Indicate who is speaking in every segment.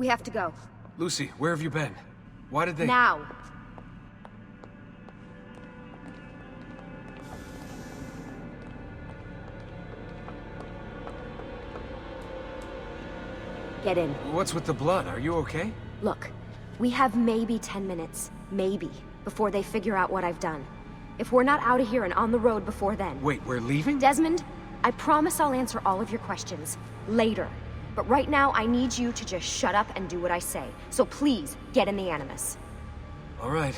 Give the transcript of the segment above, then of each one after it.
Speaker 1: We have to go.
Speaker 2: Lucy, where have you been? Why did they...
Speaker 1: Now! Get in.
Speaker 2: What's with the blood? Are you okay?
Speaker 1: Look, we have maybe 10 minutes, maybe, before they figure out what I've done. If we're not out of here and on the road before then...
Speaker 2: Wait, we're leaving?
Speaker 1: Desmond, I promise I'll answer all of your questions later. But right now, I need you to just shut up and do what I say. So please, get in the Animus.
Speaker 2: All right.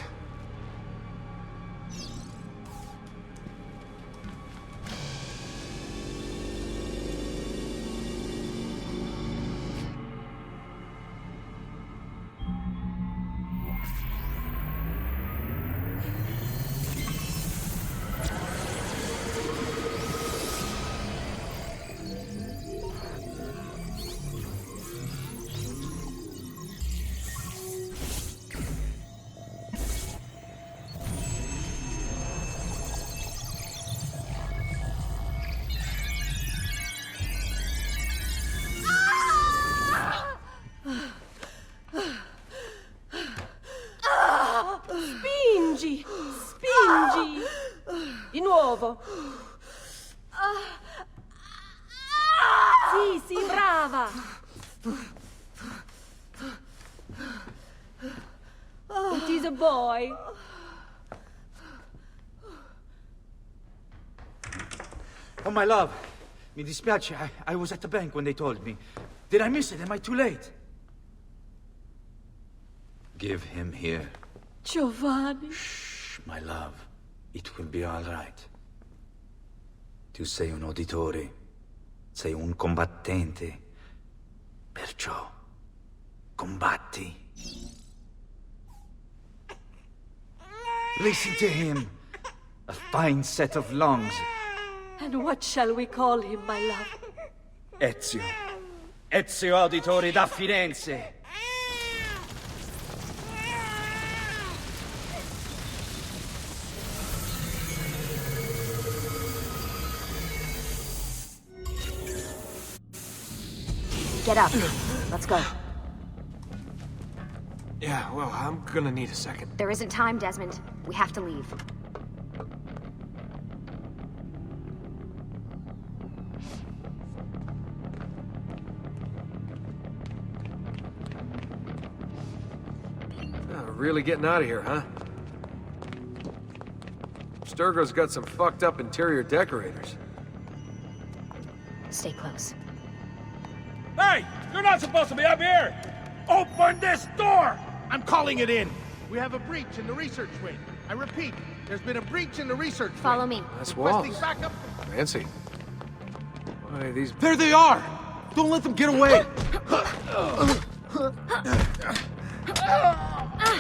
Speaker 3: Spingi! Spingi! Di nuovo! Sì, sì, brava! It is a boy.
Speaker 4: Oh, my love. Mi dispiace. I was at the bank when they told me. Did I miss it? Am I too late? Give him here.
Speaker 3: Giovanni.
Speaker 4: Shh, my love. It will be all right. Tu sei un uditore. Sei un combattente. Perciò, combatti. Listen to him. A fine set of lungs.
Speaker 3: And what shall we call him, my love?
Speaker 4: Ezio. Ezio Auditore da Firenze.
Speaker 1: Get up. Let's go.
Speaker 2: Yeah, well, I'm gonna need a second.
Speaker 1: There isn't time, Desmond. We have to leave.
Speaker 2: Really getting out of here, huh? Sturgo's got some fucked up interior decorators.
Speaker 1: Stay close.
Speaker 5: Hey! You're not supposed to be up here! Open this door! I'm calling it in!
Speaker 6: We have a breach in the research wing. I repeat, there's been a breach in the research wing.
Speaker 1: Follow me.
Speaker 2: That's
Speaker 6: Requesting
Speaker 2: walls.
Speaker 6: backup.
Speaker 2: Fancy. Why, these...
Speaker 5: There they are! Don't let them get away!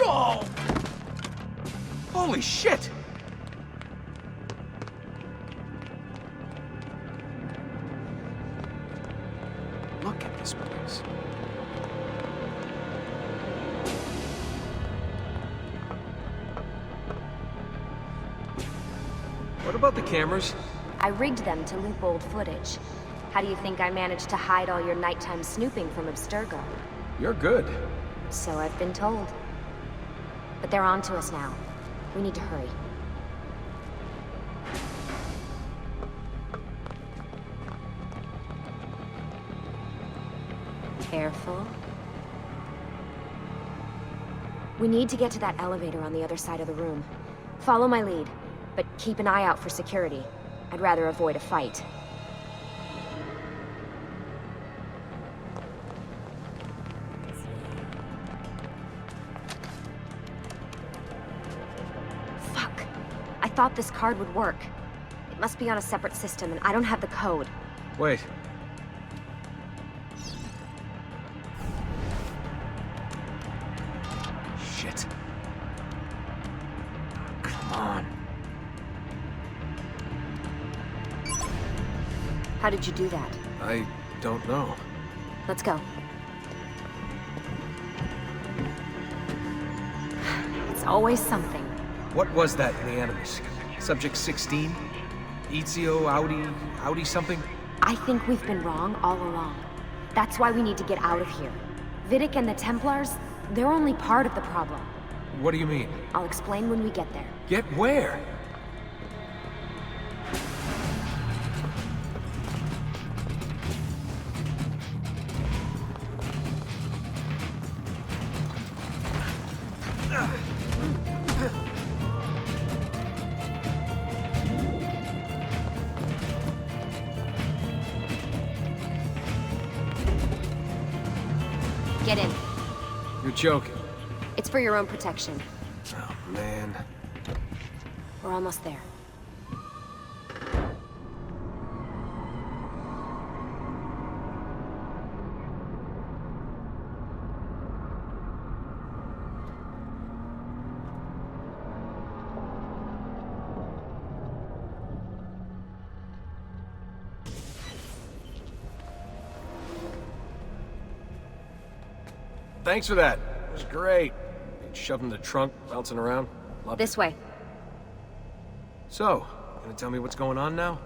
Speaker 5: Oh! Holy shit!
Speaker 2: Look at this place. What about the cameras?
Speaker 1: I rigged them to loop old footage. How do you think I managed to hide all your nighttime snooping from Abstergo?
Speaker 2: You're good.
Speaker 1: So I've been told. But they're on to us now. We need to hurry. Careful. We need to get to that elevator on the other side of the room. Follow my lead, but keep an eye out for security. I'd rather avoid a fight. Fuck. I thought this card would work. It must be on a separate system, and I don't have the code.
Speaker 2: Wait. Shit. Come on.
Speaker 1: How did you do that?
Speaker 2: I don't know.
Speaker 1: Let's go. It's always something.
Speaker 2: What was that in the Animus? Subject 16? Ezio, Audi something?
Speaker 1: I think we've been wrong all along. That's why we need to get out of here. Vidic and the Templars, they're only part of the problem.
Speaker 2: What do you mean?
Speaker 1: I'll explain when we get there.
Speaker 2: Get where?
Speaker 1: Get in.
Speaker 2: You're joking.
Speaker 1: It's for your own protection.
Speaker 2: Oh, man.
Speaker 1: We're almost there.
Speaker 2: Thanks for that. It was great. Shoved in the trunk, bouncing around. Loved
Speaker 1: This way.
Speaker 2: So, gonna tell me what's going on now?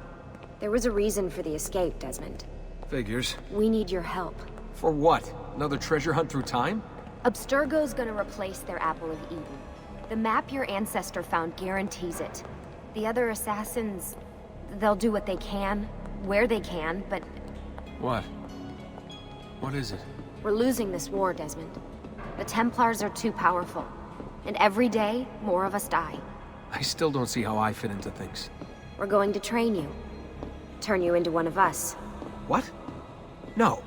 Speaker 1: There was a reason for the escape, Desmond.
Speaker 2: Figures.
Speaker 1: We need your help.
Speaker 2: For what? Another treasure hunt through time?
Speaker 1: Abstergo's gonna replace their Apple of Eden. The map your ancestor found guarantees it. The other assassins, they'll do what they can, where they can, but
Speaker 2: What? What is it?
Speaker 1: we're losing this war, Desmond. The Templars are too powerful. And every day, more of us die.
Speaker 2: I still don't see how I fit into things.
Speaker 1: We're going to train you. Turn you into one of us.
Speaker 2: What? No.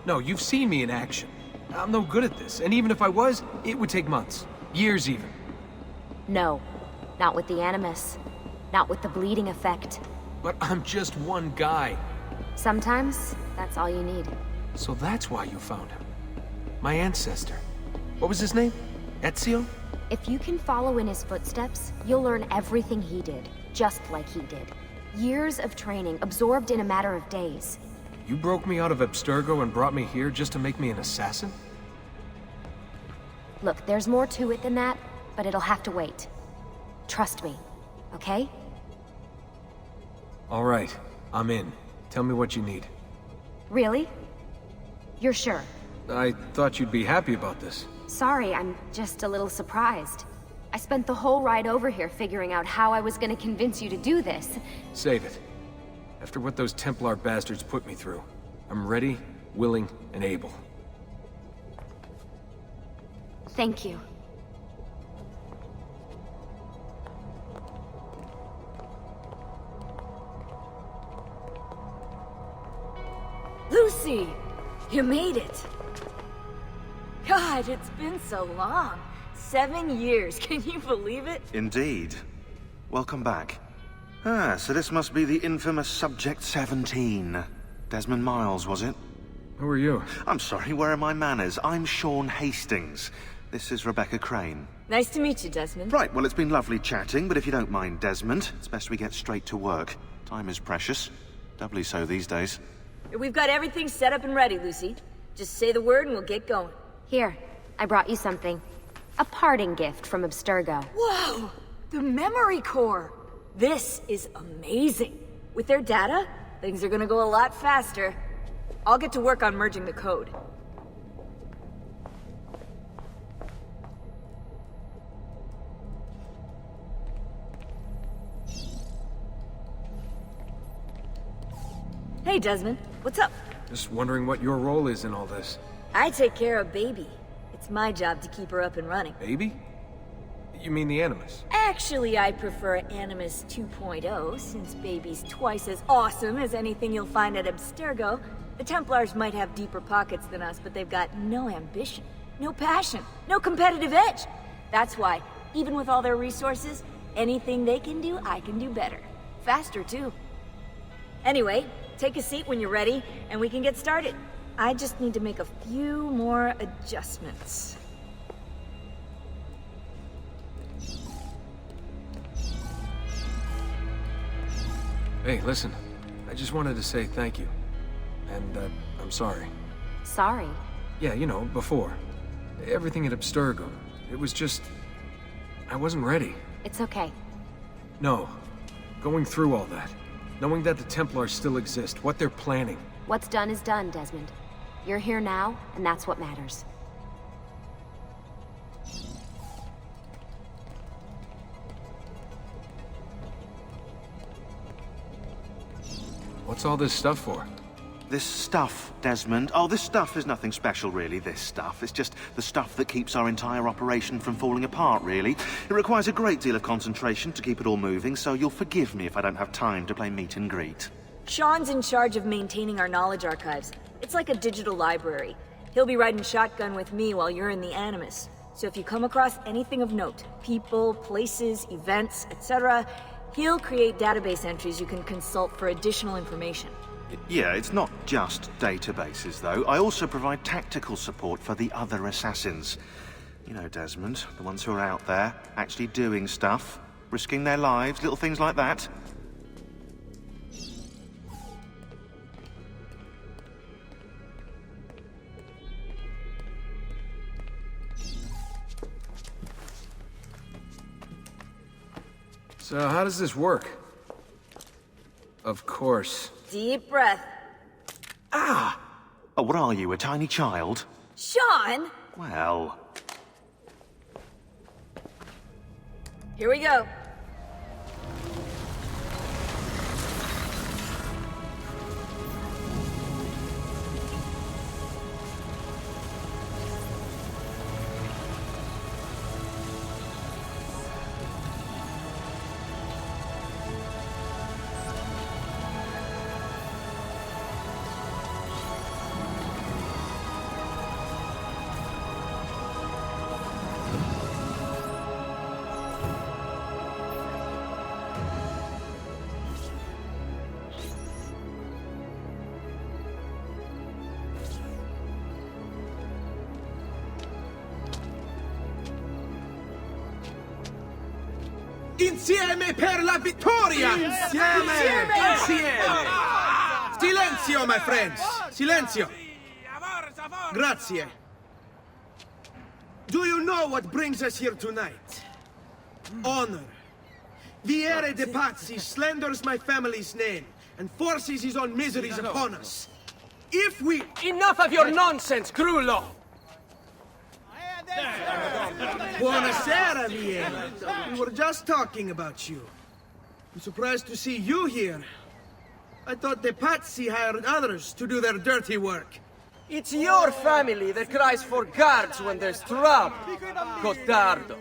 Speaker 2: No, you've seen me in action. I'm no good at this, and even if I was, it would take months. Years even.
Speaker 1: No. Not with the Animus. Not with the bleeding effect.
Speaker 2: But I'm just one guy.
Speaker 1: Sometimes, that's all you need.
Speaker 2: So that's why you found him. My ancestor. What was his name? Ezio?
Speaker 1: If you can follow in his footsteps, you'll learn everything he did, just like he did. Years of training, absorbed in a matter of days.
Speaker 2: You broke me out of Abstergo and brought me here just to make me an assassin?
Speaker 1: Look, there's more to it than that, but it'll have to wait. Trust me, okay?
Speaker 2: All right, I'm in. Tell me what you need.
Speaker 1: Really? You're sure?
Speaker 2: I thought you'd be happy about this.
Speaker 1: Sorry, I'm just a little surprised. I spent the whole ride over here figuring out how I was gonna convince you to do this.
Speaker 2: Save it. After what those Templar bastards put me through, I'm ready, willing, and able.
Speaker 1: Thank you.
Speaker 3: Lucy! You made it! God, it's been so long. 7 years, can you believe it?
Speaker 7: Indeed. Welcome back. Ah, so this must be the infamous Subject 17. Desmond Miles, was it?
Speaker 2: Who are you?
Speaker 7: I'm sorry, where are my manners? I'm Sean Hastings. This is Rebecca Crane.
Speaker 3: Nice to meet you, Desmond.
Speaker 7: Right, well, it's been lovely chatting, but if you don't mind, Desmond, it's best we get straight to work. Time is precious. Doubly so these days.
Speaker 3: We've got everything set up and ready, Lucy. Just say the word and we'll get going.
Speaker 1: Here, I brought you something. A parting gift from Abstergo.
Speaker 3: Whoa! The memory core! This is amazing. With their data, things are gonna go a lot faster. I'll get to work on merging the code. Hey, Desmond. What's up?
Speaker 2: Just wondering what your role is in all this.
Speaker 3: I take care of Baby. It's my job to keep her up and running.
Speaker 2: Baby? You mean the Animus?
Speaker 3: Actually, I prefer Animus 2.0, since Baby's twice as awesome as anything you'll find at Abstergo. The Templars might have deeper pockets than us, but they've got no ambition, no passion, no competitive edge. That's why, even with all their resources, anything they can do, I can do better. Faster, too. Anyway, take a seat when you're ready, and we can get started. I just need to make a few more adjustments.
Speaker 2: Hey, listen. I just wanted to say thank you. And, I'm sorry.
Speaker 1: Sorry.
Speaker 2: Yeah, you know, before. Everything at Abstergo. It was just... I wasn't ready.
Speaker 1: It's okay.
Speaker 2: No. Going through all that. Knowing that the Templars still exist, what they're planning.
Speaker 1: What's done is done, Desmond. You're here now, and that's what matters.
Speaker 2: What's all this stuff for?
Speaker 7: This stuff, Desmond. Oh, this stuff is nothing special, really, this stuff. It's just the stuff that keeps our entire operation from falling apart, really. It requires a great deal of concentration to keep it all moving, so you'll forgive me if I don't have time to play meet and greet.
Speaker 3: Sean's in charge of maintaining our knowledge archives. It's like a digital library. He'll be riding shotgun with me while you're in the Animus. So if you come across anything of note, people, places, events, etc., he'll create database entries you can consult for additional information.
Speaker 7: Yeah, it's not just databases, though. I also provide tactical support for the other assassins. You know, Desmond, the ones who are out there, actually doing stuff, risking their lives, little things like that.
Speaker 2: So how does this work? Of course.
Speaker 3: Deep breath.
Speaker 7: Ah! Oh, what are you, a tiny child?
Speaker 3: Sean!
Speaker 7: Well...
Speaker 3: Here we go.
Speaker 6: Insieme per la vittoria! Insieme! Insieme! Silenzio, my friends! Silenzio! Grazie. Do you know what brings us here tonight? Honor. Viere de Pazzi slanders my family's name and forces his own miseries upon us. If we...
Speaker 8: Enough of your nonsense, Grullo!
Speaker 6: Buonasera, Viera. We were just talking about you. I'm surprised to see you here. I thought the Pazzi hired others to do their dirty work.
Speaker 8: It's your family that cries for guards when there's trouble, Cotardo.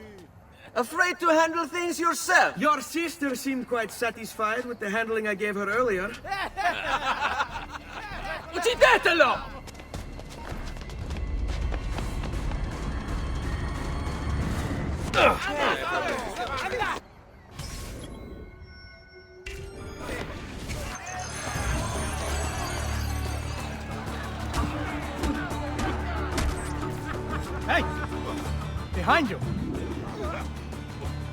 Speaker 8: Afraid to handle things yourself?
Speaker 6: Your sister seemed quite satisfied with the handling I gave her earlier.
Speaker 8: Uccidetelo!
Speaker 9: Hey! Behind you!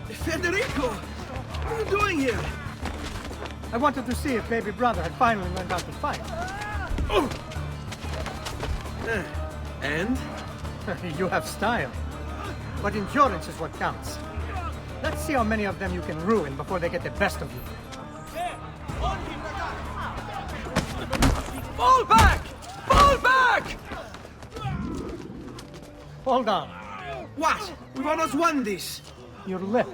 Speaker 6: Federico! What are you doing here?
Speaker 9: I wanted to see if baby brother had finally learned how to fight.
Speaker 6: And?
Speaker 9: You have style. But endurance is what counts. Let's see how many of them you can ruin before they get the best of you.
Speaker 8: Fall back! Fall back!
Speaker 9: Hold on.
Speaker 6: What? We've almost won this.
Speaker 9: Your lip.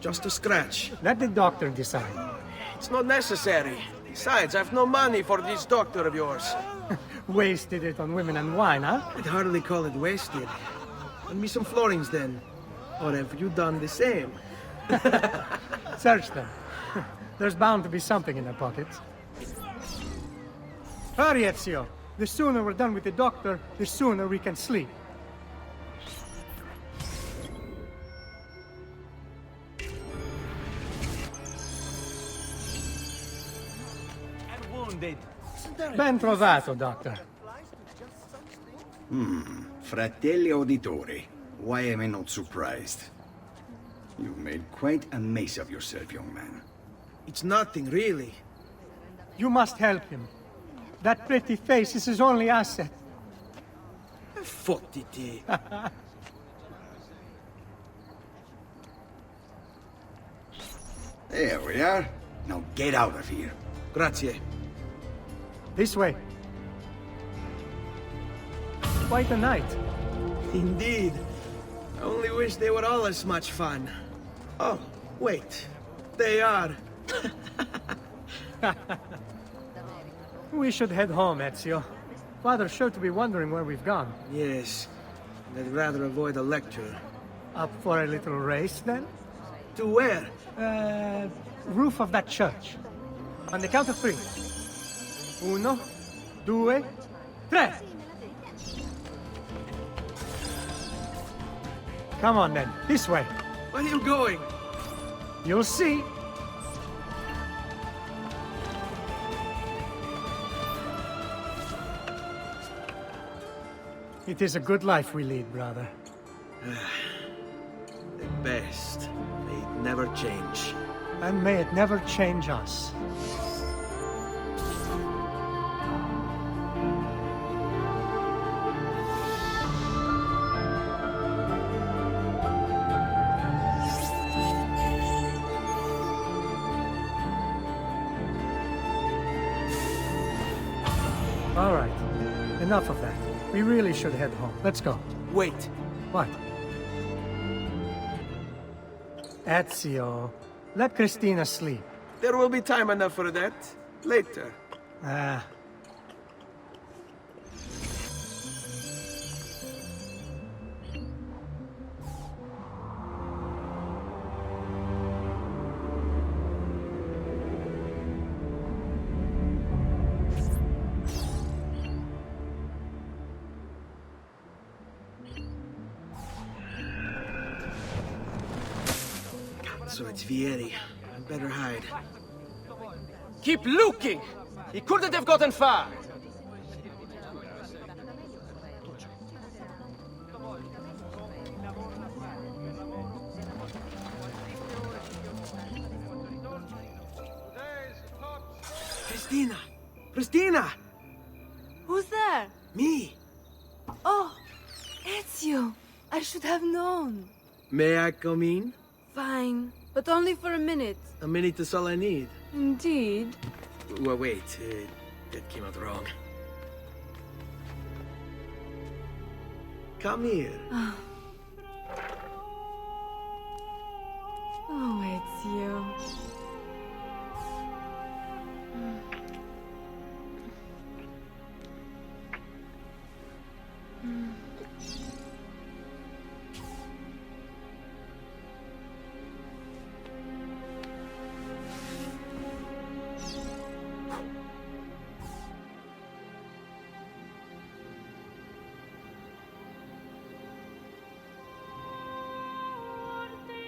Speaker 6: Just a scratch.
Speaker 9: Let the doctor decide.
Speaker 6: It's not necessary. Besides, I've no money for this doctor of yours.
Speaker 9: Wasted it on women and wine, huh?
Speaker 6: I'd hardly call it wasted. Lend me some florins then. Or have you done the same?
Speaker 9: Search them. There's bound to be something in their pockets. Hurry, Ezio. The sooner we're done with the doctor, the sooner we can sleep. Ben trovato, Doctor.
Speaker 10: Fratelli auditori, why am I not surprised? You've made quite a mess of yourself, young man.
Speaker 6: It's nothing, really.
Speaker 9: You must help him. That pretty face is his only asset.
Speaker 6: Fottiti.
Speaker 10: There we are. Now get out of here.
Speaker 6: Grazie.
Speaker 9: This way. Quite a night.
Speaker 6: Indeed. I only wish they were all as much fun. Oh, wait. They are.
Speaker 9: We should head home, Ezio. Father's sure to be wondering where we've gone.
Speaker 6: Yes, and I'd rather avoid a lecture.
Speaker 9: Up for a little race, then?
Speaker 6: To where?
Speaker 9: Roof of that church. On the count of 3. 1, 2, 3. Come on, then. This way.
Speaker 6: Where are you going?
Speaker 9: You'll see. It is a good life we lead, brother.
Speaker 6: The best. May it never change.
Speaker 9: And may it never change us. All right. Enough of that. We really should head home. Let's go.
Speaker 6: Wait.
Speaker 9: What? Ezio, let Cristina sleep.
Speaker 6: There will be time enough for that. Later.
Speaker 9: Ah.
Speaker 6: So it's Vieri. I'd better hide.
Speaker 8: Keep looking! He couldn't have gotten far!
Speaker 6: Cristina! Cristina!
Speaker 11: Who's there?
Speaker 6: Me!
Speaker 11: Oh, Ezio. I should have known.
Speaker 6: May I come in?
Speaker 11: Fine, but only for a minute.
Speaker 6: A minute is all I need.
Speaker 11: Indeed.
Speaker 6: Well, wait. That came out wrong. Come here.
Speaker 11: Oh, Ezio.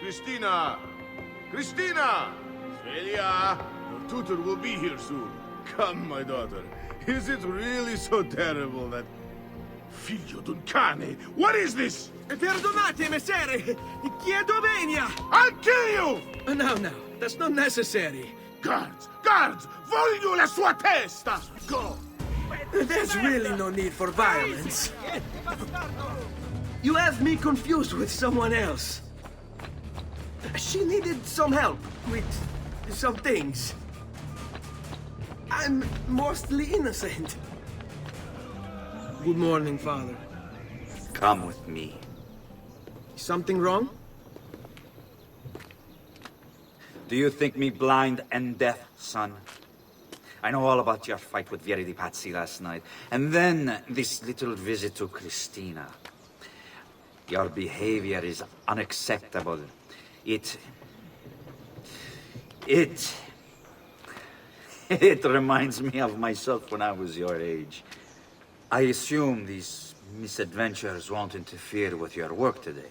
Speaker 5: Cristina! Cristina! Celia! Your tutor will be here soon. Come, my daughter. Is it really so terrible that... Figlio d'un cane! What is this?
Speaker 6: Perdonate, messere! Chiedo venia!
Speaker 5: I'll kill you!
Speaker 6: No, that's not necessary.
Speaker 5: Guards! Guards! Voglio la sua testa! Go!
Speaker 6: There's really no need for violence. You have me confused with someone else. She needed some help with some things. I'm mostly innocent. Good morning, Father.
Speaker 4: Come with me.
Speaker 6: Something wrong?
Speaker 4: Do you think me blind and deaf, son? I know all about your fight with Vieri di Pazzi last night. And then this little visit to Cristina. Your behavior is unacceptable. It reminds me of myself when I was your age. I assume these misadventures won't interfere with your work today.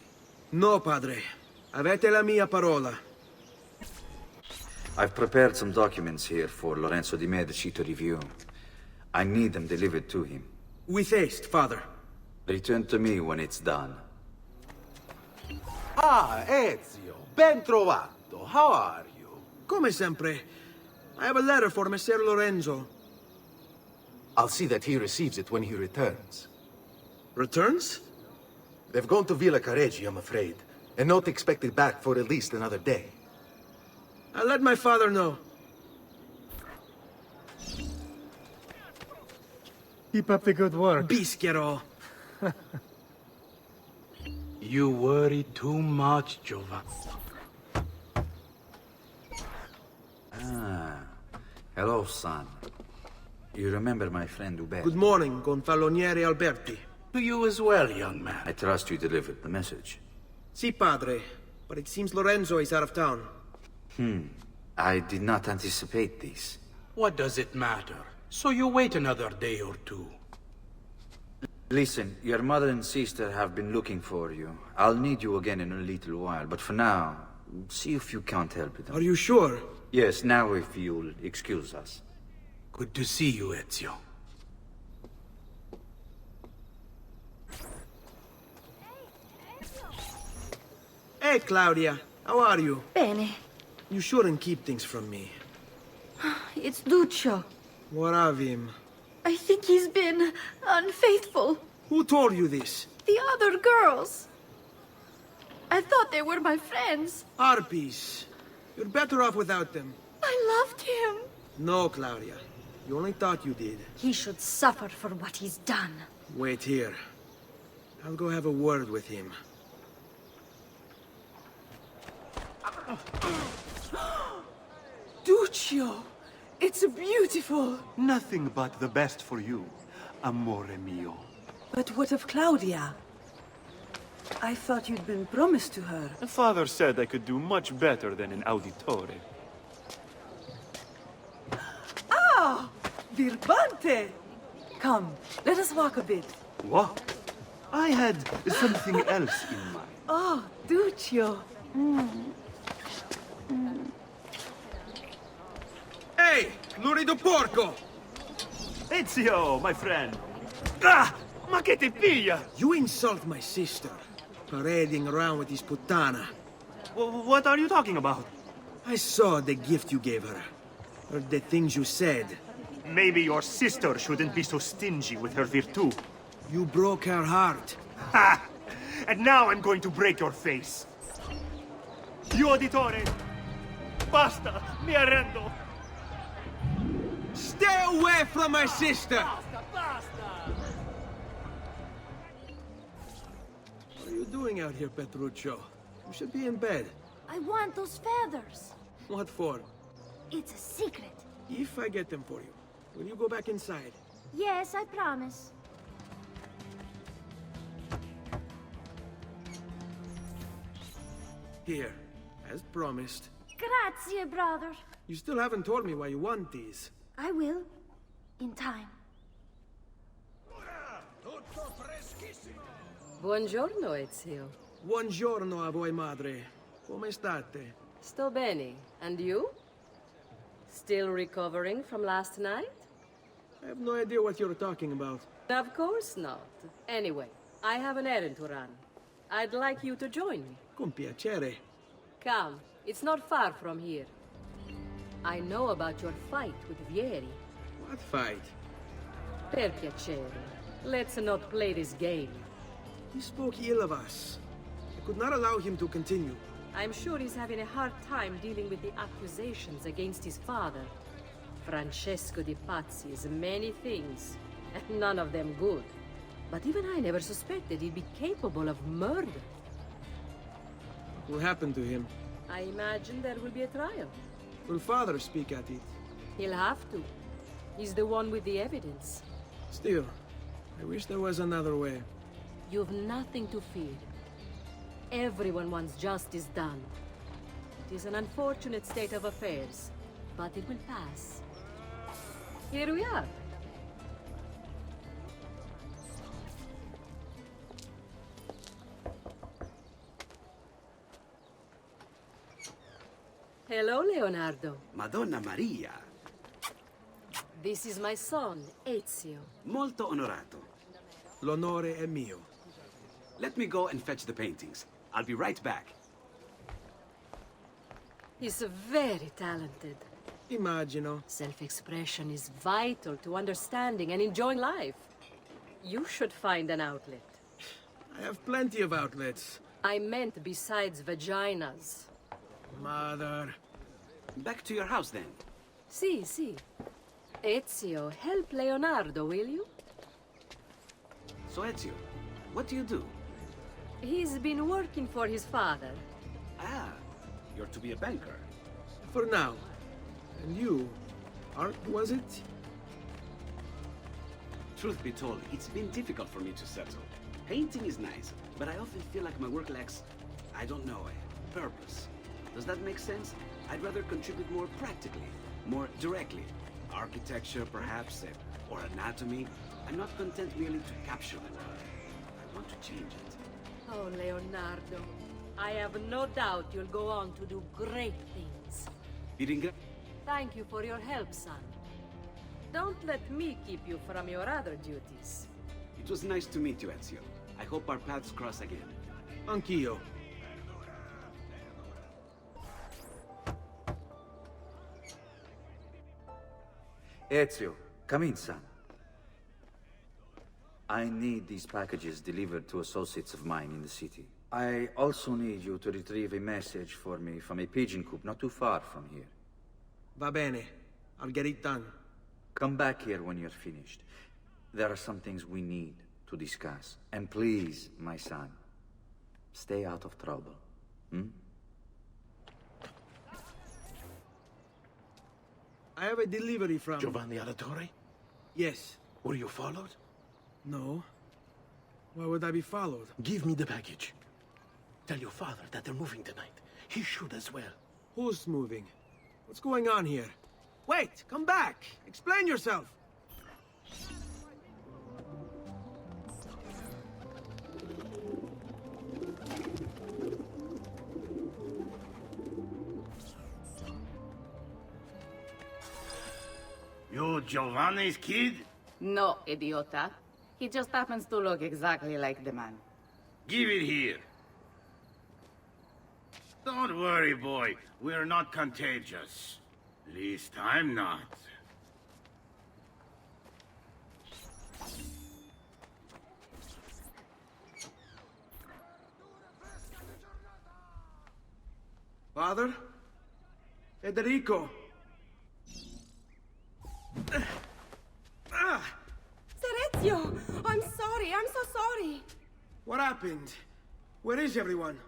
Speaker 6: No, Padre. Avete la mia parola.
Speaker 4: I've prepared some documents here for Lorenzo di Medici to review. I need them delivered to him.
Speaker 6: With haste, Father.
Speaker 4: Return to me when it's done.
Speaker 12: Ah, Ezio, ben trovato. How are you?
Speaker 6: Come sempre. I have a letter for Messer Lorenzo.
Speaker 12: I'll see that he receives it when he returns.
Speaker 6: Returns?
Speaker 12: They've gone to Villa Careggi, I'm afraid, and not expected back for at least another day.
Speaker 6: I'll let my father know.
Speaker 9: Keep up the good work.
Speaker 6: Bischero.
Speaker 12: You worry too much, Giovanni.
Speaker 4: Hello, son. You remember my friend Hubert?
Speaker 6: Good morning, Gonfaloniere Alberti.
Speaker 12: To you as well, young man.
Speaker 4: I trust you delivered the message.
Speaker 6: Si, padre. But it seems Lorenzo is out of town.
Speaker 4: I did not anticipate this.
Speaker 12: What does it matter? So you wait another day or two.
Speaker 4: Listen, your mother and sister have been looking for you. I'll need you again in a little while, but for now, see if you can't help them.
Speaker 6: Are you sure?
Speaker 4: Yes, now if you'll excuse us.
Speaker 12: Good to see you, Ezio.
Speaker 6: Hey, Claudia. How are you?
Speaker 11: Bene.
Speaker 6: You shouldn't keep things from me.
Speaker 11: It's Duccio.
Speaker 6: What of him?
Speaker 11: I think he's been unfaithful.
Speaker 6: Who told you this?
Speaker 11: The other girls. I thought they were my friends.
Speaker 6: Harpies. You're better off without them.
Speaker 11: I loved him.
Speaker 6: No, Claudia. You only thought you did.
Speaker 11: He should suffer for what he's done.
Speaker 6: Wait here. I'll go have a word with him.
Speaker 8: Duccio! It's beautiful!
Speaker 13: Nothing but the best for you, amore mio.
Speaker 8: But what of Claudia? I thought you'd been promised to her.
Speaker 13: Father said I could do much better than an auditore.
Speaker 8: Ah! Birbante! Come, let us walk a bit.
Speaker 13: What? I had something else in mind.
Speaker 8: Oh, Duccio.
Speaker 6: Hey! Lurido porco!
Speaker 13: Ezio, my friend. Ah! Ma che te piglia?
Speaker 6: You insult my sister. Parading around with his puttana.
Speaker 13: What are you talking about?
Speaker 6: I saw the gift you gave her. Heard the things you said.
Speaker 13: Maybe your sister shouldn't be so stingy with her virtù.
Speaker 6: You broke her heart.
Speaker 13: Ha! And now I'm going to break your face. You auditore! Basta! Mi arrendo!
Speaker 6: Stay away from my sister! What are you doing out here, Petruccio? You should be in bed.
Speaker 11: I want those feathers.
Speaker 6: What for?
Speaker 11: It's a secret.
Speaker 6: If I get them for you, will you go back inside?
Speaker 11: Yes, I promise.
Speaker 6: Here, as promised.
Speaker 11: Grazie, brother.
Speaker 6: You still haven't told me why you want these.
Speaker 11: I will. In time.
Speaker 14: Buongiorno, Ezio.
Speaker 6: Buongiorno a voi, madre. Come state?
Speaker 14: Sto bene. And you? Still recovering from last night?
Speaker 6: I have no idea what you're talking about.
Speaker 14: Of course not. Anyway, I have an errand to run. I'd like you to join me.
Speaker 6: Con piacere.
Speaker 14: Come, it's not far from here. I know about your fight with Vieri.
Speaker 6: What fight?
Speaker 14: Per piacere. Let's not play this game.
Speaker 6: He spoke ill of us. I could not allow him to continue.
Speaker 14: I'm sure he's having a hard time dealing with the accusations against his father. Francesco di Pazzi is many things, and none of them good. But even I never suspected he'd be capable of murder.
Speaker 6: What happened to him?
Speaker 14: I imagine there will be a trial.
Speaker 6: Will father speak at it?
Speaker 14: He'll have to. He's the one with the evidence.
Speaker 6: Still, I wish there was another way.
Speaker 14: You've nothing to fear. Everyone wants justice done. It is an unfortunate state of affairs, but it will pass. Here we are. Hello, Leonardo.
Speaker 15: Madonna Maria.
Speaker 14: This is my son, Ezio.
Speaker 15: Molto onorato.
Speaker 6: L'onore è mio.
Speaker 15: Let me go and fetch the paintings. I'll be right back.
Speaker 14: He's very talented.
Speaker 6: Immagino.
Speaker 14: Self-expression is vital to understanding and enjoying life. You should find an outlet.
Speaker 6: I have plenty of outlets.
Speaker 14: I meant besides vaginas.
Speaker 6: Mother.
Speaker 15: Back to your house, then.
Speaker 14: Si, si. Ezio, help Leonardo, will you?
Speaker 15: So, Ezio, what do you do?
Speaker 14: He's been working for his father.
Speaker 15: Ah, you're to be a banker.
Speaker 6: For now. And you? Art, was it?
Speaker 15: Truth be told, it's been difficult for me to settle. Painting is nice, but I often feel like my work lacks, I don't know, a purpose. Does that make sense? I'd rather contribute more practically, more directly. Architecture, perhaps, or anatomy. I'm not content merely to capture the world. I want to change it.
Speaker 14: Oh, Leonardo. I have no doubt you'll go on to do great things. Thank you for your help, son. Don't let me keep you from your other duties.
Speaker 15: It was nice to meet you, Ezio. I hope our paths cross again.
Speaker 6: Anch'io.
Speaker 4: Ezio, come in, son. I need these packages delivered to associates of mine in the city. I also need you to retrieve a message for me from a pigeon coop not too far from here.
Speaker 6: Va bene. I'll get it done.
Speaker 4: Come back here when you're finished. There are some things we need to discuss. And please, my son, stay out of trouble. Hmm?
Speaker 6: I have a delivery from...
Speaker 12: Giovanni Auditore?
Speaker 6: Yes.
Speaker 12: Were you followed?
Speaker 6: No. Why would I be followed?
Speaker 12: Give me the package. Tell your father that they're moving tonight. He should as well.
Speaker 6: Who's moving? What's going on here? Wait! Come back! Explain yourself!
Speaker 5: You Giovanni's kid?
Speaker 16: No, idiota. He just happens to look exactly like the man.
Speaker 5: Give it here. Don't worry, boy. We're not contagious. Least I'm not.
Speaker 6: Father? Federico!
Speaker 11: Serezio! I'm sorry, I'm so sorry.
Speaker 6: What happened? Where is everyone?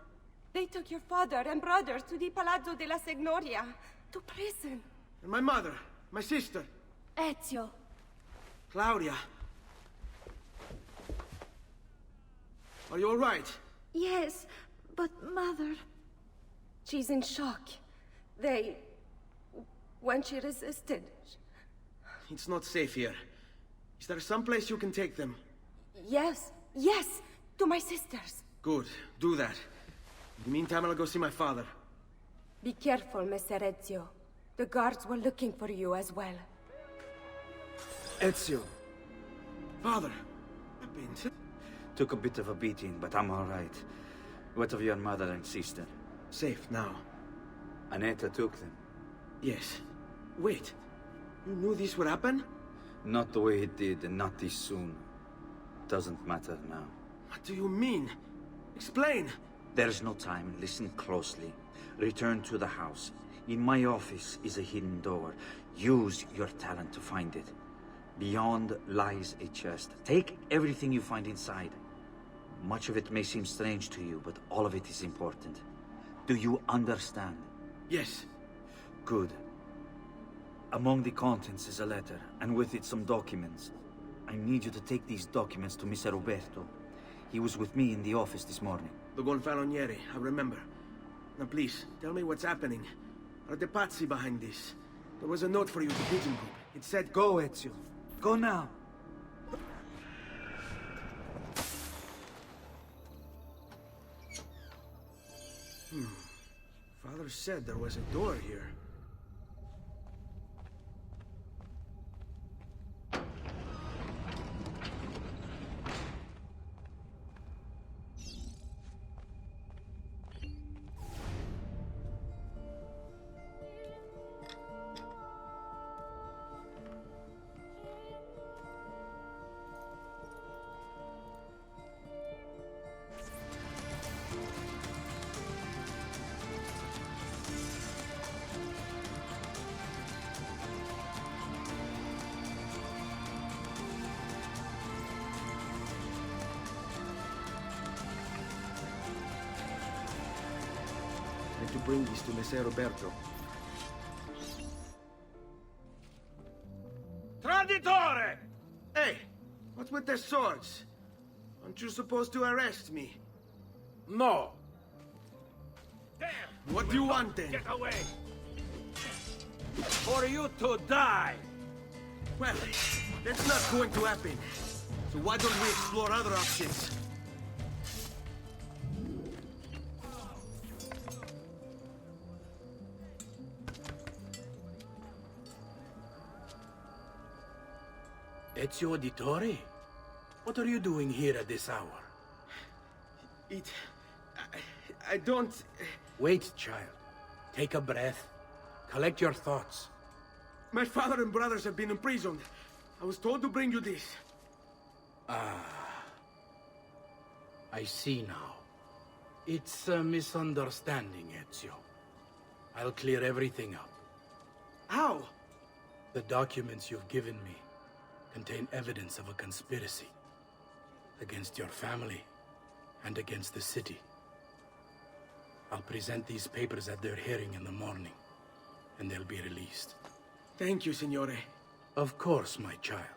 Speaker 11: They took your father and brothers to the Palazzo della Signoria, to prison.
Speaker 6: And my mother, my sister,
Speaker 11: Ezio.
Speaker 6: Claudia. Are you all right?
Speaker 11: Yes, but Mother... She's in shock. When she resisted...
Speaker 6: It's not safe here. Is there some place you can take them?
Speaker 11: Yes, to my sisters.
Speaker 6: Good, do that. In the meantime, I'll go see my father.
Speaker 11: Be careful, Messer Ezio. The guards were looking for you as well.
Speaker 6: Ezio. Father. What happened?
Speaker 4: Took a bit of a beating, but I'm all right. What of your mother and sister?
Speaker 6: Safe now.
Speaker 4: Annetta took them.
Speaker 6: Yes. Wait. You knew this would happen?
Speaker 4: Not the way it did, and not this soon. Doesn't matter now.
Speaker 6: What do you mean? Explain!
Speaker 4: There's no time. Listen closely. Return to the house. In my office is a hidden door. Use your talent to find it. Beyond lies a chest. Take everything you find inside. Much of it may seem strange to you, but all of it is important. Do you understand?
Speaker 6: Yes.
Speaker 4: Good. Among the contents is a letter, and with it some documents. I need you to take these documents to Mr. Roberto. He was with me in the office this morning.
Speaker 6: The Gonfaloniere, I remember. Now please, tell me what's happening. Are the Pazzi behind this? There was a note for you at the pigeon coop. It said, "Go, Ezio. Go now." Father said there was a door here. To bring this to Messer Roberto. Auditore! Hey, what's with the swords? Aren't you supposed to arrest me?
Speaker 13: No.
Speaker 6: Damn! What do you want then?
Speaker 13: Get away! For you to die!
Speaker 6: Well, that's not going to happen. So why don't we explore other options?
Speaker 13: Ezio Auditore? What are you doing here at this hour?
Speaker 6: I don't...
Speaker 13: Wait, child. Take a breath. Collect your thoughts.
Speaker 6: My father and brothers have been imprisoned. I was told to bring you this.
Speaker 13: Ah. I see now. It's a misunderstanding, Ezio. I'll clear everything up.
Speaker 6: How?
Speaker 13: The documents you've given me contain evidence of a conspiracy against your family and against the city. I'll present these papers at their hearing in the morning, and they'll be released.
Speaker 6: Thank you, Signore.
Speaker 13: Of course, my child.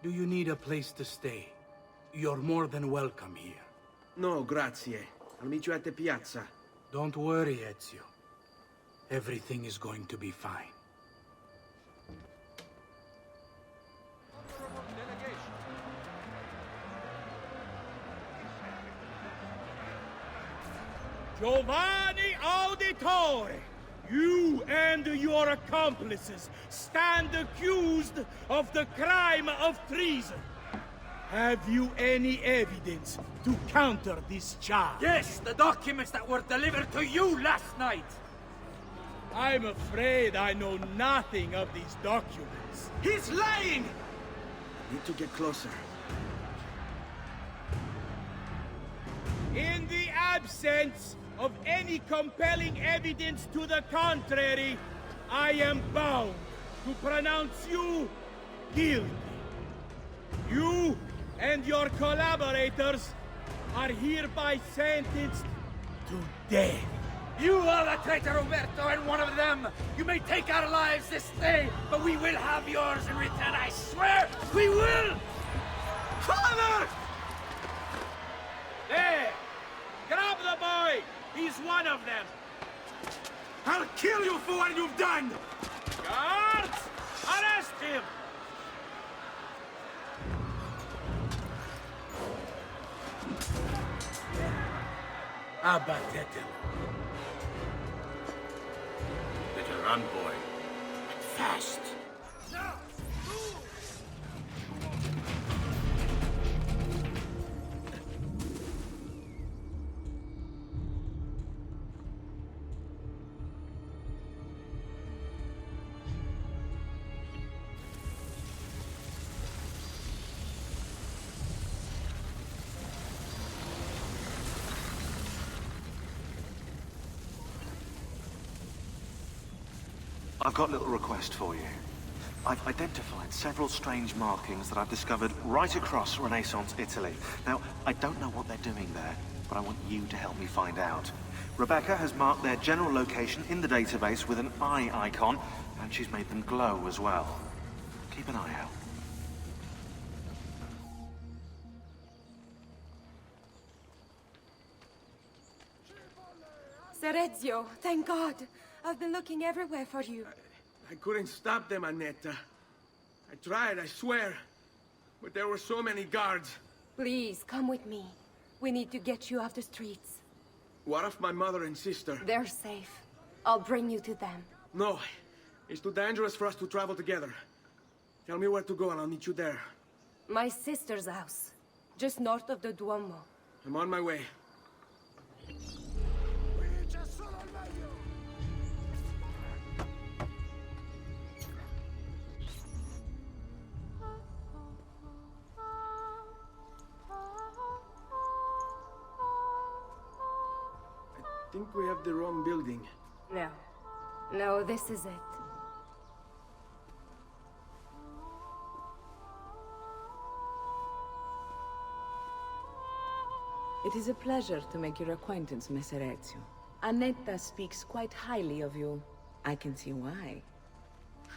Speaker 13: Do you need a place to stay? You're more than welcome here.
Speaker 6: No, grazie. I'll meet you at the piazza.
Speaker 13: Don't worry, Ezio. Everything is going to be fine.
Speaker 17: Giovanni Auditore, you and your accomplices stand accused of the crime of treason. Have you any evidence to counter this charge?
Speaker 8: Yes, the documents that were delivered to you last night.
Speaker 17: I'm afraid I know nothing of these documents.
Speaker 6: He's lying! Need to get closer.
Speaker 17: In the absence of any compelling evidence to the contrary, I am bound to pronounce you guilty. You and your collaborators are hereby sentenced to death.
Speaker 8: You are the traitor, Roberto, and one of them. You may take our lives this day, but we will have yours in return, I swear! We will!
Speaker 6: Father!
Speaker 17: There! Grab the boy! He's one of them!
Speaker 6: I'll kill you for what you've done!
Speaker 17: Guards! Arrest him!
Speaker 13: Abatetelo.
Speaker 5: Better run, boy.
Speaker 13: Fast.
Speaker 7: I've got a little request for you. I've identified several strange markings that I've discovered right across Renaissance Italy. Now, I don't know what they're doing there, but I want you to help me find out. Rebecca has marked their general location in the database with an eye icon, and she's made them glow as well. Keep an eye out.
Speaker 11: Ser Ezio, thank God. I've been looking everywhere for you.
Speaker 6: I couldn't stop them, Annetta. I tried, I swear. But there were so many guards.
Speaker 11: Please, come with me. We need to get you off the streets.
Speaker 6: What of my mother and sister?
Speaker 11: They're safe. I'll bring you to them.
Speaker 6: No. It's too dangerous for us to travel together. Tell me where to go and I'll meet you there.
Speaker 11: My sister's house. Just north of the Duomo.
Speaker 6: I'm on my way. I think we have the wrong building.
Speaker 11: No. No, this is it.
Speaker 16: It is a pleasure to make your acquaintance, Messer Ezio. Annetta speaks quite highly of you. I can see why.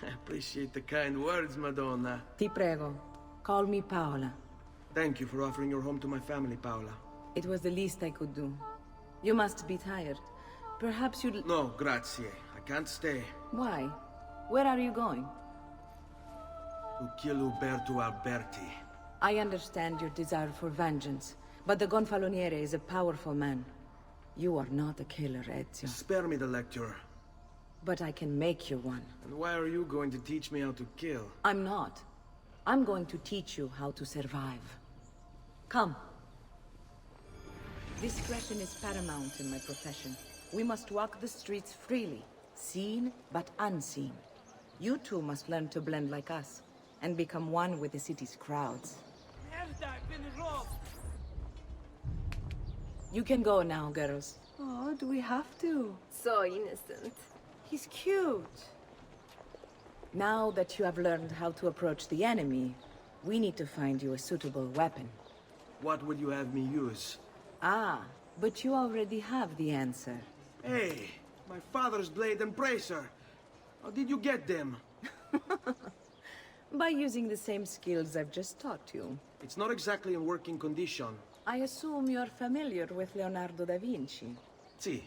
Speaker 6: I appreciate the kind words, Madonna.
Speaker 18: Ti prego, call me Paola.
Speaker 6: Thank you for offering your home to my family, Paola.
Speaker 18: It was the least I could do. You must be tired. Perhaps you'd...
Speaker 6: No, grazie. I can't stay.
Speaker 18: Why? Where are you going?
Speaker 6: To kill Uberto Alberti.
Speaker 18: I understand your desire for vengeance, but the Gonfaloniere is a powerful man. You are not a killer, Ezio.
Speaker 6: Spare me the lecture.
Speaker 18: But I can make you one.
Speaker 6: And why are you going to teach me how to kill?
Speaker 18: I'm not. I'm going to teach you how to survive. Come. Discretion is paramount in my profession. We must walk the streets freely, seen but unseen. You too must learn to blend like us, and become one with the city's crowds.
Speaker 17: Merda, I've been robbed!
Speaker 18: You can go now, girls.
Speaker 11: Oh, do we have to? So innocent.
Speaker 18: He's cute. Now that you have learned how to approach the enemy, we need to find you a suitable weapon.
Speaker 6: What would you have me use?
Speaker 18: Ah, but you already have the answer.
Speaker 6: Hey, my father's blade and bracer. How did you get them?
Speaker 18: By using the same skills I've just taught you.
Speaker 6: It's not exactly in working condition.
Speaker 18: I assume you're familiar with Leonardo da Vinci.
Speaker 6: See,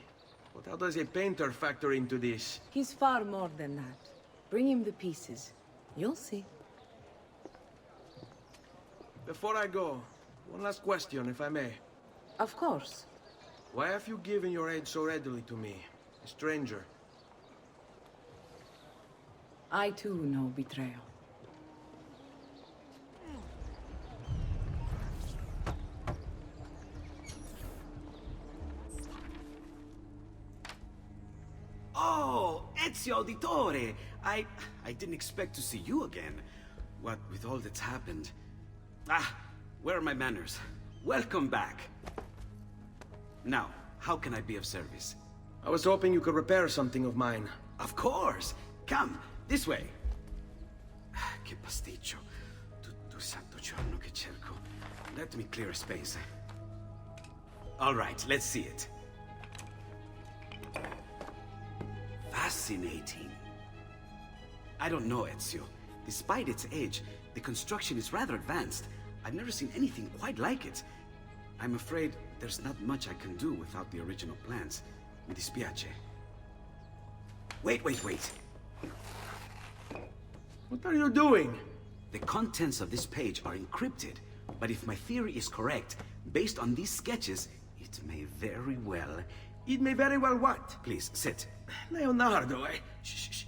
Speaker 6: but how does a painter factor into this?
Speaker 18: He's far more than that. Bring him the pieces. You'll see.
Speaker 6: Before I go, one last question, if I may.
Speaker 18: Of course.
Speaker 6: Why have you given your aid so readily to me, a stranger?
Speaker 18: I too know betrayal.
Speaker 15: Oh, Ezio Auditore! I didn't expect to see you again. What with all that's happened. Ah, where are my manners? Welcome back. Now, how can I be of service?
Speaker 6: I was hoping you could repair something of mine.
Speaker 15: Of course! Come, this way. Che pasticcio. Tutto il santo giorno che cerco. Let me clear a space. All right, let's see it. Fascinating. I don't know, Ezio. Despite its age, the construction is rather advanced. I've never seen anything quite like it. I'm afraid there's not much I can do without the original plans. Mi dispiace. Wait.
Speaker 6: What are you doing?
Speaker 15: The contents of this page are encrypted, but if my theory is correct, based on these sketches, it may very well...
Speaker 6: It may very well what?
Speaker 15: Please, sit.
Speaker 6: Leonardo,
Speaker 15: Shh.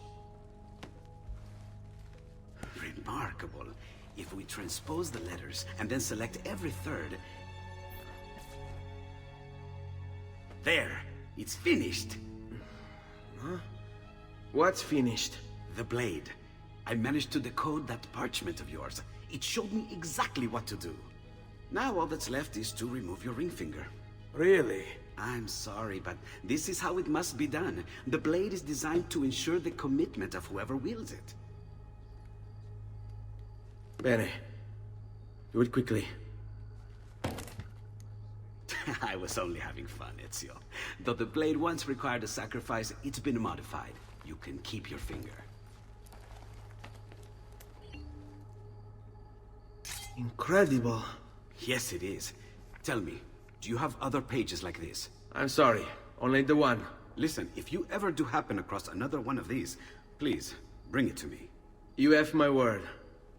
Speaker 15: Remarkable. If we transpose the letters and then select every third... There! It's finished!
Speaker 6: Huh? What's finished?
Speaker 15: The blade. I managed to decode that parchment of yours. It showed me exactly what to do. Now all that's left is to remove your ring finger.
Speaker 6: Really?
Speaker 15: I'm sorry, but this is how it must be done. The blade is designed to ensure the commitment of whoever wields it.
Speaker 6: Bene. Do it quickly.
Speaker 15: I was only having fun, Ezio. Though the blade once required a sacrifice, it's been modified. You can keep your finger.
Speaker 6: Incredible.
Speaker 15: Yes, it is. Tell me, do you have other pages like this?
Speaker 6: I'm sorry, only the one.
Speaker 15: Listen, if you ever do happen across another one of these, please, bring it to me.
Speaker 6: You have my word.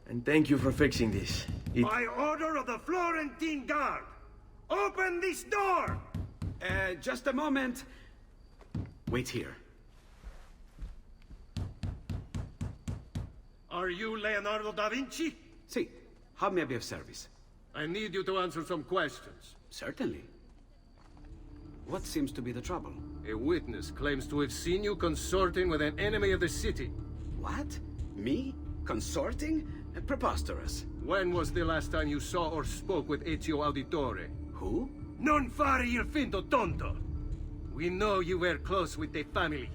Speaker 6: And thank you for fixing this.
Speaker 17: By order of the Florentine Guard! Open this door!
Speaker 15: Just a moment. Wait here.
Speaker 17: Are you Leonardo da Vinci?
Speaker 15: See, how may I be of service?
Speaker 17: I need you to answer some questions.
Speaker 15: Certainly. What seems to be the trouble?
Speaker 17: A witness claims to have seen you consorting with an enemy of the city.
Speaker 15: What? Me? Consorting? Preposterous.
Speaker 17: When was the last time you saw or spoke with Ezio Auditore?
Speaker 15: Who?
Speaker 17: Non fare il finto tonto! We know you were close with the family.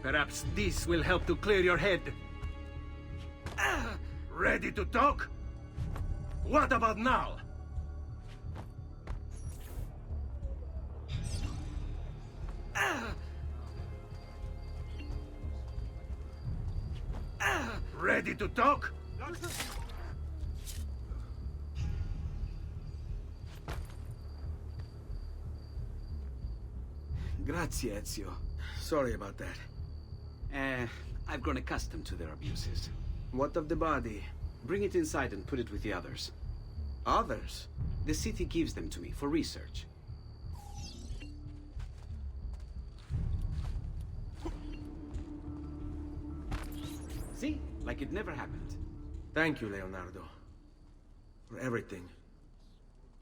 Speaker 17: Perhaps this will help to clear your head. Ready to talk? What about now?
Speaker 5: Ready to talk?
Speaker 15: Grazie, Ezio.
Speaker 6: Sorry about that.
Speaker 15: I've grown accustomed to their abuses.
Speaker 6: What of the body?
Speaker 15: Bring it inside and put it with the others.
Speaker 6: Others?
Speaker 15: The city gives them to me for research. See? Like it never happened.
Speaker 6: Thank you, Leonardo. For everything.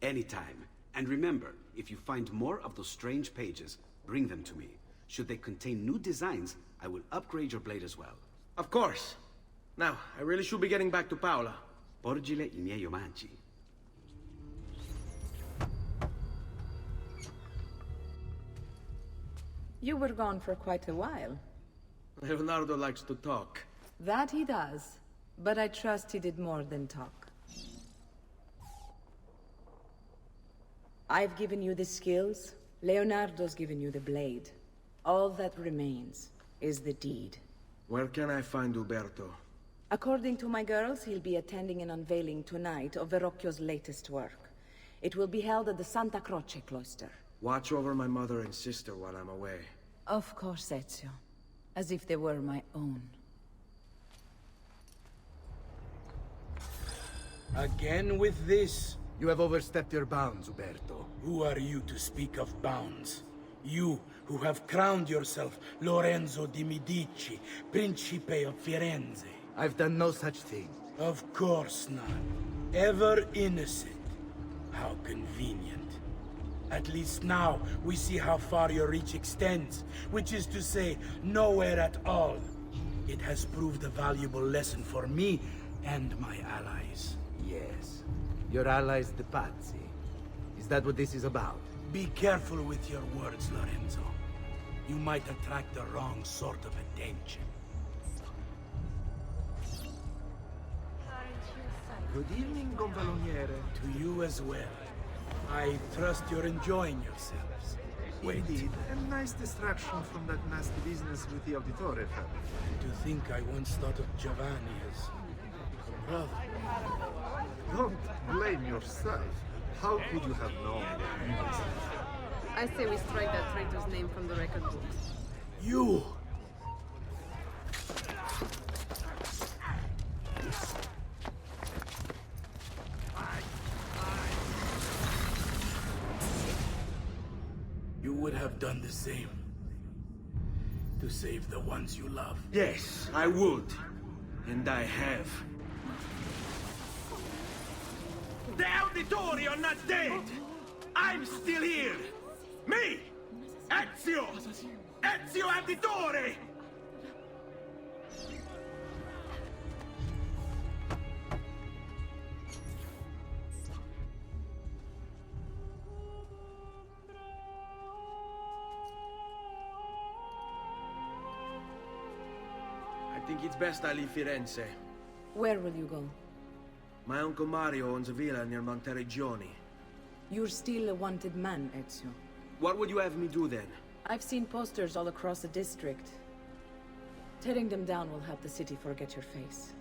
Speaker 15: Anytime. And remember, if you find more of those strange pages, bring them to me. Should they contain new designs, I will upgrade your blade as well.
Speaker 6: Of course. Now, I really should be getting back to Paola.
Speaker 15: Porgile I miei omaggi.
Speaker 18: You were gone for quite a while.
Speaker 6: Leonardo likes to talk.
Speaker 18: That he does. But I trust he did more than talk. I've given you the skills. Leonardo's given you the blade. All that remains is the deed.
Speaker 6: Where can I find Uberto?
Speaker 18: According to my girls, he'll be attending an unveiling tonight of Verrocchio's latest work. It will be held at the Santa Croce cloister.
Speaker 6: Watch over my mother and sister while I'm away.
Speaker 18: Of course, Ezio. As if they were my own.
Speaker 17: Again with this?
Speaker 12: You have overstepped your bounds, Uberto.
Speaker 17: Who are you to speak of bounds? You, who have crowned yourself Lorenzo di Medici, Principe of Firenze.
Speaker 12: I've done no such thing.
Speaker 17: Of course not. Ever innocent. How convenient. At least now, we see how far your reach extends, which is to say, nowhere at all. It has proved a valuable lesson for me and my allies.
Speaker 12: Yes. Your allies, the Pazzi. Is that what this is about?
Speaker 17: Be careful with your words, Lorenzo. You might attract the wrong sort of attention.
Speaker 12: Good evening, Gonfaloniere.
Speaker 17: To you as well. I trust you're enjoying yourselves. Wait.
Speaker 12: Indeed, a nice distraction from that nasty business with the Auditore family.
Speaker 17: To think I once thought of Giovanni as a brother.
Speaker 12: Don't blame yourself. How could you have known their evils?
Speaker 16: I say we strike that traitor's name from the record books.
Speaker 17: You! You would have done the same. To save the ones you love.
Speaker 6: Yes, I would. And I have. The Auditori are not dead! I'm still here! Me! Ezio! Ezio Auditore! I think it's best I leave Firenze.
Speaker 18: Where will you go?
Speaker 6: My Uncle Mario owns a villa near Monteregioni.
Speaker 18: You're still a wanted man, Ezio.
Speaker 6: What would you have me do then?
Speaker 18: I've seen posters all across the district. Tearing them down will help the city forget your face.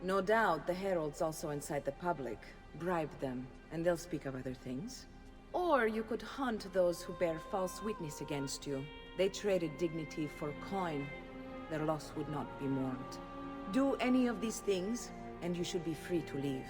Speaker 18: No doubt the heralds also incite the public. Bribe them, and they'll speak of other things. Or you could hunt those who bear false witness against you. They traded dignity for coin. Their loss would not be mourned. Do any of these things, and you should be free to leave.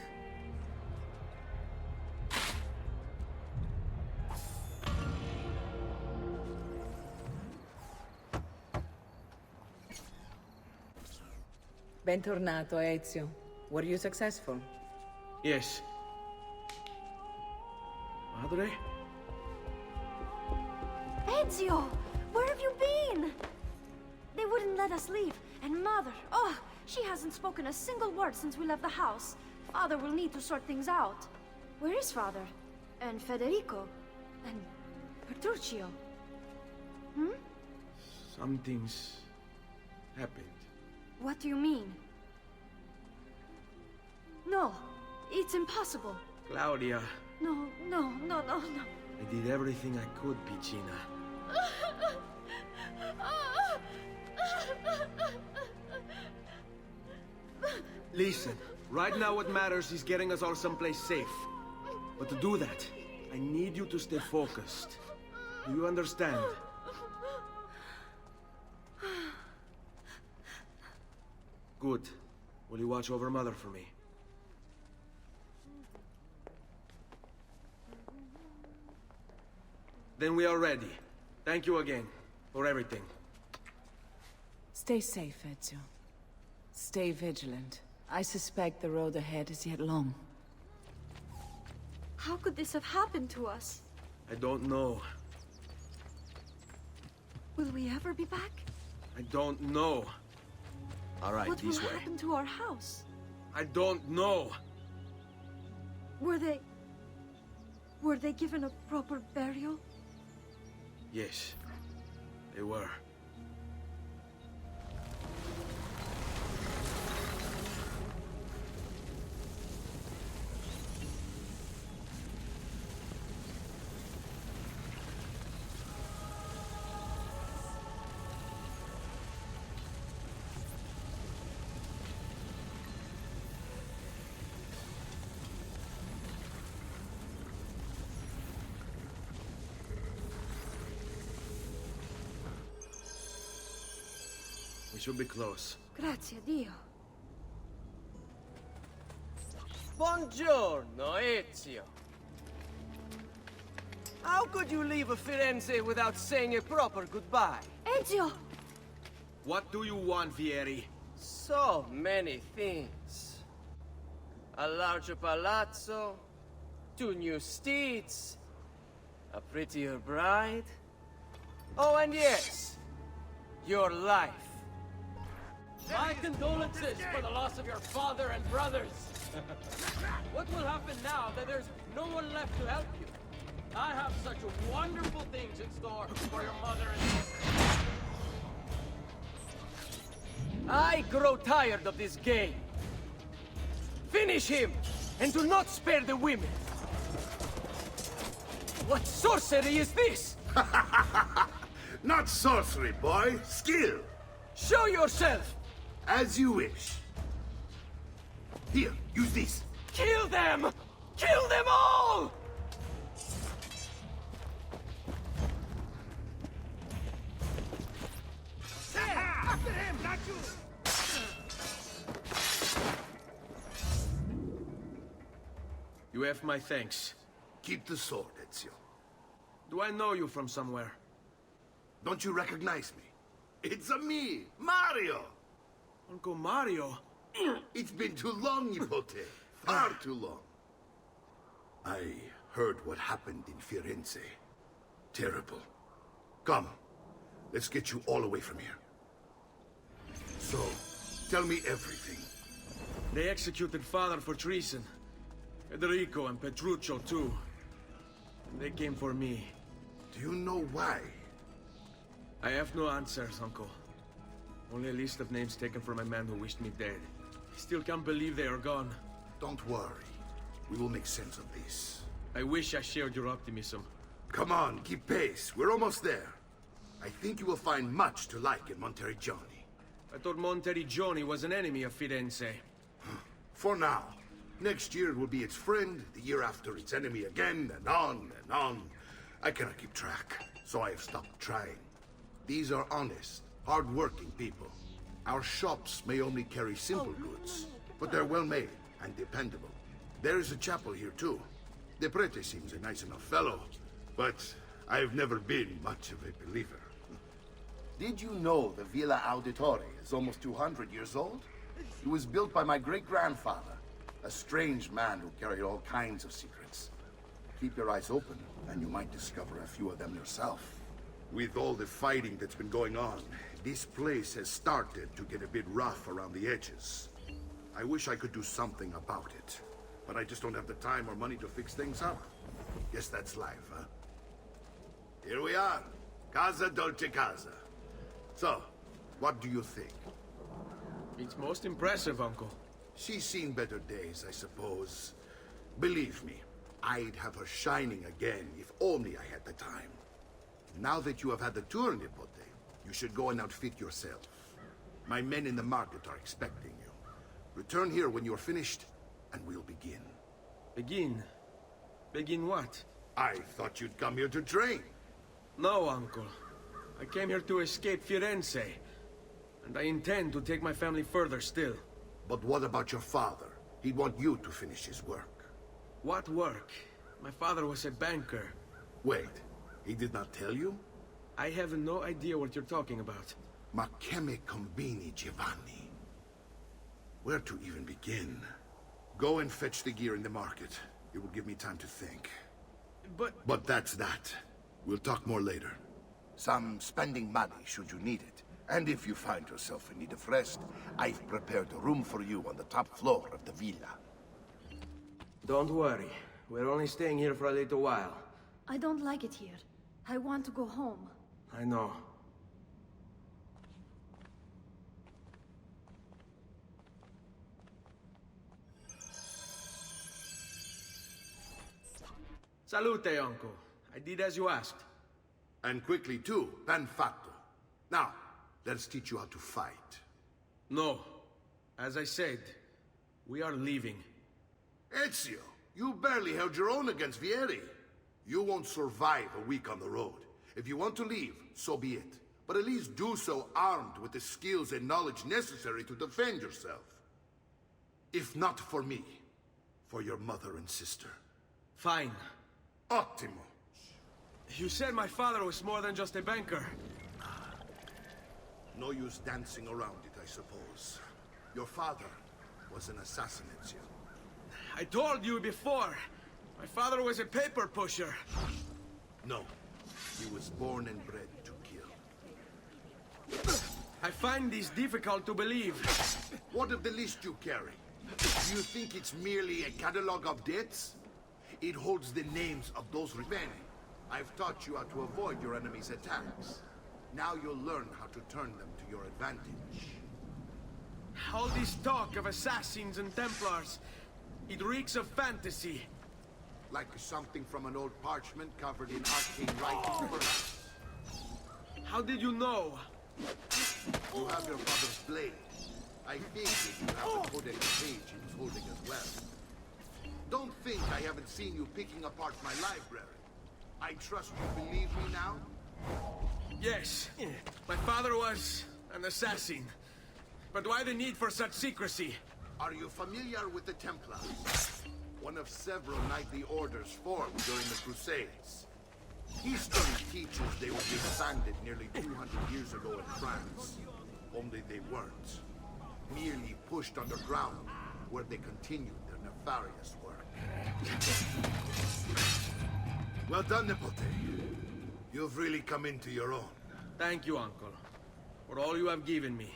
Speaker 18: Bentornato, Ezio. Were you successful?
Speaker 6: Yes. Madre?
Speaker 1: Ezio! Where have you been? They wouldn't let us leave. And Mother, oh, she hasn't spoken a single word since we left the house. Father will need to sort things out. Where is Father? And Federico? And Petruccio? Hmm?
Speaker 6: Something's happened.
Speaker 1: What do you mean? No, it's impossible.
Speaker 6: Claudia.
Speaker 1: No.
Speaker 6: I did everything I could, Piccina. Listen, right now what matters is getting us all someplace safe. But to do that, I need you to stay focused. Do you understand? Good. Will you watch over Mother for me? Then we are ready. Thank you again for everything.
Speaker 18: Stay safe, Ezio. Stay vigilant. I suspect the road ahead is yet long.
Speaker 1: How could this have happened to us?
Speaker 6: I don't know.
Speaker 1: Will we ever be back?
Speaker 6: I don't know. All right,
Speaker 1: What will
Speaker 6: this way.
Speaker 1: happen to our house?
Speaker 6: I don't know.
Speaker 1: Were they given a proper burial?
Speaker 6: Yes, they were. We should be close.
Speaker 1: Grazie Dio.
Speaker 8: Buongiorno, Ezio. How could you leave Firenze without saying a proper goodbye?
Speaker 1: Ezio!
Speaker 6: What do you want, Vieri?
Speaker 8: So many things. A larger palazzo, 2 new steeds, a prettier bride. Oh, and yes, your life.
Speaker 19: My condolences for the loss of your father and brothers. What will happen now that there's no one left to help you? I have such wonderful things in store for your mother and sister.
Speaker 8: I grow tired of this game. Finish him, and do not spare the women. What sorcery is this?
Speaker 5: Not sorcery, boy. Skill.
Speaker 8: Show yourself!
Speaker 5: As you wish. Here, use this.
Speaker 8: Kill them! Kill them all!
Speaker 17: After him, not you!
Speaker 6: You have my thanks.
Speaker 5: Keep the sword, Ezio.
Speaker 6: Do I know you from somewhere?
Speaker 5: Don't you recognize me? It's a me, Mario!
Speaker 6: Uncle Mario?
Speaker 5: It's been too long, Nipote. Far too long. I heard what happened in Firenze. Terrible. Come, let's get you all away from here. So, tell me everything.
Speaker 6: They executed Father for treason. Federico and Petruccio, too. And they came for me.
Speaker 5: Do you know why?
Speaker 6: I have no answers, Uncle. Only a list of names taken from a man who wished me dead. I still can't believe they are gone.
Speaker 5: Don't worry. We will make sense of this.
Speaker 6: I wish I shared your optimism.
Speaker 5: Come on, keep pace. We're almost there. I think you will find much to like in Monteriggioni.
Speaker 6: I thought Monteriggioni was an enemy of Firenze.
Speaker 5: For now. Next year it will be its friend, the year after its enemy again, and on and on. I cannot keep track, so I have stopped trying. These are honest, hard-working people. Our shops may only carry simple goods, but they're well-made and dependable. There is a chapel here, too. De Prete seems a nice enough fellow, but I've never been much of a believer.
Speaker 20: Did you know the Villa Auditore is almost 200 years old? It was built by my great-grandfather, a strange man who carried all kinds of secrets. Keep your eyes open, and you might discover a few of them yourself.
Speaker 5: With all the fighting that's been going on, this place has started to get a bit rough around the edges. I wish I could do something about it, but I just don't have the time or money to fix things up. Guess that's life, huh? Here we are. Casa Dolce Casa. So, what do you think?
Speaker 6: It's most impressive, Uncle.
Speaker 5: She's seen better days, I suppose. Believe me, I'd have her shining again if only I had the time. Now that you have had the tour, Nipote, you should go and outfit yourself. My men in the market are expecting you.
Speaker 20: Return here when you're finished, and we'll begin.
Speaker 6: Begin? Begin what?
Speaker 20: I thought you'd come here to train.
Speaker 6: No, Uncle. I came here to escape Firenze. And I intend to take my family further still.
Speaker 20: But what about your father? He'd want you to finish his work.
Speaker 6: What work? My father was a banker.
Speaker 20: Wait, he did not tell you?
Speaker 6: I have no idea what you're talking about.
Speaker 20: Ma che me combini, Giovanni? Where to even begin? Go and fetch the gear in the market. It will give me time to think. But that's that. We'll talk more later. Some spending money should you need it. And if you find yourself in need of rest, I've prepared a room for you on the top floor of the villa.
Speaker 6: Don't worry. We're only staying here for a little while.
Speaker 1: I don't like it here. I want to go home.
Speaker 6: I know. Salute, Uncle. I did as you asked.
Speaker 20: And quickly too, ben fatto. Now, let's teach you how to fight.
Speaker 6: No. As I said, we are leaving.
Speaker 20: Ezio, you barely held your own against Vieri. You won't survive a week on the road. If you want to leave, so be it. But at least do so armed with the skills and knowledge necessary to defend yourself. If not for me, for your mother and sister.
Speaker 6: Fine.
Speaker 20: Ottimo.
Speaker 6: You said my father was more than just a banker.
Speaker 20: No use dancing around it, I suppose. Your father was an assassin, Ezio.
Speaker 6: I told you before. My father was a paper pusher.
Speaker 20: No. He was born and bred to kill.
Speaker 6: I find this difficult to believe.
Speaker 20: What of the list you carry? Do you think it's merely a catalog of debts? It holds the names of those remaining. I've taught you how to avoid your enemy's attacks. Now you'll learn how to turn them to your advantage.
Speaker 6: All this talk of assassins and Templars, it reeks of fantasy.
Speaker 20: Like something from an old parchment covered in arcane writing, perhaps.
Speaker 6: How did you know?
Speaker 20: You have your father's blade. I figured you have the codex page he was holding as well. Don't think I haven't seen you picking apart my library. I trust you believe me now?
Speaker 6: Yes. My father was an assassin. But why the need for such secrecy?
Speaker 20: Are you familiar with the Templars? One of several knightly orders formed during the Crusades. History teaches they were disbanded nearly 200 years ago in France. Only they weren't. Merely pushed underground, where they continued their nefarious work. Well done, Nipote. You've really come into your own.
Speaker 6: Thank you, Uncle, for all you have given me.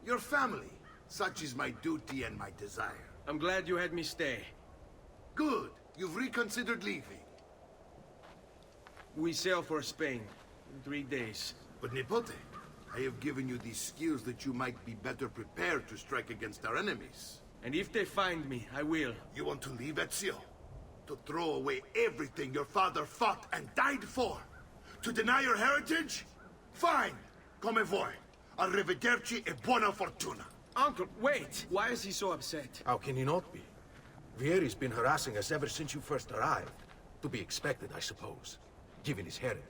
Speaker 20: Your family. Such is my duty and my desire.
Speaker 6: I'm glad you had me stay.
Speaker 20: Good. You've reconsidered leaving.
Speaker 6: We sail for Spain in 3 days.
Speaker 20: But Nipote, I have given you these skills that you might be better prepared to strike against our enemies.
Speaker 6: And if they find me, I will.
Speaker 20: You want to leave, Ezio? To throw away everything your father fought and died for? To deny your heritage? Fine. Come vuoi. Arrivederci e buona fortuna.
Speaker 6: Uncle, wait! Why is he so upset?
Speaker 12: How can he not be? Vieri's been harassing us ever since you first arrived. To be expected, I suppose, given his heritage.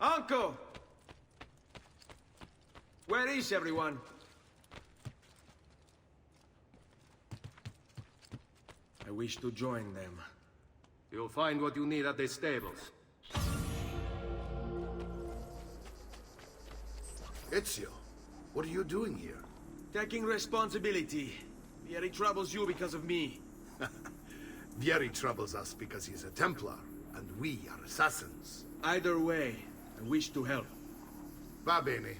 Speaker 6: Uncle! Where is everyone? I wish to join them.
Speaker 21: You'll find what you need at the stables.
Speaker 20: Ezio, what are you doing here?
Speaker 6: Taking responsibility. Vieri troubles you because of me.
Speaker 20: Vieri troubles us because he's a Templar, and we are assassins.
Speaker 6: Either way, I wish to help.
Speaker 20: Va bene.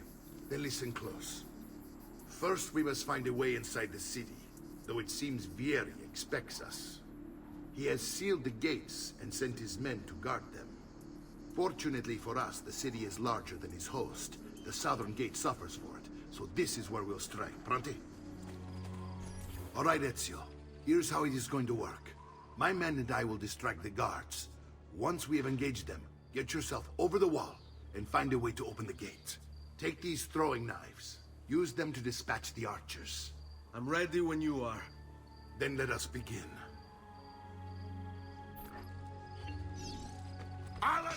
Speaker 20: Then listen close. First, we must find a way inside the city, though it seems Vieri expects us. He has sealed the gates and sent his men to guard them. Fortunately for us, the city is larger than his host. The southern gate suffers for it, so this is where we'll strike. Pronti? All right, Ezio. Here's how it is going to work. My men and I will distract the guards. Once we have engaged them, get yourself over the wall and find a way to open the gate. Take these throwing knives.
Speaker 5: Use them to dispatch the archers.
Speaker 6: I'm ready when you are.
Speaker 5: Then let us begin. Alan!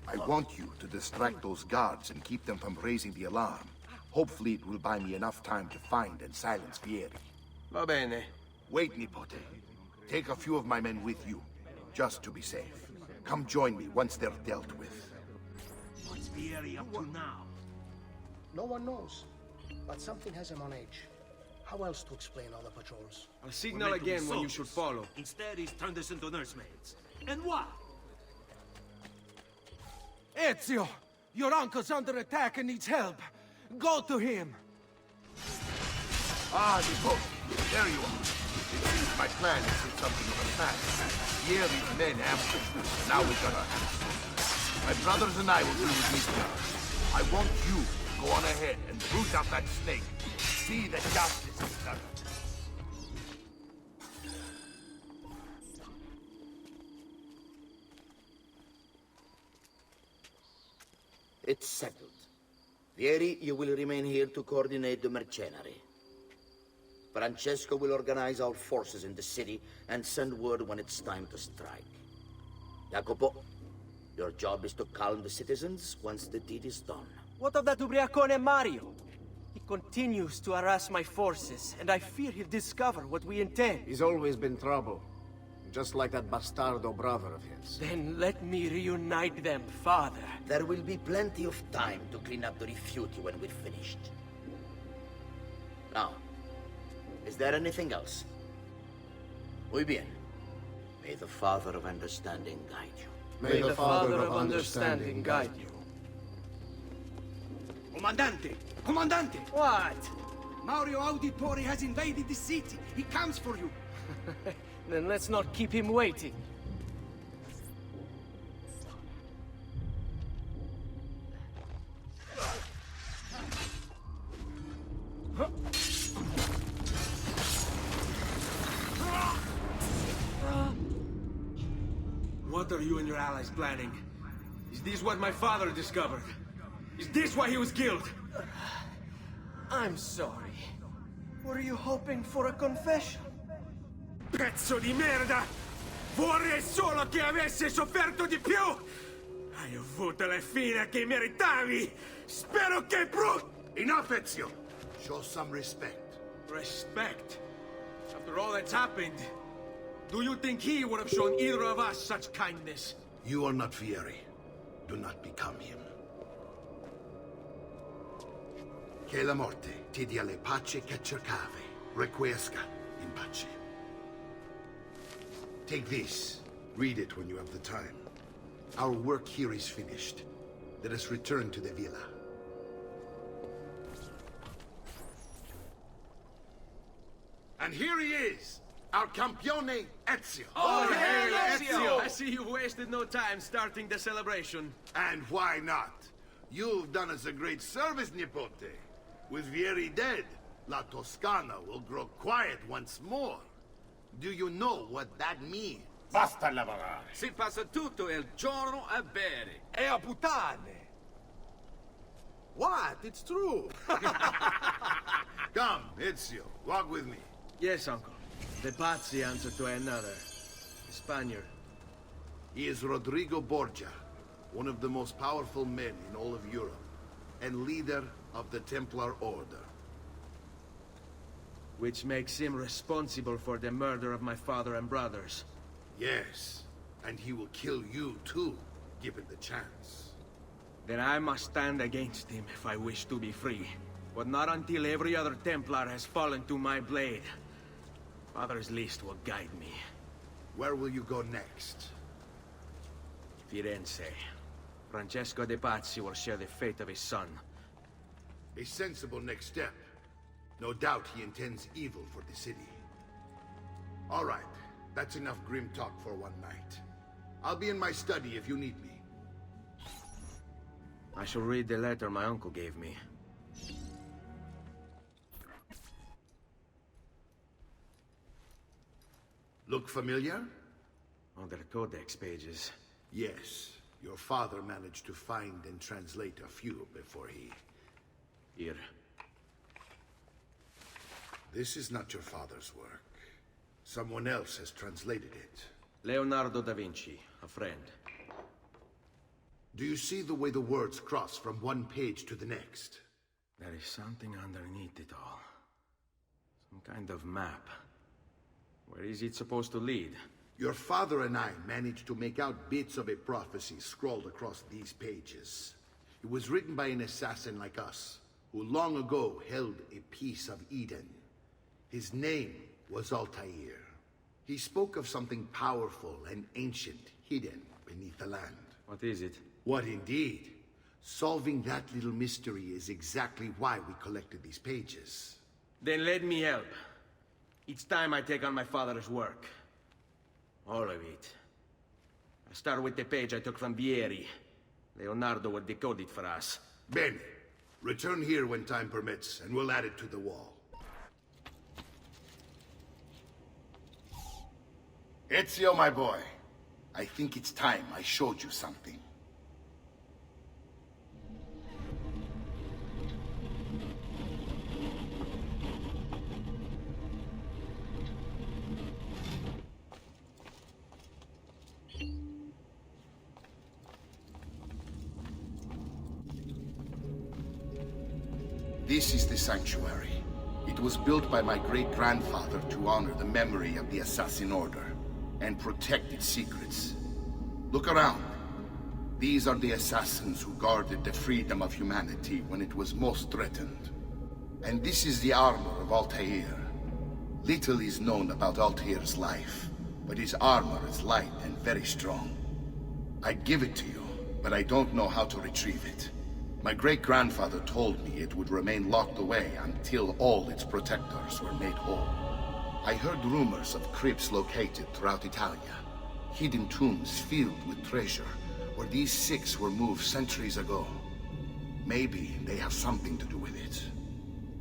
Speaker 20: I want you to distract those guards and keep them from raising the alarm. Hopefully it will buy me enough time to find and silence Vieri.
Speaker 6: Va bene.
Speaker 20: Wait, Nipote. Take a few of my men with you, just to be safe. Come join me once they're dealt with.
Speaker 12: What's Vieri up to now?
Speaker 2: No one knows, but something has him on edge. How else to explain all the patrols?
Speaker 6: I'll signal again when you should follow.
Speaker 12: Instead, he's turned us into nursemaids. And why?
Speaker 6: Ezio! Your uncle's under attack and needs help. Go to him!
Speaker 20: Ah, Nipote, there you are. It seems my plan is in something of a attack. Vieri's men ambushed us, now we got our hands full. My brothers and I will deal with these guards. I want you to go on ahead and root out that snake. See that justice is done.
Speaker 22: It's settled. Vieri, you will remain here to coordinate the mercenary. Francesco will organize our forces in the city and send word when it's time to strike. Jacopo, your job is to calm the citizens once the deed is done.
Speaker 8: What of that ubriacone Mario? He continues to harass my forces, and I fear he'll discover what we intend.
Speaker 2: He's always been trouble. Just like that bastardo brother of his.
Speaker 8: Then let me reunite them, father.
Speaker 22: There will be plenty of time to clean up the rifiuti when we're finished. Now, is there anything else? Muy bien. May the Father of Understanding guide you.
Speaker 8: May the Father of Understanding guide you.
Speaker 6: Comandante! Comandante!
Speaker 8: What?
Speaker 6: Mario Auditore has invaded the city. He comes for you.
Speaker 8: Then let's not keep him waiting.
Speaker 6: What are you and your allies planning? Is this what my father discovered? Is this why he was killed?
Speaker 8: I'm sorry. Were you hoping for a confession?
Speaker 6: Pezzo di merda! Vorrei solo che avesse sofferto di più! Hai avuto la fine che meritavi! Spero che
Speaker 20: Enough, Ezio! Show some respect.
Speaker 6: Respect? After all that's happened, do you think he would have shown either of us such kindness?
Speaker 20: You are not Vieri. Do not become him. Che la morte ti dia le pace che cercavi. Requiesca in pace. Take this. Read it when you have the time. Our work here is finished. Let us return to the villa. And here he is, our campione Ezio.
Speaker 6: Oh, hey, Ezio! I see you wasted no time starting the celebration.
Speaker 20: And why not? You've done us a great service, Nipote. With Vieri dead, La Toscana will grow quiet once more. Do you know what that means?
Speaker 12: Basta lavorare.
Speaker 15: Si passa tutto il giorno a bere.
Speaker 6: E a puttane!
Speaker 12: What? It's true.
Speaker 20: Come, Ezio, walk with me.
Speaker 6: Yes, uncle. The Pazzi answer to another. A Spaniard.
Speaker 20: He is Rodrigo Borgia, one of the most powerful men in all of Europe, and leader of the Templar Order.
Speaker 6: Which makes him responsible for the murder of my father and brothers.
Speaker 20: Yes, and he will kill you too, given the chance.
Speaker 6: Then I must stand against him if I wish to be free. But not until every other Templar has fallen to my blade. Father's list will guide me.
Speaker 20: Where will you go next?
Speaker 6: Firenze. Francesco de Pazzi will share the fate of his son.
Speaker 20: A sensible next step. No doubt he intends evil for the city. All right, that's enough grim talk for one night. I'll be in my study if you need me.
Speaker 6: I shall read the letter my uncle gave me.
Speaker 20: Look familiar?
Speaker 12: their codex pages.
Speaker 5: Yes, your father managed to find and translate a few before he...
Speaker 12: Here.
Speaker 5: This is not your father's work. Someone else has translated it.
Speaker 12: Leonardo da Vinci, a friend.
Speaker 5: Do you see the way the words cross from one page to the next?
Speaker 12: There is something underneath it all. Some kind of map. Where is it supposed to lead?
Speaker 5: Your father and I managed to make out bits of a prophecy scrawled across these pages. It was written by an assassin like us, who long ago held a piece of Eden. His name was Altair. He spoke of something powerful and ancient hidden beneath the land.
Speaker 12: What is it?
Speaker 5: What indeed? Solving that little mystery is exactly why we collected these pages.
Speaker 12: Then let me help. It's time I take on my father's work. All of it. I start with the page I took from Vieri. Leonardo will decode it for us.
Speaker 5: Bene. Return here when time permits, and we'll add it to the wall. Ezio, my boy. I think it's time I showed you something. This is the sanctuary. It was built by my great-grandfather to honor the memory of the Assassin Order and protect its secrets. Look around. These are the assassins who guarded the freedom of humanity when it was most threatened. And this is the armor of Altair. Little is known about Altair's life, but his armor is light and very strong. I'd give it to you, but I don't know how to retrieve it. My great-grandfather told me it would remain locked away until all its protectors were made whole. I heard rumors of crypts located throughout Italia, hidden tombs filled with treasure, where these six were moved centuries ago. Maybe they have something to do with it.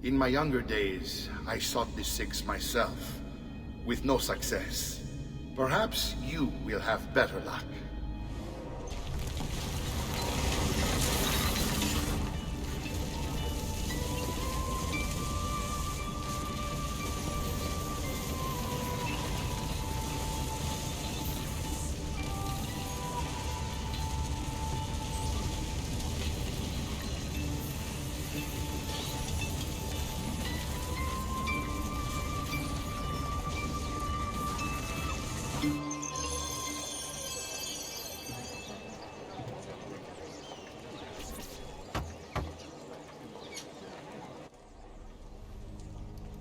Speaker 5: In my younger days, I sought the six myself, with no success. Perhaps you will have better luck.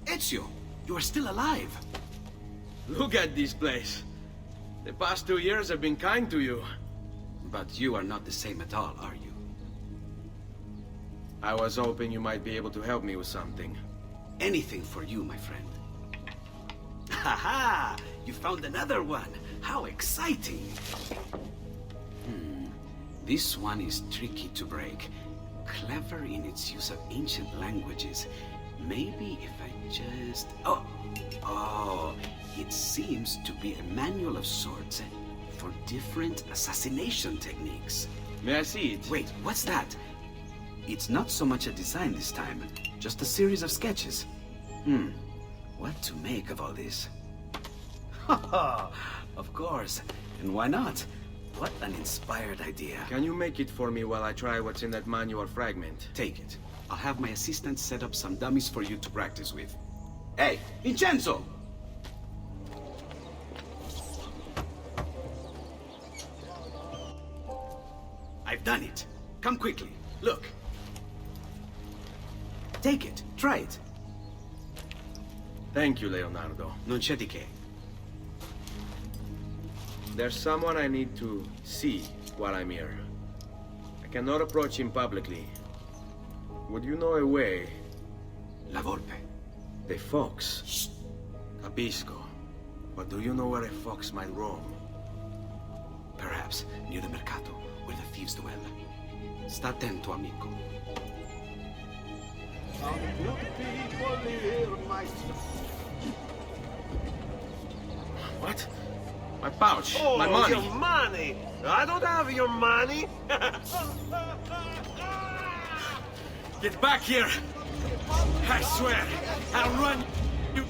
Speaker 15: Ezio, you are still alive.
Speaker 12: Look at this place. The past 2 years have been kind to you.
Speaker 15: But you are not the same at all, are you?
Speaker 12: I was hoping you might be able to help me with something.
Speaker 15: Anything for you, my friend. Ha-ha! You found another one! How exciting! This one is tricky to break. Clever in its use of ancient languages. Maybe if I just... Oh, it seems to be a manual of sorts for different assassination techniques.
Speaker 12: May I see it?
Speaker 15: Wait, what's that? It's not so much a design this time, just a series of sketches. What to make of all this? Of course, and why not? What an inspired idea.
Speaker 12: Can you make it for me while I try what's in that manual fragment?
Speaker 15: Take it. I'll have my assistant set up some dummies for you to practice with. Hey, Vincenzo! I've done it. Come quickly. Look. Take it. Try it.
Speaker 12: Thank you, Leonardo.
Speaker 15: Non c'è di che.
Speaker 12: There's someone I need to see while I'm here. I cannot approach him publicly. Would you know a way?
Speaker 15: La Volpe.
Speaker 12: The fox. Shh. Capisco. But do you know where a fox might roam?
Speaker 15: Perhaps near the Mercato, where the thieves dwell. Sta attento, amico.
Speaker 12: What? My pouch.
Speaker 6: Oh,
Speaker 12: my money.
Speaker 6: your money! I don't have your money! Get back here! I swear, I'll run you...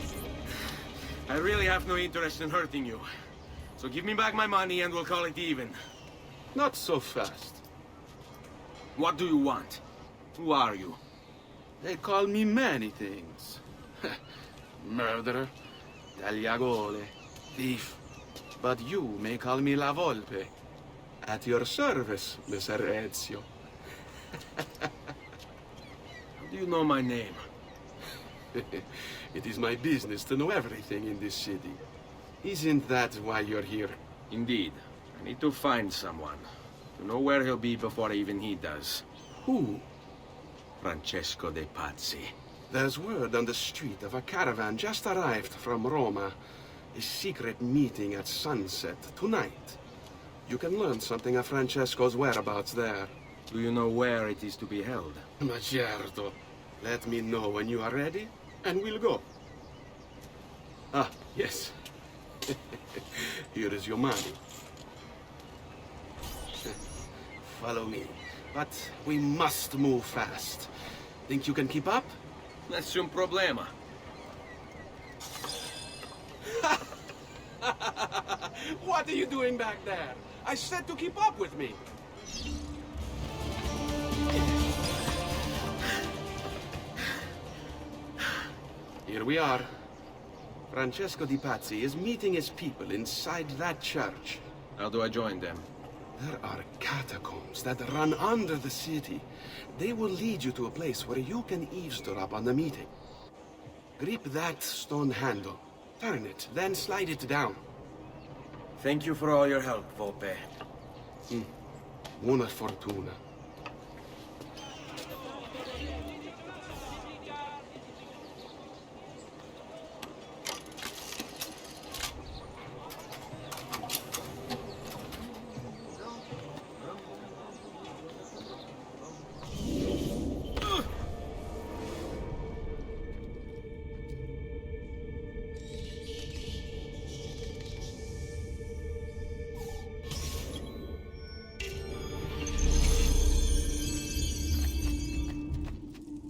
Speaker 12: I really have no interest in hurting you. So give me back my money and we'll call it even.
Speaker 21: Not so fast.
Speaker 12: What do you want? Who are you?
Speaker 21: They call me many things. Murderer, tagliagole, thief. But you may call me La Volpe. At your service, Messer Ezio.
Speaker 12: How do you know my name?
Speaker 21: It is my business to know everything in this city. Isn't that why you're here?
Speaker 12: Indeed. I need to find someone. To know where he'll be before even he does.
Speaker 21: Who?
Speaker 12: Francesco de' Pazzi.
Speaker 21: There's word on the street of a caravan just arrived from Roma. A secret meeting at sunset tonight. You can learn something of Francesco's whereabouts there.
Speaker 12: Do you know where it is to be held?
Speaker 21: Ma certo. Let me know when you are ready, and we'll go. Ah, yes. Here is your money. Follow me. But we must move fast. Think you can keep up?
Speaker 12: Nessun problema.
Speaker 21: What are you doing back there? I said to keep up with me. Here we are. Francesco de' Pazzi is meeting his people inside that church.
Speaker 12: How do I join them?
Speaker 21: There are catacombs that run under the city. They will lead you to a place where you can eavesdrop on the meeting. Grip that stone handle. Turn it, then slide it down.
Speaker 12: Thank you for all your help, Volpe.
Speaker 21: Buona fortuna.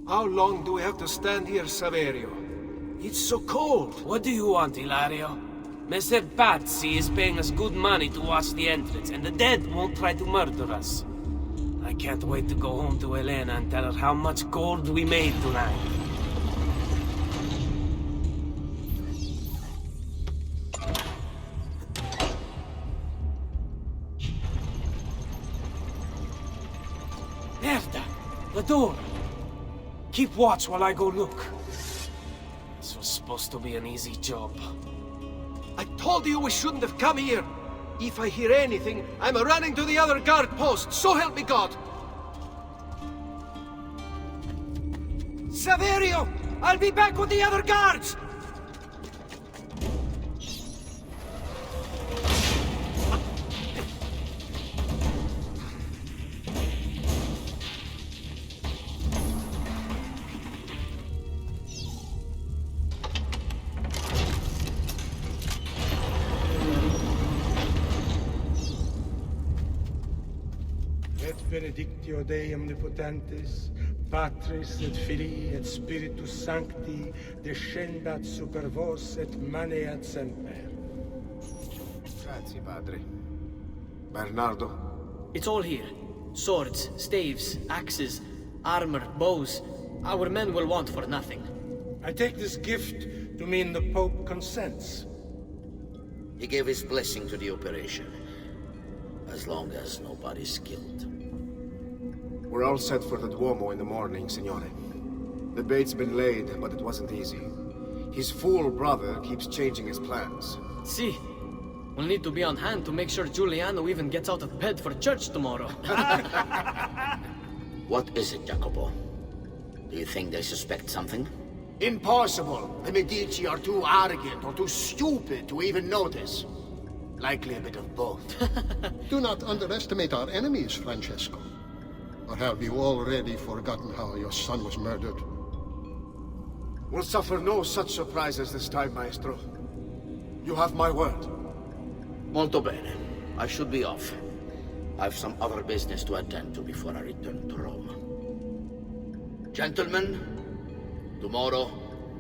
Speaker 6: How long do we have to stand here, Saverio? It's so cold.
Speaker 19: What do you want, Ilario? Messer Pazzi is paying us good money to watch the entrance, and the dead won't try to murder us. I can't wait to go home to Elena and tell her how much gold we made tonight. Merda! The door! Keep watch while I go look. This was supposed to be an easy job.
Speaker 6: I told you we shouldn't have come here. If I hear anything, I'm running to the other guard post, so help me God! Saverio! I'll be back with the other guards!
Speaker 13: Et benedictio Dei omnipotentis, Patris et Filii et Spiritus Sancti, descendat super vos et maneat semper.
Speaker 2: Grazie, Padre. Bernardo?
Speaker 19: It's all here. Swords, staves, axes, armor, bows. Our men will want for nothing.
Speaker 13: I take this gift to mean the Pope consents.
Speaker 22: He gave his blessing to the operation. As long as nobody's killed.
Speaker 2: We're all set for the Duomo in the morning, Signore. The bait's been laid, but it wasn't easy. His fool brother keeps changing his plans.
Speaker 19: See, we'll need to be on hand to make sure Giuliano even gets out of bed for church tomorrow.
Speaker 22: What is it, Jacopo? Do you think they suspect something?
Speaker 2: Impossible! The Medici are too arrogant or too stupid to even notice. Likely a bit of both.
Speaker 3: Do not underestimate our enemies, Francesco. Or have you already forgotten how your son was murdered?
Speaker 2: We'll suffer no such surprises this time, Maestro. You have my word.
Speaker 22: Molto bene. I should be off. I've some other business to attend to before I return to Rome. Gentlemen, tomorrow,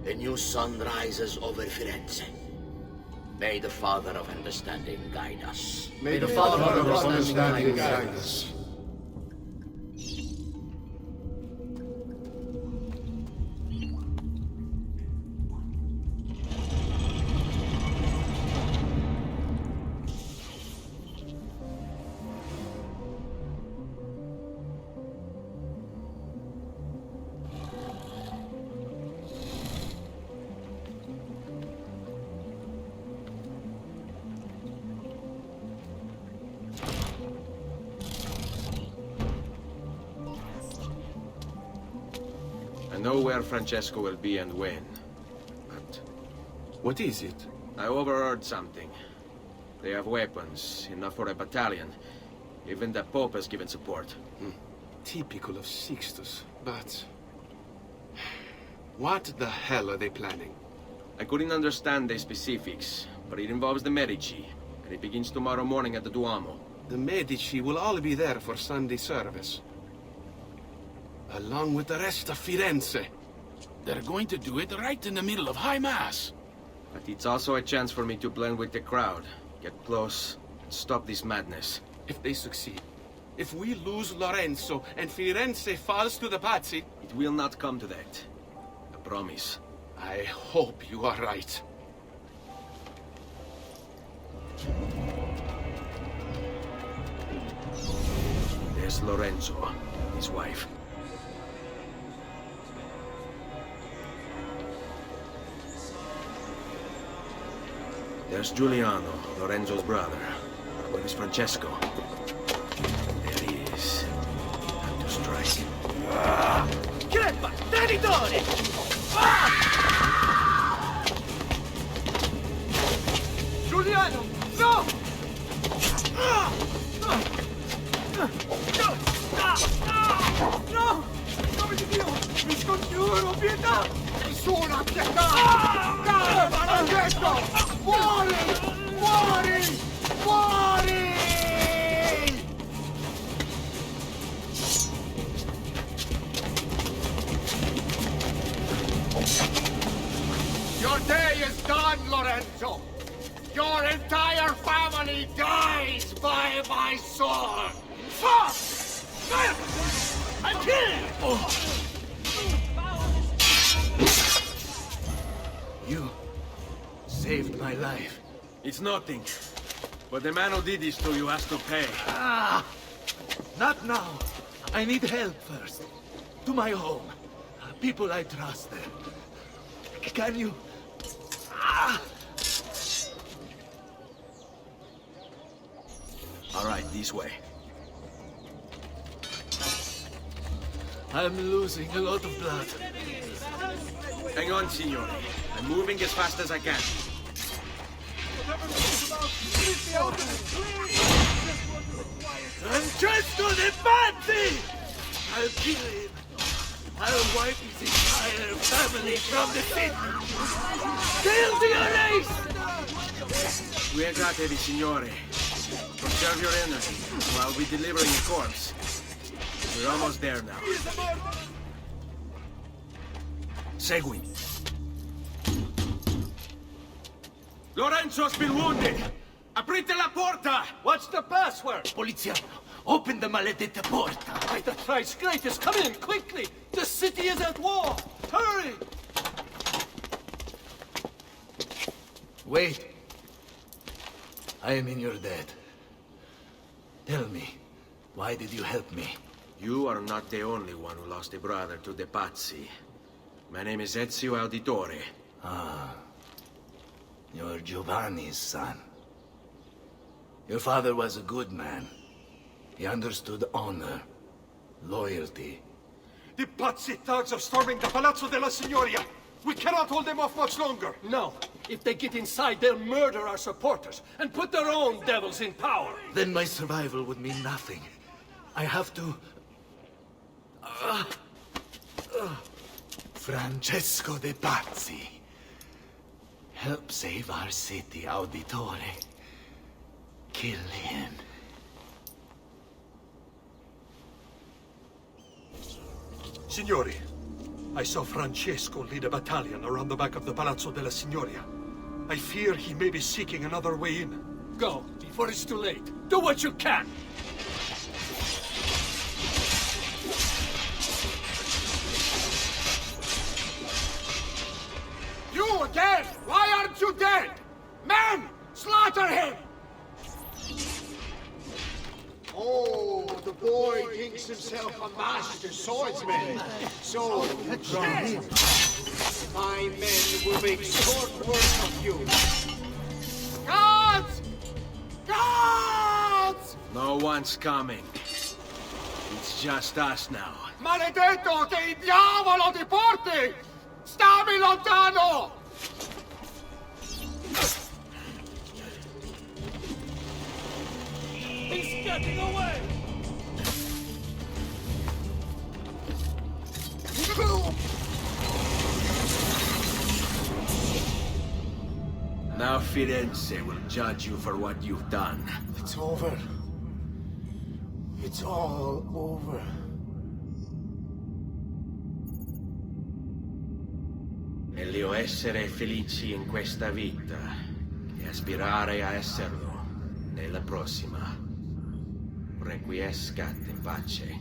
Speaker 22: a new sun rises over Firenze. May the Father of Understanding guide us.
Speaker 2: May the Father of Understanding guide us.
Speaker 12: I know where Francesco will be and when, but...
Speaker 21: What is it?
Speaker 12: I overheard something. They have weapons, enough for a battalion. Even the Pope has given support.
Speaker 21: Typical of Sixtus, but... What the hell are they planning?
Speaker 12: I couldn't understand the specifics, but it involves the Medici, and it begins tomorrow morning at the Duomo.
Speaker 21: The Medici will all be there for Sunday service. Along with the rest of Firenze. They're going to do it right in the middle of High Mass.
Speaker 12: But it's also a chance for me to blend with the crowd, get close, and stop this madness.
Speaker 21: If they succeed, if we lose Lorenzo and Firenze falls to the Pazzi...
Speaker 12: It will not come to that. I promise.
Speaker 21: I hope you are right.
Speaker 12: There's Lorenzo, his wife. There's Giuliano, Lorenzo's brother. Where is Francesco? There he is. Time to strike.
Speaker 17: Crepa! Traditore! Giuliano! No! No! Nome di Dio! Mi scongiuro, pietà!
Speaker 6: Nessuna pietà! Caro maledetto! Muori! Muori! Muori!
Speaker 9: Your day is done, Lorenzo! Your entire family dies by my sword! Fuck! I'm killed!
Speaker 12: You saved my life. It's nothing. But the man who did this to you has to pay.
Speaker 9: Not now. I need help first. To my home. People I trust there. Can you...
Speaker 12: All right, this way.
Speaker 9: I'm losing a lot of blood.
Speaker 12: Hang on, signore. I'm moving as fast as I can.
Speaker 9: Francesco de Pazzi! I'll kill him. I'll wipe his entire family from the city. Kill the race!
Speaker 12: We agate, signore. Conserve your energy while we delivering a corpse. We're almost there now. Segui. Lorenzo's been wounded! Aprite la porta!
Speaker 9: What's the password? Poliziano, open the maledetta porta.
Speaker 17: By the thrice greatest, come in, quickly! The city is at war! Hurry!
Speaker 9: Wait. I am in your debt. Tell me, why did you help me?
Speaker 12: You are not the only one who lost a brother to the Pazzi. My name is Ezio Auditore.
Speaker 9: You're Giovanni's son. Your father was a good man. He understood honor, loyalty.
Speaker 17: The Pazzi thugs are storming the Palazzo della Signoria! We cannot hold them off much longer! No. If they get inside, they'll murder our supporters and put their own devils in power!
Speaker 9: Then my survival would mean nothing. I have to... Francesco de Pazzi. Help save our city, Auditore. Kill him.
Speaker 10: Signori, I saw Francesco lead a battalion around the back of the Palazzo della Signoria. I fear he may be seeking another way in.
Speaker 9: Go, before it's too late. Do what you can! You again! Why aren't you dead? Men! Slaughter him!
Speaker 20: Oh, the boy thinks himself a master swordsman. So, from him, my men will make short work of you.
Speaker 9: Guards! Guards!
Speaker 12: No one's coming. It's just us now.
Speaker 9: Maledetto che il diavolo ti porti! Stammi lontano!
Speaker 17: He's getting away!
Speaker 12: Now Firenze will judge you for what you've done.
Speaker 2: It's over. It's all over.
Speaker 12: Meglio essere felici in questa vita che aspirare a esserlo nella prossima. Requiescat in pace.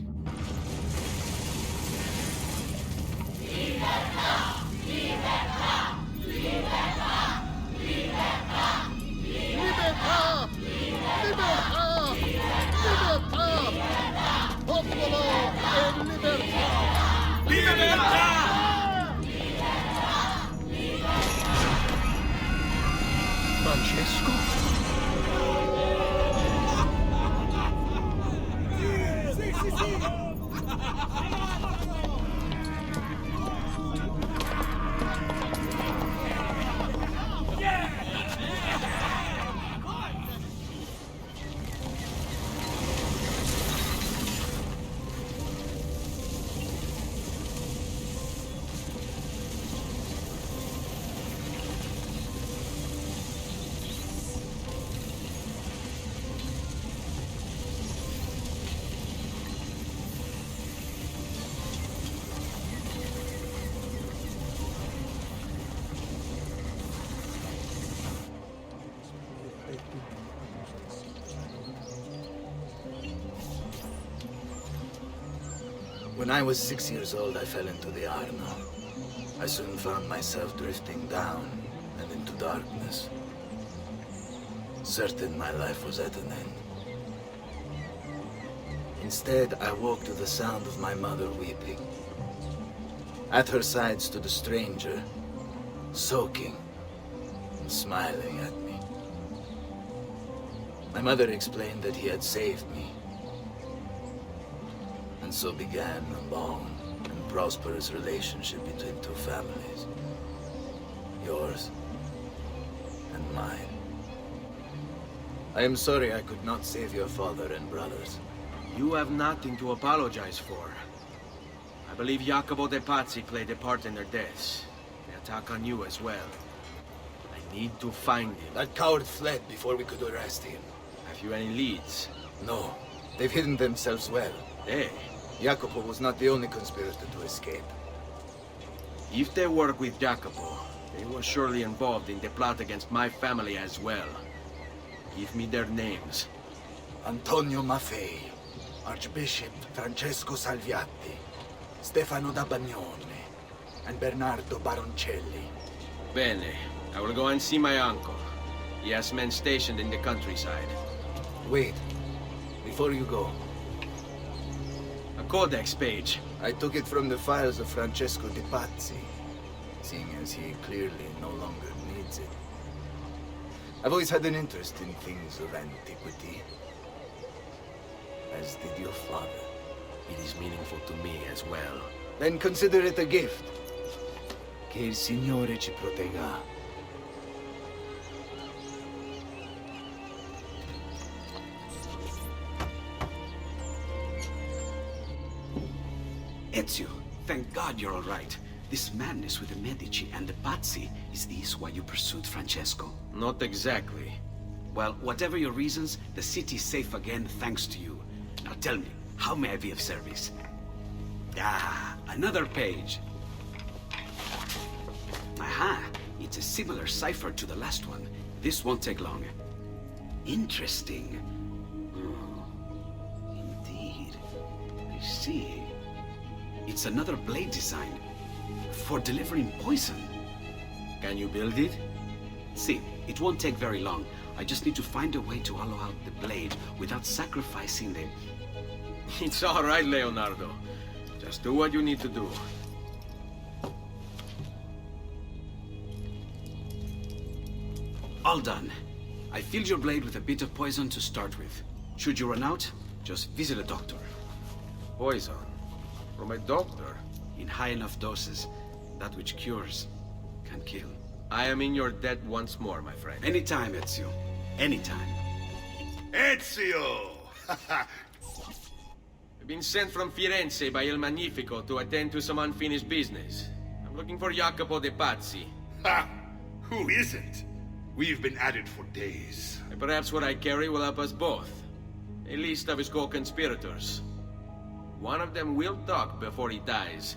Speaker 9: Libertà! Libertà! Libertà! Libertà! Libertà! Libertà! Libertà! Popolo e libertà!
Speaker 17: Libertà!
Speaker 10: Francesco?
Speaker 14: When I was 6 years old, I fell into the Arno. I soon found myself drifting down and into darkness. Certain my life was at an end. Instead, I woke to the sound of my mother weeping. At her side stood a stranger, soaking and smiling at me. My mother explained that he had saved me. And so began a long and prosperous relationship between two families. Yours and mine. I am sorry I could not save your father and brothers.
Speaker 12: You have nothing to apologize for. I believe Jacopo de Pazzi played a part in their deaths. They attack on you as well. I need to find him.
Speaker 14: That coward fled before we could arrest him.
Speaker 12: Have you any leads?
Speaker 14: No. They've hidden themselves well.
Speaker 12: Hey.
Speaker 14: Jacopo was not the only conspirator to escape.
Speaker 12: If they work with Jacopo, they were surely involved in the plot against my family as well. Give me their names.
Speaker 14: Antonio Maffei, Archbishop Francesco Salviati, Stefano da Bagnone, and Bernardo Baroncelli.
Speaker 12: Bene. I will go and see my uncle. He has men stationed in the countryside.
Speaker 14: Wait. Before you go.
Speaker 12: A codex page.
Speaker 14: I took it from the files of Francesco de Pazzi, seeing as he clearly no longer needs it. I've always had an interest in things of antiquity, as did your father.
Speaker 12: It is meaningful to me as well.
Speaker 14: Then consider it a gift. Che il Signore ci protegga.
Speaker 15: Ezio, thank God you're all right. This madness with the Medici and the Pazzi, is this why you pursued Francesco?
Speaker 12: Not exactly.
Speaker 15: Well, whatever your reasons, the city's safe again thanks to you. Now tell me, how may I be of service? Ah, another page. Aha, it's a similar cipher to the last one. This won't take long. Interesting. Indeed. I see. It's another blade design for delivering poison.
Speaker 12: Can you build it?
Speaker 15: See, it won't take very long. I just need to find a way to hollow out the blade without sacrificing the...
Speaker 12: It's all right, Leonardo. Just do what you need to do.
Speaker 15: All done. I filled your blade with a bit of poison to start with. Should you run out, just visit a doctor.
Speaker 12: Poison? From a doctor?
Speaker 15: In high enough doses, that which cures can kill.
Speaker 12: I am in your debt once more, my friend.
Speaker 15: Anytime, Ezio. Anytime.
Speaker 5: Ezio!
Speaker 12: I've been sent from Firenze by Il Magnifico to attend to some unfinished business. I'm looking for Jacopo de Pazzi.
Speaker 5: Ha! Who isn't? We've been at it for days.
Speaker 12: And perhaps what I carry will help us both. A list of his co-conspirators. One of them will talk before he dies.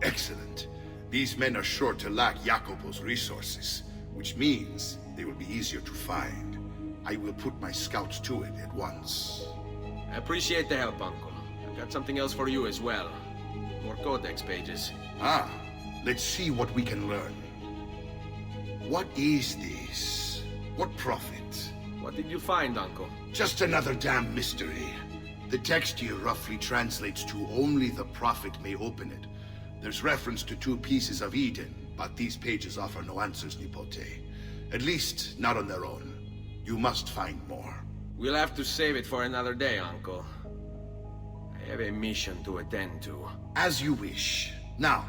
Speaker 5: Excellent. These men are sure to lack Jacopo's resources, which means they will be easier to find. I will put my scouts to it at once.
Speaker 12: I appreciate the help, Uncle. I've got something else for you as well. More codex pages.
Speaker 5: Ah, let's see what we can learn. What is this? What prophet?
Speaker 12: What did you find, Uncle?
Speaker 5: Just another damn mystery. The text here roughly translates to only the prophet may open it. There's reference to 2 pieces of Eden, but these pages offer no answers, Nipote. At least, not on their own. You must find more.
Speaker 12: We'll have to save it for another day, Uncle. I have a mission to attend to.
Speaker 5: As you wish. Now,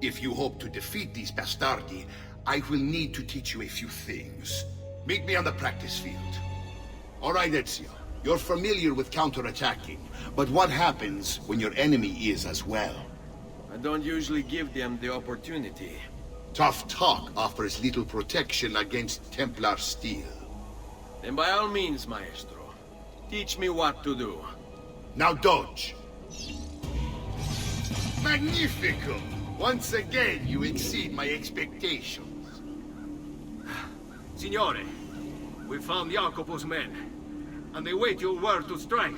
Speaker 5: if you hope to defeat these bastardi, I will need to teach you a few things. Meet me on the practice field. All right, Ezio. You're familiar with counterattacking, but what happens when your enemy is as well?
Speaker 12: I don't usually give them the opportunity.
Speaker 5: Tough talk offers little protection against Templar steel.
Speaker 12: Then by all means, Maestro. Teach me what to do.
Speaker 5: Now dodge. Magnifico! Once again, you exceed my expectations.
Speaker 10: Signore, we found Jacopo's men, and they wait your word to strike.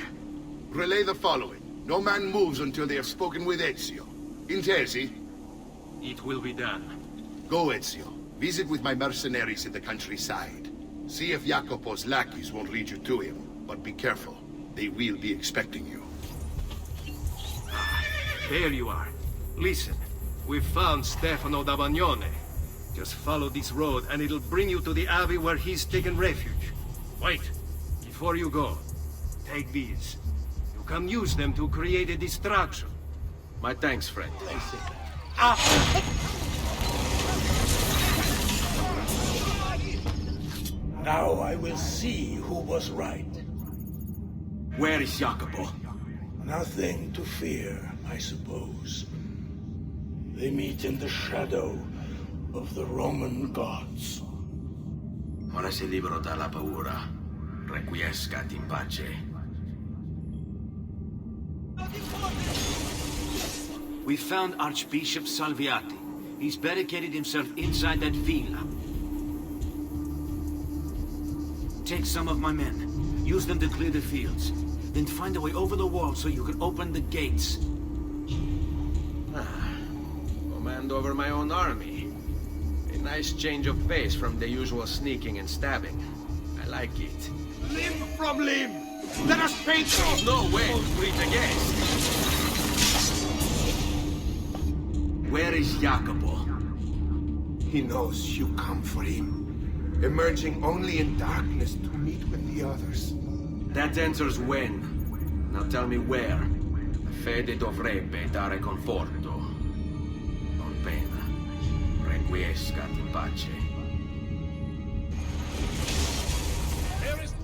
Speaker 5: Relay the following. No man moves until they have spoken with Ezio. Intesi?
Speaker 10: It will be done.
Speaker 5: Go, Ezio. Visit with my mercenaries in the countryside. See if Jacopo's lackeys won't lead you to him. But be careful. They will be expecting you.
Speaker 10: There you are. Listen, we found Stefano da Bagnone. Just follow this road and it'll bring you to the abbey where he's taken refuge. Wait, before you go, take these. You can use them to create a distraction.
Speaker 12: My thanks, friend.
Speaker 9: Now I will see who was right.
Speaker 15: Where is Jacopo?
Speaker 9: Nothing to fear, I suppose. They meet in the shadow of the Roman gods.
Speaker 15: Ora sei libero dalla paura. Requiescat in pace. We found Archbishop Salviati. He's barricaded himself inside that villa. Take some of my men. Use them to clear the fields. Then find a way over the wall so you can open the gates.
Speaker 12: Command over my own army. A nice change of pace from the usual sneaking and stabbing. I like it.
Speaker 6: Limb from limb! Let us paint
Speaker 12: There's no way to breathe against.
Speaker 15: Where is Jacopo?
Speaker 2: He knows you come for him, emerging only in darkness to meet with the others.
Speaker 12: That answers when. Now tell me where. Fede dovrebbe dare conforto. Non pena. Requiescat in pace.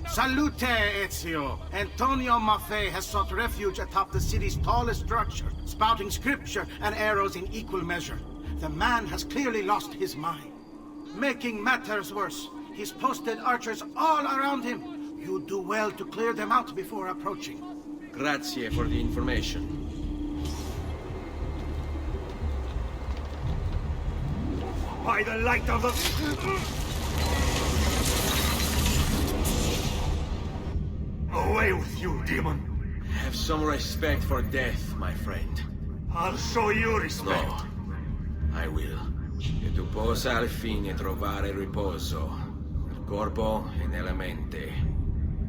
Speaker 6: Salute, Ezio! Antonio Maffei has sought refuge atop the city's tallest structure, spouting scripture and arrows in equal measure. The man has clearly lost his mind. Making matters worse,
Speaker 4: He's posted archers all around him. You do well to clear them out before approaching.
Speaker 12: Grazie for the information.
Speaker 9: By the light of the... Away with you, demon.
Speaker 12: Have some respect for death, my friend.
Speaker 9: I'll show you respect.
Speaker 12: No, I will. E tu possa al fine trovare riposo. Nel corpo e nella mente.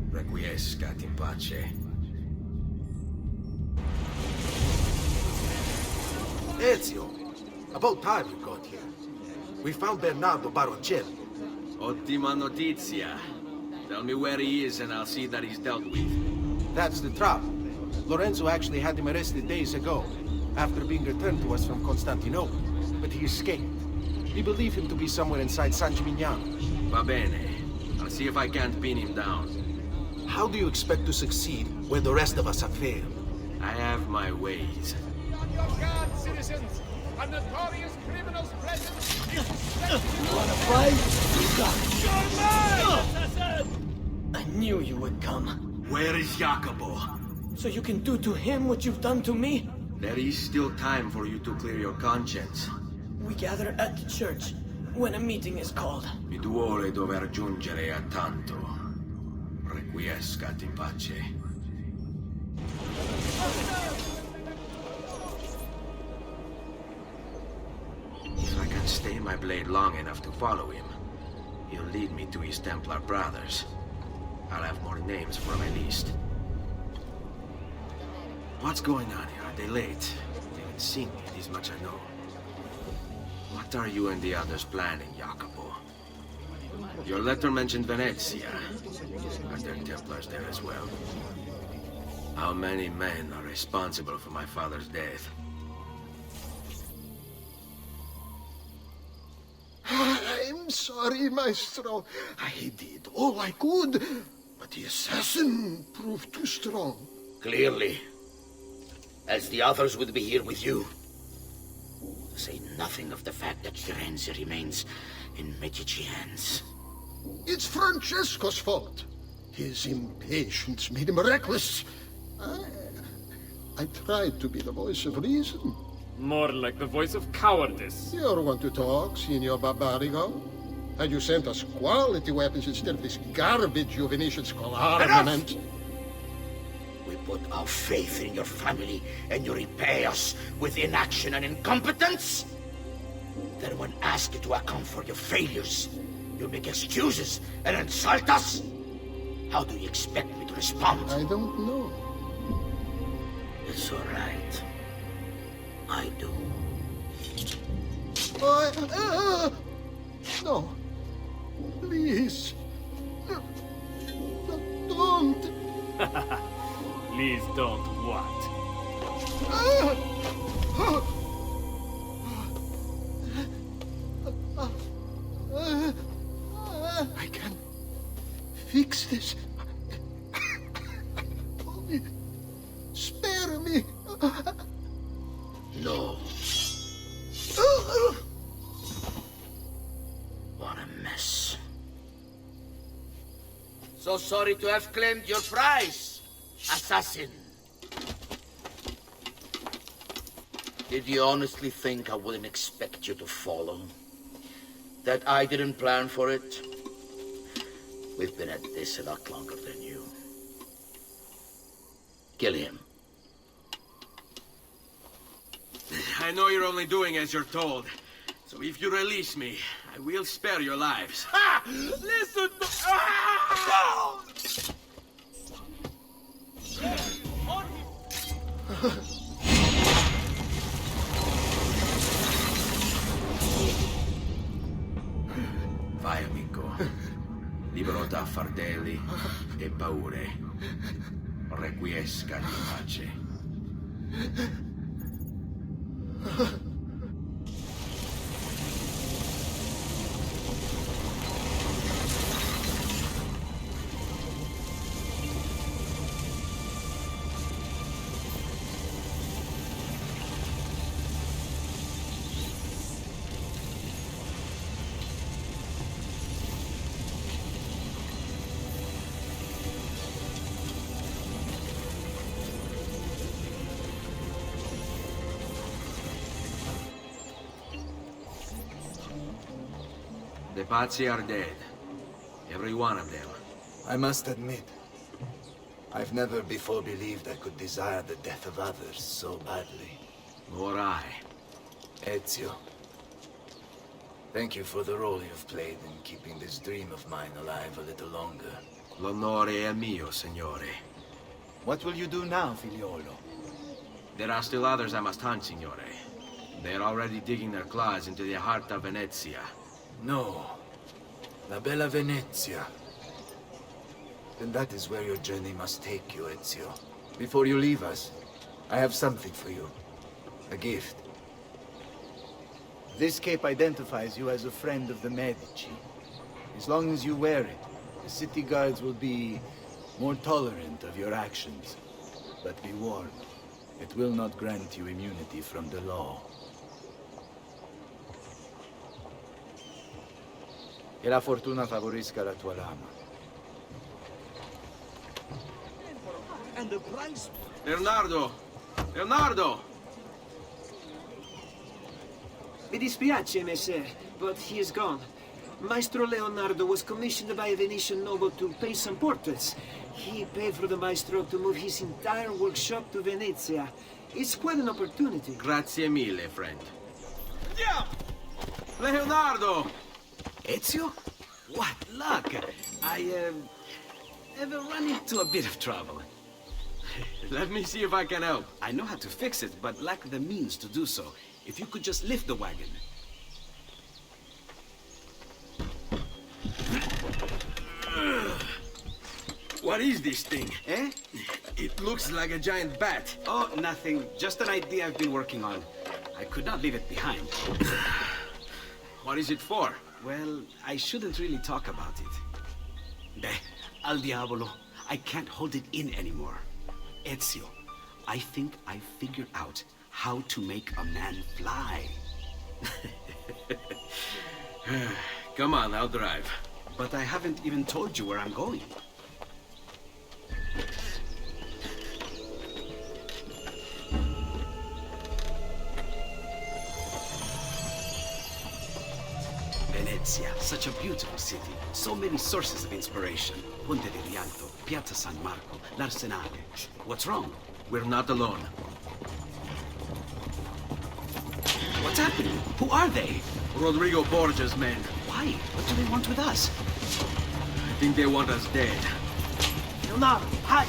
Speaker 12: Requiescat in pace.
Speaker 4: Ezio, about time you got here. We found Bernardo Baroncelli.
Speaker 12: Ottima notizia. Tell me where he is and I'll see that he's dealt with.
Speaker 4: That's the trouble. Lorenzo actually had him arrested days ago, after being returned to us from Constantinople. But he escaped. We believe him to be somewhere inside San Gimignano.
Speaker 12: Va bene. I'll see if I can't pin him down.
Speaker 4: How do you expect to succeed when the rest of us have failed?
Speaker 12: I have my ways.
Speaker 9: On your guard, citizens! A notorious criminal's presence!
Speaker 8: Wanna fight?
Speaker 9: I knew you would come.
Speaker 12: Where is Jacopo?
Speaker 8: So you can do to him what you've done to me?
Speaker 12: There is still time for you to clear your conscience.
Speaker 8: We gather at the church when a meeting is called.
Speaker 12: Mi duole dover giungere a tanto. Requiescat in pace. If I can stay my blade long enough to follow him, he'll lead me to his Templar brothers. I'll have more names for my list. What's going on here? Are they late? They haven't seen me, this much I know. What are you and the others planning, Jacopo? Your letter mentioned Venezia. Are there Templars there as well? How many men are responsible for my father's death?
Speaker 3: I'm sorry, Maestro. I did all I could, but the assassin proved too strong.
Speaker 22: Clearly. As the others would be here with you. To say nothing of the fact that Firenze remains in Medici hands.
Speaker 3: It's Francesco's fault. His impatience made him reckless. I tried to be the voice of reason.
Speaker 7: More like the voice of cowardice.
Speaker 3: You want to talk, Signor Barbarigo? Had you sent us quality weapons instead of this garbage you Venetians call armament?
Speaker 22: We put our faith in your family, and you repay us with inaction and incompetence? Then when asked to account for your failures, you make excuses and insult us? How do you expect me to respond?
Speaker 3: I don't know.
Speaker 22: It's all right. I do.
Speaker 3: No. Please. Don't.
Speaker 7: Please don't what?
Speaker 3: I can fix this. Only spare me.
Speaker 22: No. What a mess. So sorry to have claimed your prize, assassin. Did you honestly think I wouldn't expect you to follow? That I didn't plan for it? We've been at this a lot longer than you. Kill him.
Speaker 12: I know you're only doing as you're told. So if you release me, I will spare your lives.
Speaker 9: Ha! Listen to... Ah!
Speaker 12: Vai, amico. Libero da fardelli e paure. Requiescat in pace. The Pazzi are dead. Every one of them.
Speaker 14: I must admit, I've never before believed I could desire the death of others so badly.
Speaker 12: Nor I.
Speaker 14: Ezio, thank you for the role you've played in keeping this dream of mine alive a little longer.
Speaker 12: L'onore è mio, signore.
Speaker 14: What will you do now, figliolo?
Speaker 12: There are still others I must hunt, signore. They are already digging their claws into the heart of Venezia.
Speaker 14: No. La bella Venezia. Then that is where your journey must take you, Ezio. Before you leave us, I have something for you. A gift. This cape identifies you as a friend of the Medici. As long as you wear it, the city guards will be more tolerant of your actions. But be warned, it will not grant you immunity from the law. Che la fortuna favorisca la tua lama.
Speaker 9: And the price...
Speaker 12: Leonardo! Leonardo!
Speaker 11: Mi dispiace, messer, but he is gone. Maestro Leonardo was commissioned by a Venetian noble to paint some portraits. He paid for the maestro to move his entire workshop to Venezia. It's quite an opportunity.
Speaker 12: Grazie mille, friend.
Speaker 11: Yeah!
Speaker 12: Leonardo!
Speaker 15: Ezio? What luck! I, have run into a bit of trouble.
Speaker 12: Let me see if I can help.
Speaker 15: I know how to fix it, but lack the means to do so. If you could just lift the wagon.
Speaker 12: What is this thing?
Speaker 15: Eh?
Speaker 12: It looks like a giant bat.
Speaker 15: Oh, nothing. Just an idea I've been working on. I could not leave it behind.
Speaker 12: What is it for?
Speaker 15: Well, I shouldn't really talk about it. Beh, al diavolo. I can't hold it in anymore. Ezio, I think I figured out how to make a man fly.
Speaker 12: Come on, I'll drive.
Speaker 15: But I haven't even told you where I'm going. Venezia, such a beautiful city. So many sources of inspiration. Ponte di Rialto, Piazza San Marco, l'Arsenale. What's wrong?
Speaker 12: We're not alone.
Speaker 15: What's happening? Who are they?
Speaker 12: Rodrigo Borgia's men.
Speaker 15: Why? What do they want with us?
Speaker 12: I think they want us dead.
Speaker 11: Leonardo, hide!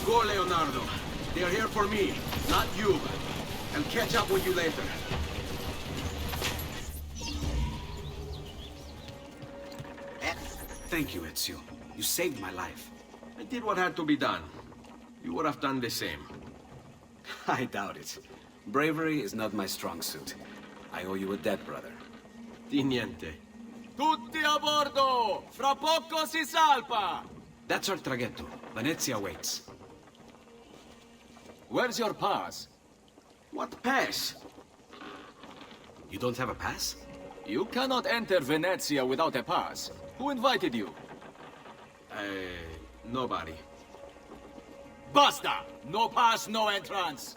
Speaker 12: Go, Leonardo. They are here for me, not you. I'll catch up with you later.
Speaker 15: Thank you, Ezio. You saved my life.
Speaker 12: I did what had to be done. You would have done the same.
Speaker 15: I doubt it. Bravery is not my strong suit. I owe you a debt, brother.
Speaker 12: Di niente.
Speaker 9: Tutti a bordo! Fra poco si salpa!
Speaker 15: That's our traghetto. Venezia waits.
Speaker 9: Where's your pass?
Speaker 12: What pass?
Speaker 15: You don't have a pass?
Speaker 9: You cannot enter Venezia without a pass. Who invited you?
Speaker 12: Nobody.
Speaker 9: Basta! No pass, no entrance!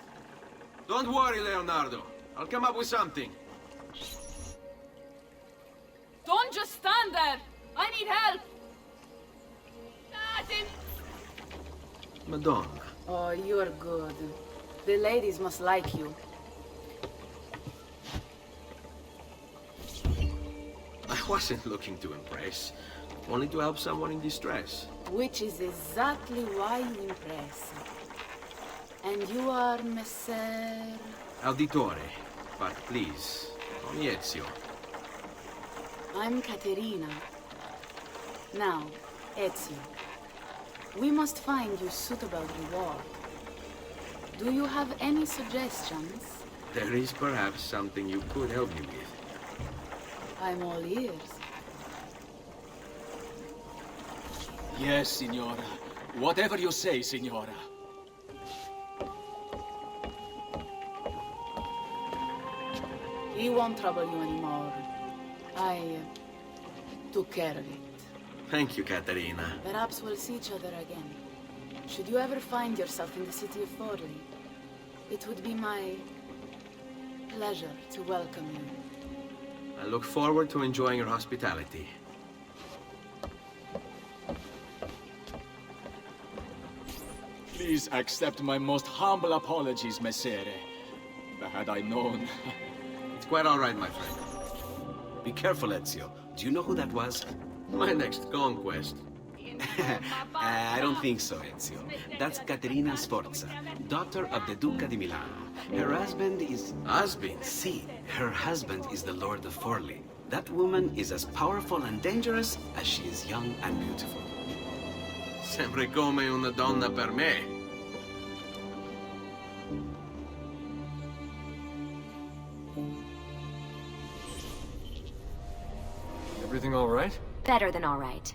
Speaker 12: Don't worry, Leonardo. I'll come up with something.
Speaker 16: Don't just stand there! I need help!
Speaker 12: Madonna.
Speaker 16: Oh, you're good. The ladies must like you.
Speaker 12: I wasn't looking to impress. Only to help someone in distress.
Speaker 16: Which is exactly why you impress. And you are Messer...
Speaker 12: Auditore. But please, call me Ezio.
Speaker 16: I'm Caterina. Now, Ezio, we must find you suitable reward. Do you have any suggestions?
Speaker 12: There is perhaps something you could help me with.
Speaker 16: I'm all ears.
Speaker 9: Yes, Signora. Whatever you say, Signora.
Speaker 16: He won't trouble you anymore. I took care of it.
Speaker 12: Thank you, Katerina.
Speaker 16: Perhaps we'll see each other again. Should you ever find yourself in the city of Forli, it would be my pleasure to welcome you.
Speaker 12: I look forward to enjoying your hospitality.
Speaker 7: Please accept my most humble apologies, Messere. Had I known...
Speaker 15: It's quite all right, my friend. Be careful, Ezio. Do you know who that was?
Speaker 12: My next conquest.
Speaker 15: I don't think so, Ezio. That's Caterina Sforza, daughter of the Duca di Milano. Her husband is...
Speaker 12: Husband?
Speaker 15: Si, her husband is the Lord of Forli. That woman is as powerful and dangerous as she is young and beautiful.
Speaker 12: Sempre come una donna per me.
Speaker 1: Everything all right?
Speaker 18: Better than all right.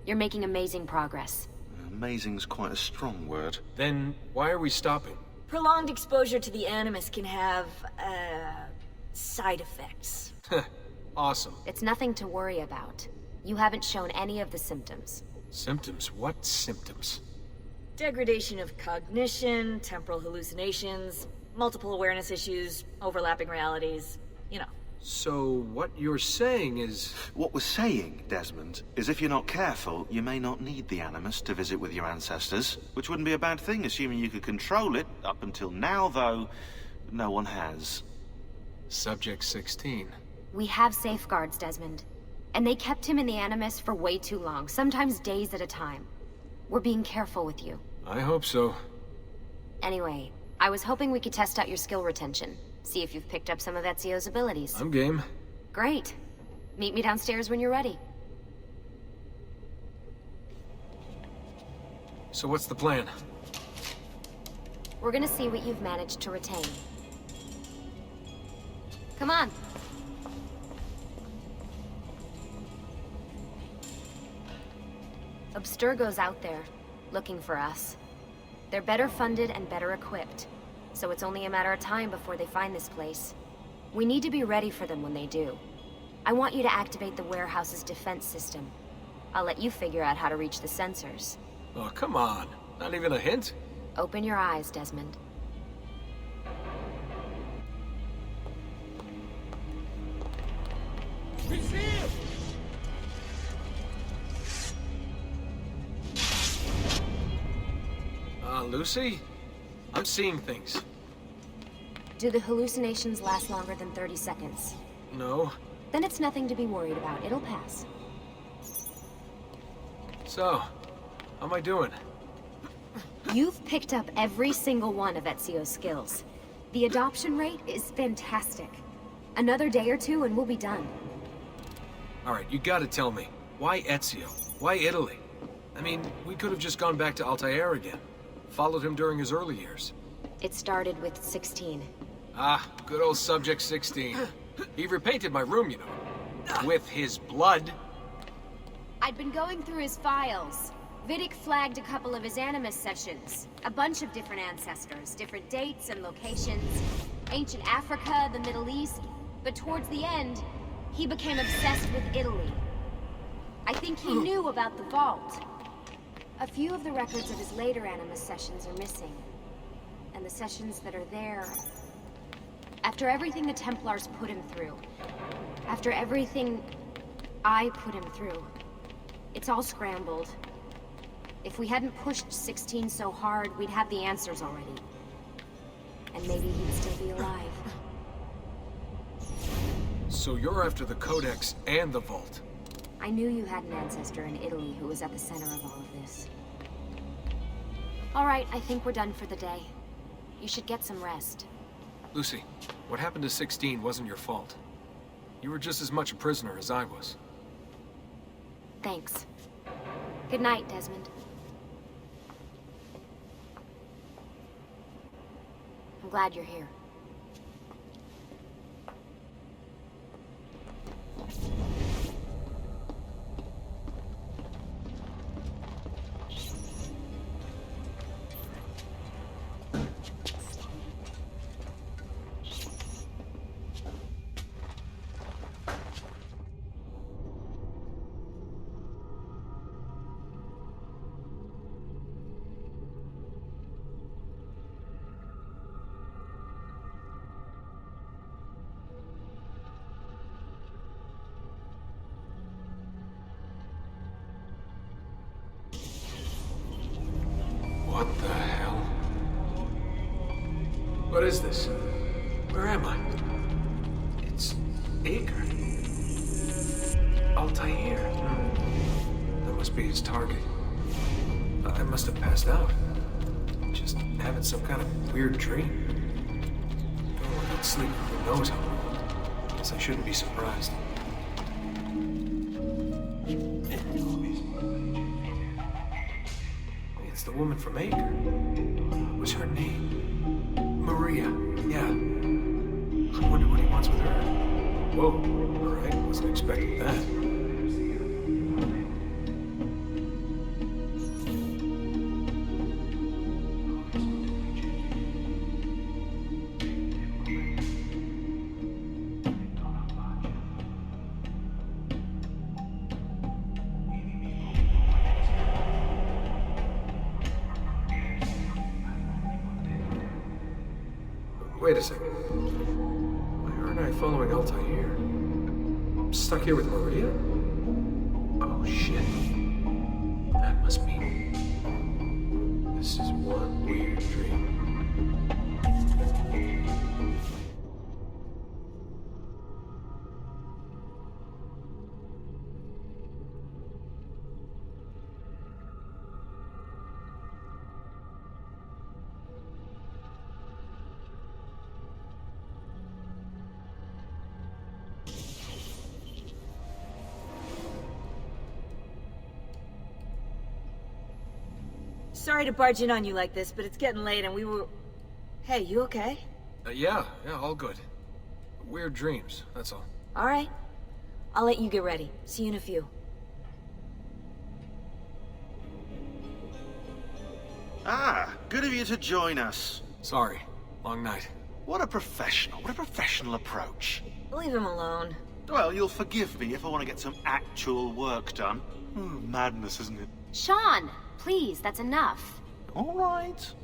Speaker 18: You're making amazing progress.
Speaker 1: Amazing's quite a strong word. Then why are we stopping?
Speaker 23: Prolonged exposure to the Animus can have, side effects.
Speaker 1: Awesome.
Speaker 18: It's nothing to worry about. You haven't shown any of the symptoms.
Speaker 1: Symptoms? What symptoms?
Speaker 23: Degradation of cognition, temporal hallucinations, multiple awareness issues, overlapping realities, you know.
Speaker 1: So what you're saying is...
Speaker 24: What we're saying, Desmond, is if you're not careful, you may not need the Animus to visit with your ancestors, which wouldn't be a bad thing, assuming you could control it. Up until now, though, no one has.
Speaker 1: Subject 16.
Speaker 18: We have safeguards, Desmond. And they kept him in the Animus for way too long, sometimes days at a time. We're being careful with you.
Speaker 1: I hope so.
Speaker 18: Anyway, I was hoping we could test out your skill retention. See if you've picked up some of Ezio's abilities.
Speaker 1: I'm game.
Speaker 18: Great. Meet me downstairs when you're ready.
Speaker 1: So what's the plan?
Speaker 18: We're gonna see what you've managed to retain. Come on. Abstergo's out there, looking for us. They're better funded and better equipped, so it's only a matter of time before they find this place. We need to be ready for them when they do. I want you to activate the warehouse's defense system. I'll let you figure out how to reach the sensors.
Speaker 1: Oh, come on. Not even a hint?
Speaker 18: Open your eyes, Desmond.
Speaker 17: He's here!
Speaker 1: Lucy? I'm seeing things.
Speaker 18: Do the hallucinations last longer than 30 seconds?
Speaker 1: No.
Speaker 18: Then it's nothing to be worried about. It'll pass.
Speaker 1: So, how am I doing?
Speaker 18: You've picked up every single one of Ezio's skills. The adoption rate is fantastic. Another day or two and we'll be done.
Speaker 1: Alright, you gotta tell me. Why Ezio? Why Italy? I mean, we could have just gone back to Altair again. Followed him during his early years.
Speaker 18: It started with 16.
Speaker 1: Ah, good old Subject 16. He repainted my room, you know. With his blood.
Speaker 18: I'd been going through his files. Vidic flagged a couple of his Animus sessions. A bunch of different ancestors, different dates and locations. Ancient Africa, the Middle East. But towards the end, he became obsessed with Italy. I think he knew about the vault. A few of the records of his later Animus sessions are missing. And the sessions that are there... After everything the Templars put him through, after everything I put him through, it's all scrambled. If we hadn't pushed 16 so hard, we'd have the answers already. And maybe he'd still be alive.
Speaker 1: So you're after the Codex and the Vault?
Speaker 18: I knew you had an ancestor in Italy who was at the center of all of this. All right, I think we're done for the day. You should get some rest.
Speaker 1: Lucy, what happened to 16 wasn't your fault. You were just as much a prisoner as I was.
Speaker 18: Thanks. Good night, Desmond. I'm glad you're here.
Speaker 1: What is this? Where am I? It's Acre. Altair. That must be his target. I must have passed out. Just having some kind of weird dream. Going without sleep for who knows how long. Guess I shouldn't be surprised. It's the woman from Acre. What's her name? Maria. Yeah. I wonder what he wants with her. Whoa. Alright, wasn't expecting that. Wait a second. Why aren't I following Altair? I'm stuck here with Maria? Oh shit. That must mean this is one weird dream.
Speaker 23: Sorry to barge in on you like this, but it's getting late and we were... Hey, you okay?
Speaker 1: Yeah, all good. Weird dreams, that's all.
Speaker 23: Alright. I'll let you get ready. See you in a few.
Speaker 24: Ah, good of you to join us.
Speaker 1: Sorry, long night.
Speaker 24: What a professional approach.
Speaker 23: Leave him alone.
Speaker 24: Well, you'll forgive me if I want to get some actual work done. Madness, isn't it?
Speaker 18: Sean, please, that's enough.
Speaker 24: All right.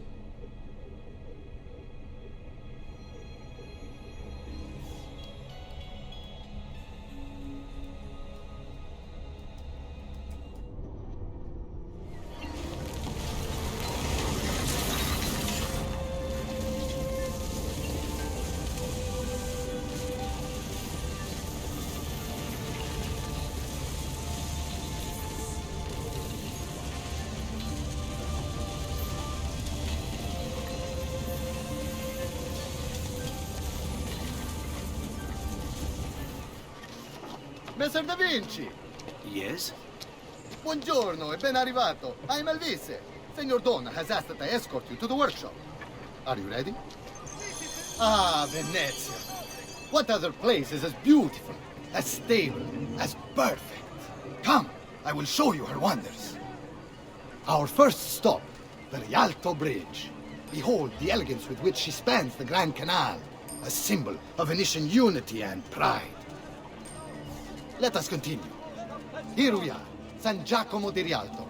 Speaker 13: Messer Da Vinci!
Speaker 19: Yes?
Speaker 13: Buongiorno e ben arrivato. I'm Elvise. Senor Don has asked that I escort you to the workshop. Are you ready? Ah, Venezia. What other place is as beautiful, as stable, as perfect? Come, I will show you her wonders. Our first stop, the Rialto Bridge. Behold the elegance with which she spans the Grand Canal, a symbol of Venetian unity and pride. Let us continue. Here we are, San Giacomo di Rialto,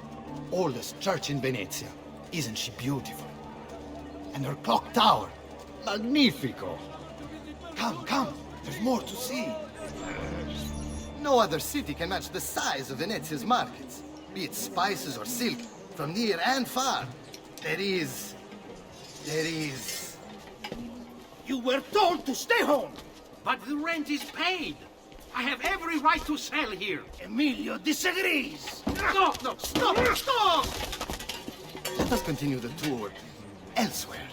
Speaker 13: oldest church in Venezia. Isn't she beautiful? And her clock tower, magnifico. Come, there's more to see. No other city can match the size of Venezia's markets, be it spices or silk, from near and far. There is...
Speaker 10: You were told to stay home, but the rent is paid. I have every right to sell here. Emilio disagrees. No, stop!
Speaker 13: Let us continue the tour elsewhere.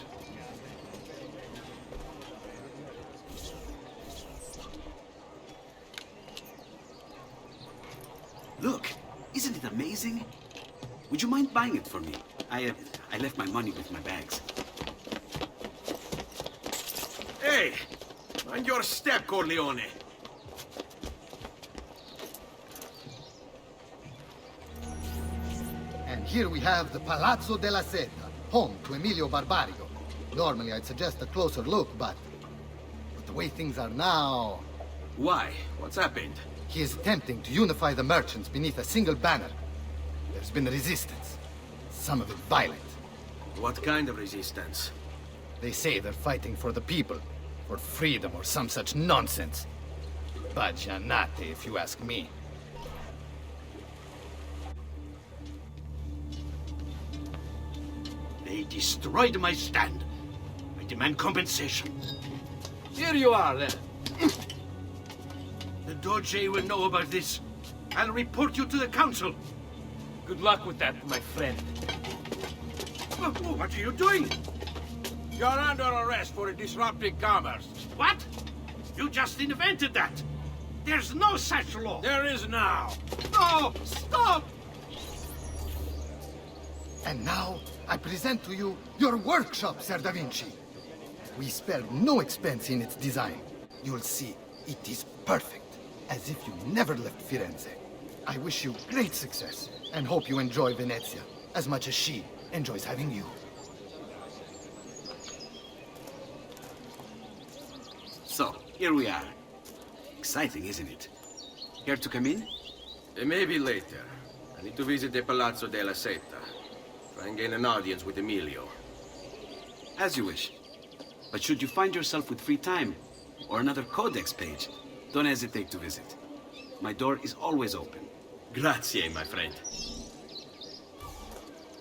Speaker 15: Look, isn't it amazing? Would you mind buying it for me? I left my money with my bags.
Speaker 12: Hey! Mind your step, Corleone.
Speaker 13: And here we have the Palazzo della Seta, home to Emilio Barbarigo. Normally I'd suggest a closer look, but the way things are now...
Speaker 12: Why? What's happened?
Speaker 13: He is attempting to unify the merchants beneath a single banner. There's been resistance, some of it violent.
Speaker 12: What kind of resistance?
Speaker 13: They say they're fighting for the people, for freedom or some such nonsense. Baggianate, if you ask me.
Speaker 10: They destroyed my stand. I Demand compensation.
Speaker 12: Here you are, then.
Speaker 10: The Doge will know about this. I'll report you to the council.
Speaker 12: Good luck with that, my friend.
Speaker 10: What are you doing?
Speaker 12: You're under arrest for disrupting commerce.
Speaker 10: What? You just invented that. There's no such law.
Speaker 12: There is now.
Speaker 10: No! Stop!
Speaker 13: And now, I present to you your workshop, Sir Da Vinci. We spared no expense in its design. You'll see, it is perfect, as if you never left Firenze. I wish you great success, and hope you enjoy Venezia, as much as she enjoys having you.
Speaker 15: So, here we are. Exciting, isn't it? Care to come in?
Speaker 12: Maybe later. I need to visit the Palazzo della Seta. Try and gain an audience with Emilio.
Speaker 15: As you wish. But should you find yourself with free time, or another codex page, don't hesitate to visit. My door is always open.
Speaker 12: Grazie, my friend.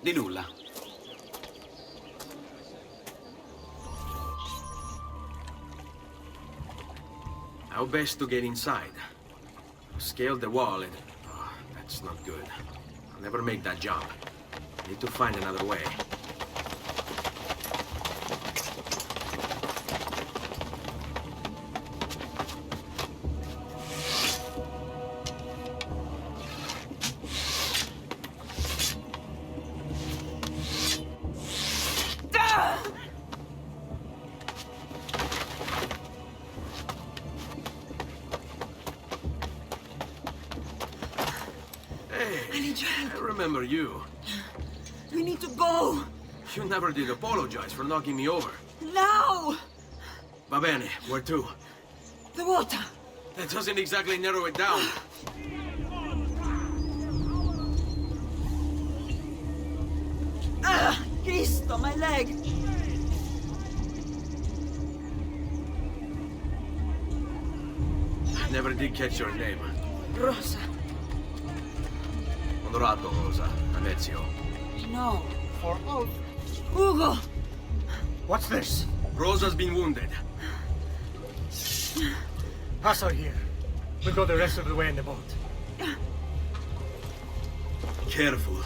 Speaker 15: Di nulla.
Speaker 12: How best to get inside? Scale the wall and... Oh, that's not good. I'll never make that jump. Need to find another way. I remember you.
Speaker 5: We need to go.
Speaker 12: You never did apologize for knocking me over.
Speaker 5: Now!
Speaker 12: Va bene, where to?
Speaker 5: The water.
Speaker 12: That doesn't exactly narrow it down.
Speaker 5: Ah! Cristo, my leg!
Speaker 12: I never did catch your name.
Speaker 5: Rosa.
Speaker 12: Onorato, Rosa. I'm Ezio.
Speaker 5: No. For all. Ugo!
Speaker 10: What's this?
Speaker 12: Rosa's been wounded.
Speaker 10: Pass her here. We'll go the rest of the way in the boat.
Speaker 12: Careful.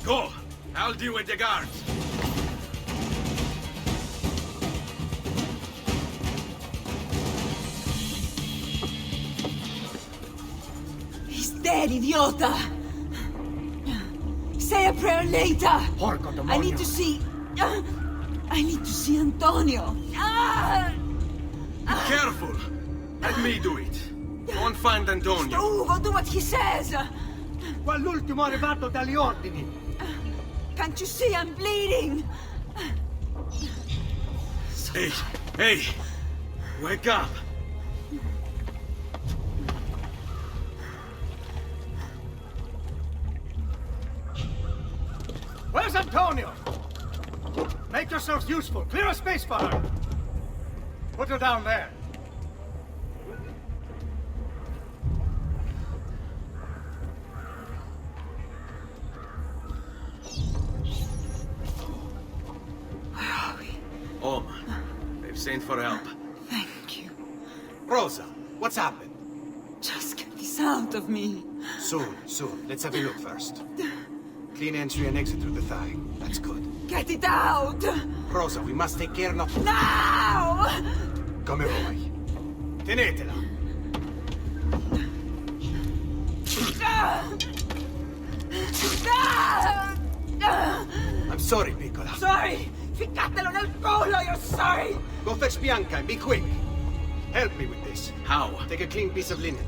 Speaker 12: Go! I'll deal with the guards.
Speaker 5: He's dead, idiota! Say a prayer later!
Speaker 10: Porco demonio.
Speaker 5: I need to see... I need to see Antonio!
Speaker 12: Careful! Let me do it. Go and find Antonio.
Speaker 5: Ugo, do what he says!
Speaker 10: Quell'ultimo arrivato dagli ordini.
Speaker 5: Can't you see I'm bleeding?
Speaker 12: Hey, hey! Wake up!
Speaker 10: Where's Antonio? Make yourselves useful. Clear a space for her. Put her down there.
Speaker 12: They've sent for help.
Speaker 5: Thank you.
Speaker 4: Rosa, what's happened?
Speaker 5: Just get this out of me.
Speaker 4: Soon. Let's have a look first. Clean entry and exit through the thigh. That's good.
Speaker 5: Get it out!
Speaker 4: Rosa, we must take care of...
Speaker 5: Now!
Speaker 4: Come vuoi. Tenetela. I'm sorry, piccola.
Speaker 5: Sorry! Ficcatelo nel collo, you're sorry!
Speaker 4: Go fetch Bianca and be quick. Help me with this.
Speaker 12: How?
Speaker 4: Take a clean piece of linen.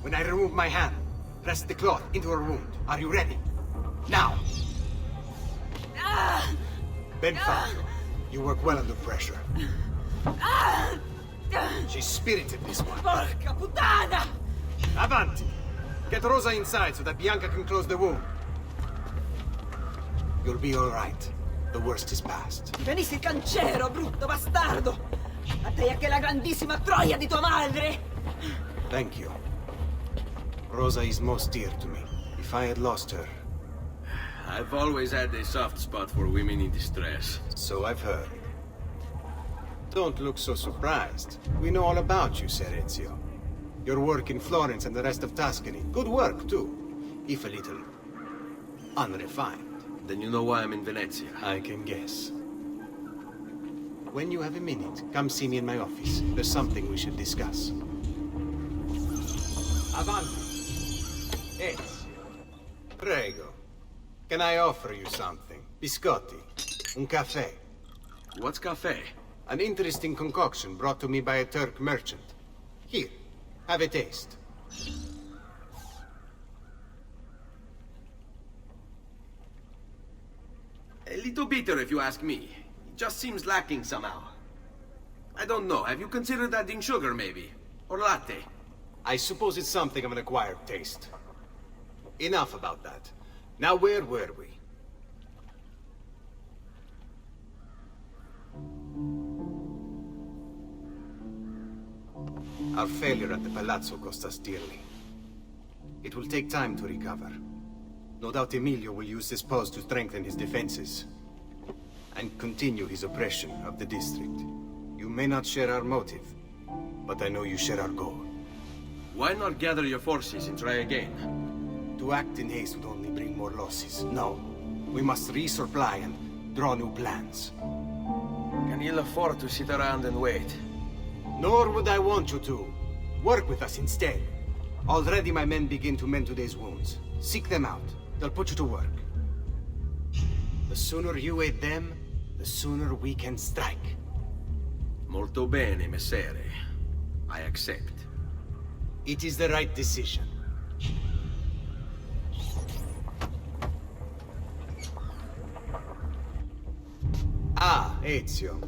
Speaker 4: When I remove my hand, press the cloth into her wound. Are you ready? Now! Ben Falco, you work well under pressure. She's spirited, this one.
Speaker 5: Porca puttana!
Speaker 4: Avanti! Get Rosa inside so that Bianca can close the wound. You'll be all right. The worst is past.
Speaker 5: Venissi cancero, brutto bastardo! A te e a che la grandissima troia di tua madre!
Speaker 4: Thank you. Rosa is most dear to me. If I had lost her...
Speaker 10: I've always had a soft spot for women in distress.
Speaker 4: So I've heard. Don't look so surprised. We know all about you, Ser Ezio. Your work in Florence and the rest of Tuscany. Good work, too. If a little... unrefined.
Speaker 10: Then you know why I'm in Venezia.
Speaker 4: I can guess. When you have a minute, come see me in my office. There's something we should discuss. Avanti. Ezio. Prego. Can I offer you something? Biscotti. Un caffè.
Speaker 10: What's cafe?
Speaker 4: An interesting concoction brought to me by a Turk merchant. Here, have a taste.
Speaker 10: A little bitter if you ask me. It just seems lacking somehow. I don't know, have you considered adding sugar maybe? Or latte?
Speaker 4: I suppose it's something of an acquired taste. Enough about that. Now where were we? Our failure at the Palazzo cost us dearly. It will take time to recover. No doubt Emilio will use this post to strengthen his defenses and continue his oppression of the district. You may not share our motive, but I know you share our goal.
Speaker 10: Why not gather your forces and try again?
Speaker 4: To act in haste would only bring more losses. No, we must resupply and draw new plans.
Speaker 10: Can you afford to sit around and wait?
Speaker 4: Nor would I want you to. Work with us instead. Already my men begin to mend today's wounds. Seek them out. They'll put you to work. The sooner you aid them, the sooner we can strike.
Speaker 10: Molto bene, messere. I accept.
Speaker 4: It is the right decision. Ah, Ezio.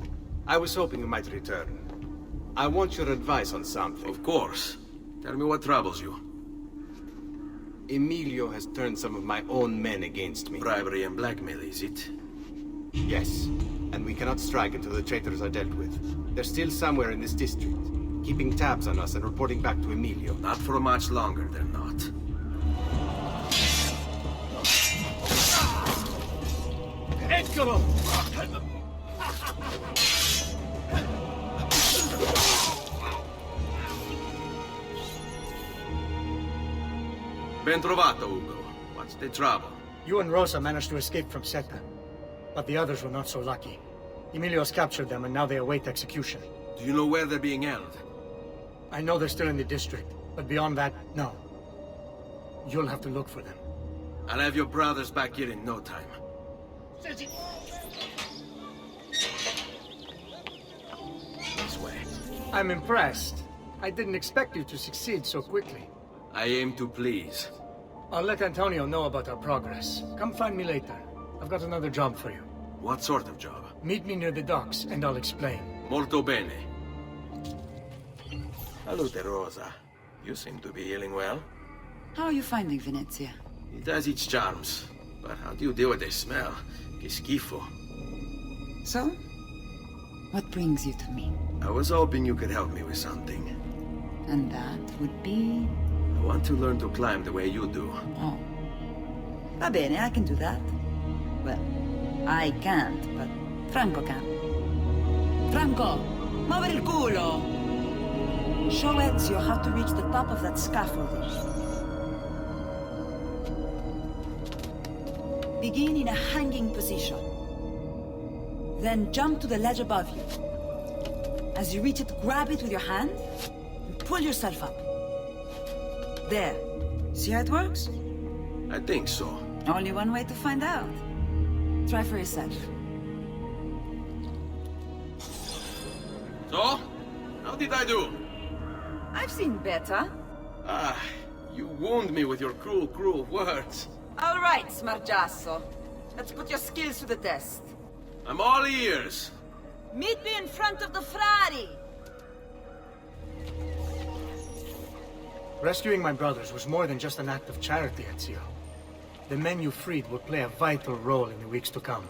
Speaker 4: I was hoping you might return. I want your advice on something.
Speaker 10: Of course. Tell me what troubles you.
Speaker 4: Emilio has turned some of my own men against me.
Speaker 10: Bribery and blackmail, is it?
Speaker 4: Yes. And we cannot strike until the traitors are dealt with. They're still somewhere in this district, keeping tabs on us and reporting back to Emilio.
Speaker 10: Not for much longer, they're not.
Speaker 17: Eccolo!
Speaker 10: Ben trovato, Ugo. What's the trouble?
Speaker 2: You and Rosa managed to escape from Seta, but the others were not so lucky. Emilio's captured them and now they await execution.
Speaker 10: Do you know where they're being held?
Speaker 2: I know they're still in the district, but beyond that, no. You'll have to look for them.
Speaker 10: I'll have your brothers back here in no time. This way.
Speaker 2: I'm impressed. I didn't expect you to succeed so quickly.
Speaker 10: I aim to please.
Speaker 2: I'll let Antonio know about our progress. Come find me later. I've got another job for you.
Speaker 10: What sort of job?
Speaker 2: Meet me near the docks, and I'll explain.
Speaker 10: Molto bene. Salute, Rosa. You seem to be healing well.
Speaker 5: How are you finding Venezia?
Speaker 10: It has its charms. But how do you deal with the smell? Che schifo.
Speaker 5: So? What brings you to me?
Speaker 10: I was hoping you could help me with something.
Speaker 5: And that would be...
Speaker 10: I want to learn to climb the way you do.
Speaker 5: Oh. Va bene, I can do that. Well, I can't, but Franco can. Franco, muovere il culo! Show Ezio how to reach the top of that scaffolding. Begin in a hanging position. Then jump to the ledge above you. As you reach it, grab it with your hand and pull yourself up. There. See how it works?
Speaker 10: I think so.
Speaker 5: Only one way to find out. Try for yourself.
Speaker 10: So? How did I do?
Speaker 5: I've seen better.
Speaker 10: Ah, you wound me with your cruel, cruel words.
Speaker 5: All right, Smargiasso. Let's put your skills to the test.
Speaker 10: I'm all ears.
Speaker 5: Meet me in front of the Frari.
Speaker 2: Rescuing my brothers was more than just an act of charity, Ezio. The men you freed will play a vital role in the weeks to come.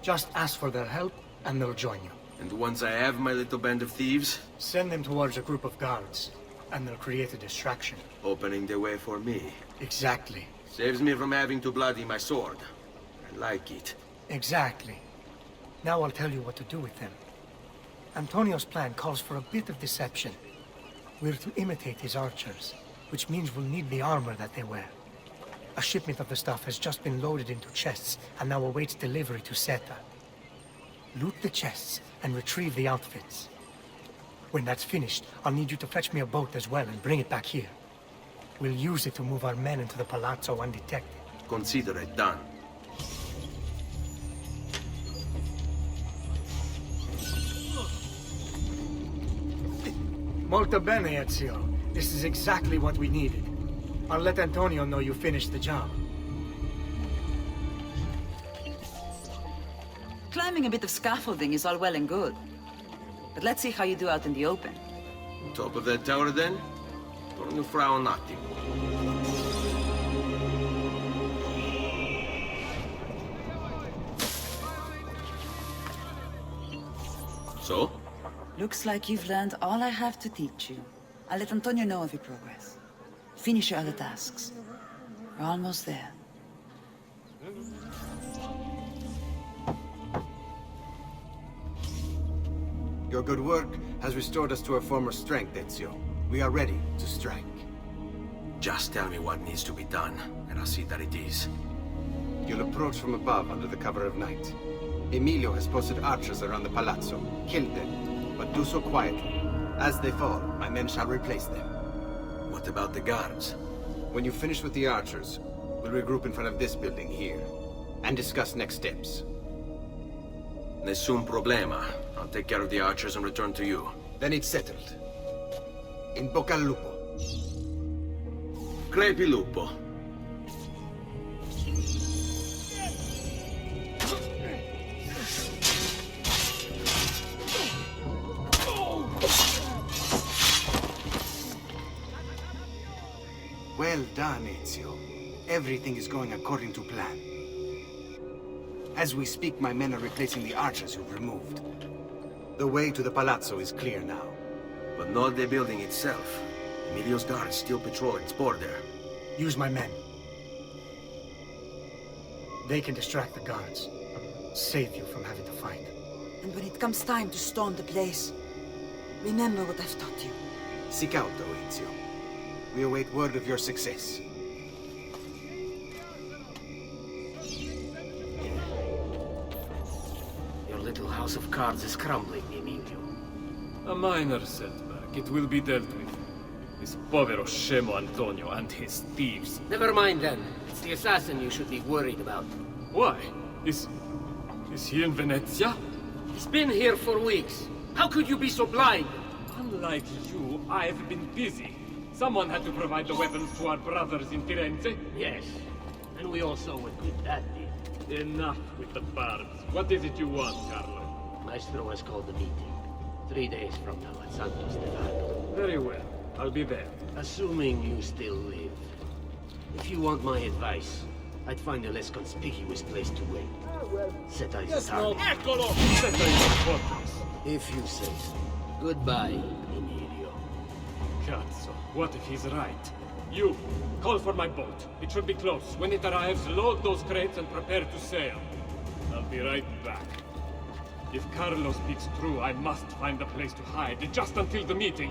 Speaker 2: Just ask for their help, and they'll join you.
Speaker 10: And once I have my little band of thieves?
Speaker 2: Send them towards a group of guards. and they'll create a distraction.
Speaker 12: Opening the way for me.
Speaker 2: Exactly.
Speaker 12: Saves me from having to bloody my sword. I like it.
Speaker 2: Exactly. Now I'll tell you what to do with them. Antonio's plan calls for a bit of deception. We're to imitate his archers, which means we'll need the armor that they wear. A shipment of the stuff has just been loaded into chests and now awaits delivery to Seta. Loot the chests and retrieve the outfits. When that's finished, I'll need you to fetch me a boat as well and bring it back here. We'll use it to move our men into the palazzo undetected.
Speaker 12: Consider it done.
Speaker 2: Molto bene, Ezio. This is exactly what we needed. I'll let Antonio know you finished the job.
Speaker 5: Climbing a bit of scaffolding is all well and good. But let's see how you do out in the open.
Speaker 12: Top of that tower then? Torno fra un attimo. So?
Speaker 5: Looks like you've learned all I have to teach you. I'll let Antonio know of your progress. Finish your other tasks. We're almost there.
Speaker 4: Your good work has restored us to our former strength, Ezio. We are ready to strike.
Speaker 12: Just tell me what needs to be done, and I'll see that it is.
Speaker 4: You'll approach from above under the cover of night. Emilio has posted archers around the palazzo. Kill them, but do so quietly. As they fall, my men shall replace them.
Speaker 12: What about the guards?
Speaker 4: When you finish with the archers, we'll regroup in front of this building here, and discuss next steps.
Speaker 12: Nessun problema. I'll take care of the archers and return to you.
Speaker 4: Then it's settled. In bocca al lupo.
Speaker 12: Crepi lupo.
Speaker 4: Well done, Ezio. Everything is going according to plan. As we speak, my men are replacing the archers you've removed. The way to the palazzo is clear now.
Speaker 12: But not the building itself. Emilio's guards still patrol its border.
Speaker 2: Use my men. They can distract the guards. Save you from having to fight.
Speaker 5: And when it comes time to storm the place, remember what I've taught you.
Speaker 4: Seek out, though, Ezio. We await word of your success.
Speaker 6: Your little house of cards is crumbling, Emilio.
Speaker 19: A minor setback. It will be dealt with. This povero scemo Antonio and his thieves.
Speaker 6: Never mind then. It's the assassin you should be worried about.
Speaker 19: Why? Is he in Venezia?
Speaker 6: He's been here for weeks. How could you be so blind?
Speaker 19: Unlike you, I've been busy. Someone had to provide the weapons to our brothers in Firenze.
Speaker 6: Yes. And we all saw what good that did.
Speaker 19: Enough with the bards. What is it you want, Carlo?
Speaker 6: Maestro has called a meeting. 3 days from now at Santo Stefano.
Speaker 19: Very well. I'll be there.
Speaker 6: Assuming you still live. If you want my advice, I'd find a less conspicuous place to wait. Seta is a target.
Speaker 19: Eccolo! Seta is a fortress.
Speaker 6: If you say so. Goodbye, Emilio.
Speaker 19: Cazzo, what if he's right? You, call for my boat. It should be close. When it arrives, load those crates and prepare to sail. I'll be right back. If Carlo speaks true, I must find a place to hide, just until the meeting.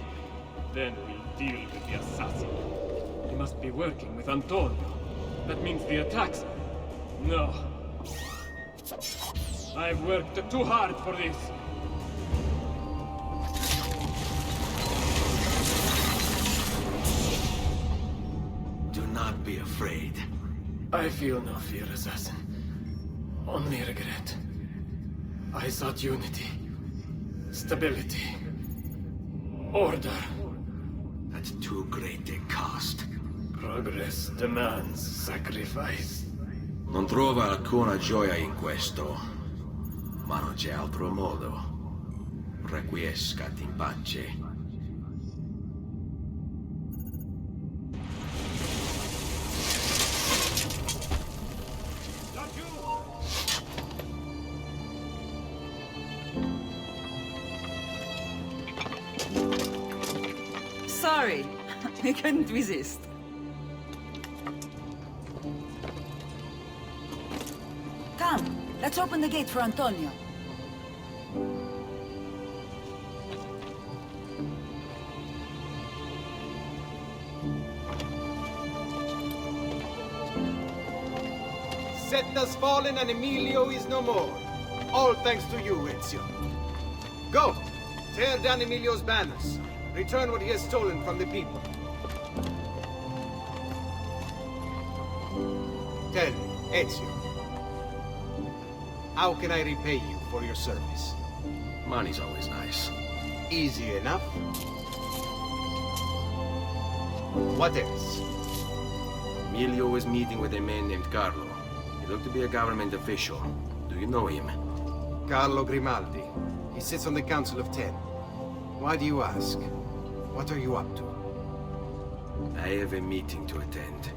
Speaker 19: Then we'll deal with the assassin. He must be working with Antonio. That means the attacks... No. I've worked too hard for this.
Speaker 12: Do not be afraid.
Speaker 19: I feel no fear, assassin. Only regret. I sought unity, stability, order.
Speaker 12: At too great a cost.
Speaker 19: Progress demands sacrifice.
Speaker 12: Non trova alcuna gioia in questo, ma non c'è altro modo. Requiescat in pace.
Speaker 5: sorry. I couldn't resist. Come, let's open the gate for Antonio.
Speaker 4: Set has fallen and Emilio is no more. All thanks to you, Ezio. Go! Tear down Emilio's banners. Return what he has stolen from the people. Tell me, Ezio. How can I repay you for your service?
Speaker 12: Money's always nice.
Speaker 4: Easy enough. What else?
Speaker 12: Emilio was meeting with a man named Carlo. He looked to be a government official. Do you know him?
Speaker 4: Carlo Grimaldi. He sits on the Council of Ten. Why do you ask? What are you up to?
Speaker 12: I have a meeting to attend.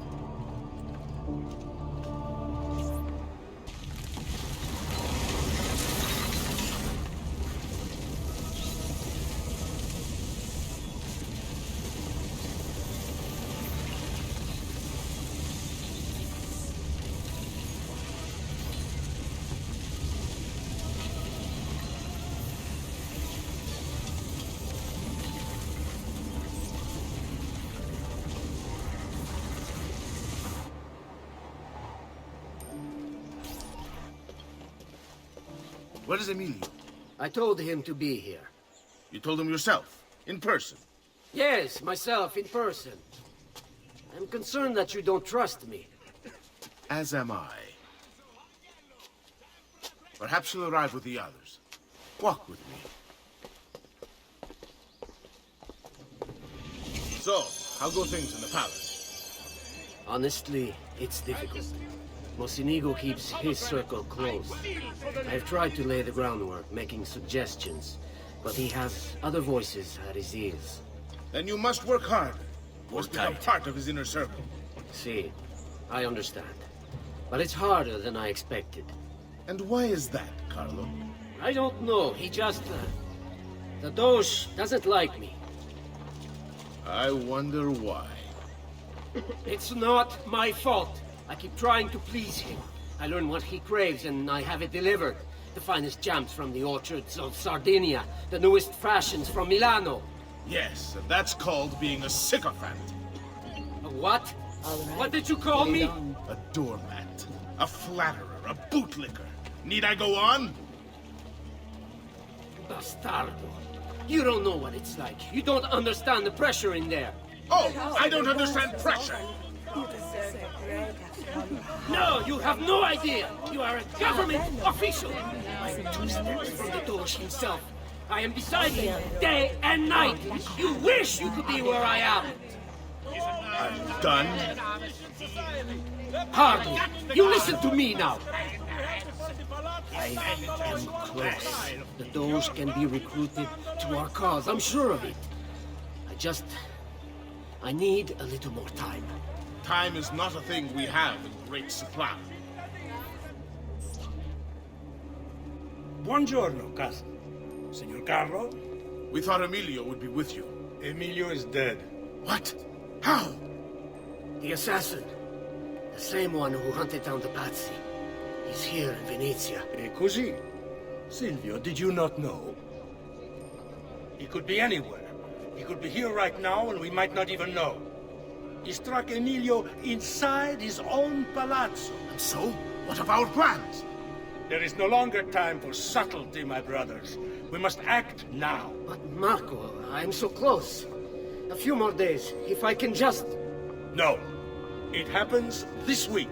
Speaker 3: Where is Emilio?
Speaker 6: I told him to be here.
Speaker 3: You told him yourself, in person?
Speaker 6: Yes, myself, in person. I'm concerned that you don't trust me.
Speaker 3: As am I. Perhaps you'll arrive with the others. Walk with me. So, how go things in the palace?
Speaker 6: Honestly, it's difficult. Mocenigo keeps his circle close. I've tried to lay the groundwork, making suggestions, but he has other voices at his ears.
Speaker 3: Then you must work harder. You must become part of his inner circle.
Speaker 6: See, I understand. But it's harder than I expected.
Speaker 3: And why is that, Carlo?
Speaker 6: I don't know. He just... the Doge doesn't like me.
Speaker 3: I wonder why.
Speaker 6: It's not my fault. I keep trying to please him. I learn what he craves and I have it delivered. The finest jams from the orchards of Sardinia, the newest fashions from Milano.
Speaker 3: Yes, and that's called being a sycophant.
Speaker 6: A what? What did you call me?
Speaker 3: A doormat, a flatterer, a bootlicker. Need I go on?
Speaker 6: Bastardo. You don't know what it's like. You don't understand the pressure in there.
Speaker 3: Oh, I don't understand pressure.
Speaker 6: No, you have no idea. You are a government official. I am 2 steps from the Doge himself. I am beside him day and night. You wish you could be where I am.
Speaker 3: I'm done.
Speaker 6: Hardly. You listen to me now. I am close. The Doge can be recruited to our cause. I'm sure of it. I need a little more time.
Speaker 3: Time is not a thing we have in great supply.
Speaker 8: Buongiorno, cousin. Signor Carlo?
Speaker 3: We thought Emilio would be with you.
Speaker 8: Emilio is dead.
Speaker 3: What? How?
Speaker 6: The assassin. The same one who hunted down the Pazzi. He's here in Venezia.
Speaker 8: E così? Silvio, did you not know? He could be anywhere. He could be here right now and we might not even know. He struck Emilio inside his own palazzo.
Speaker 3: And so? What of our plans?
Speaker 8: There is no longer time for subtlety, my brothers. We must act now.
Speaker 6: But Marco, I'm so close. A few more days, if I can just...
Speaker 8: No. It happens this week.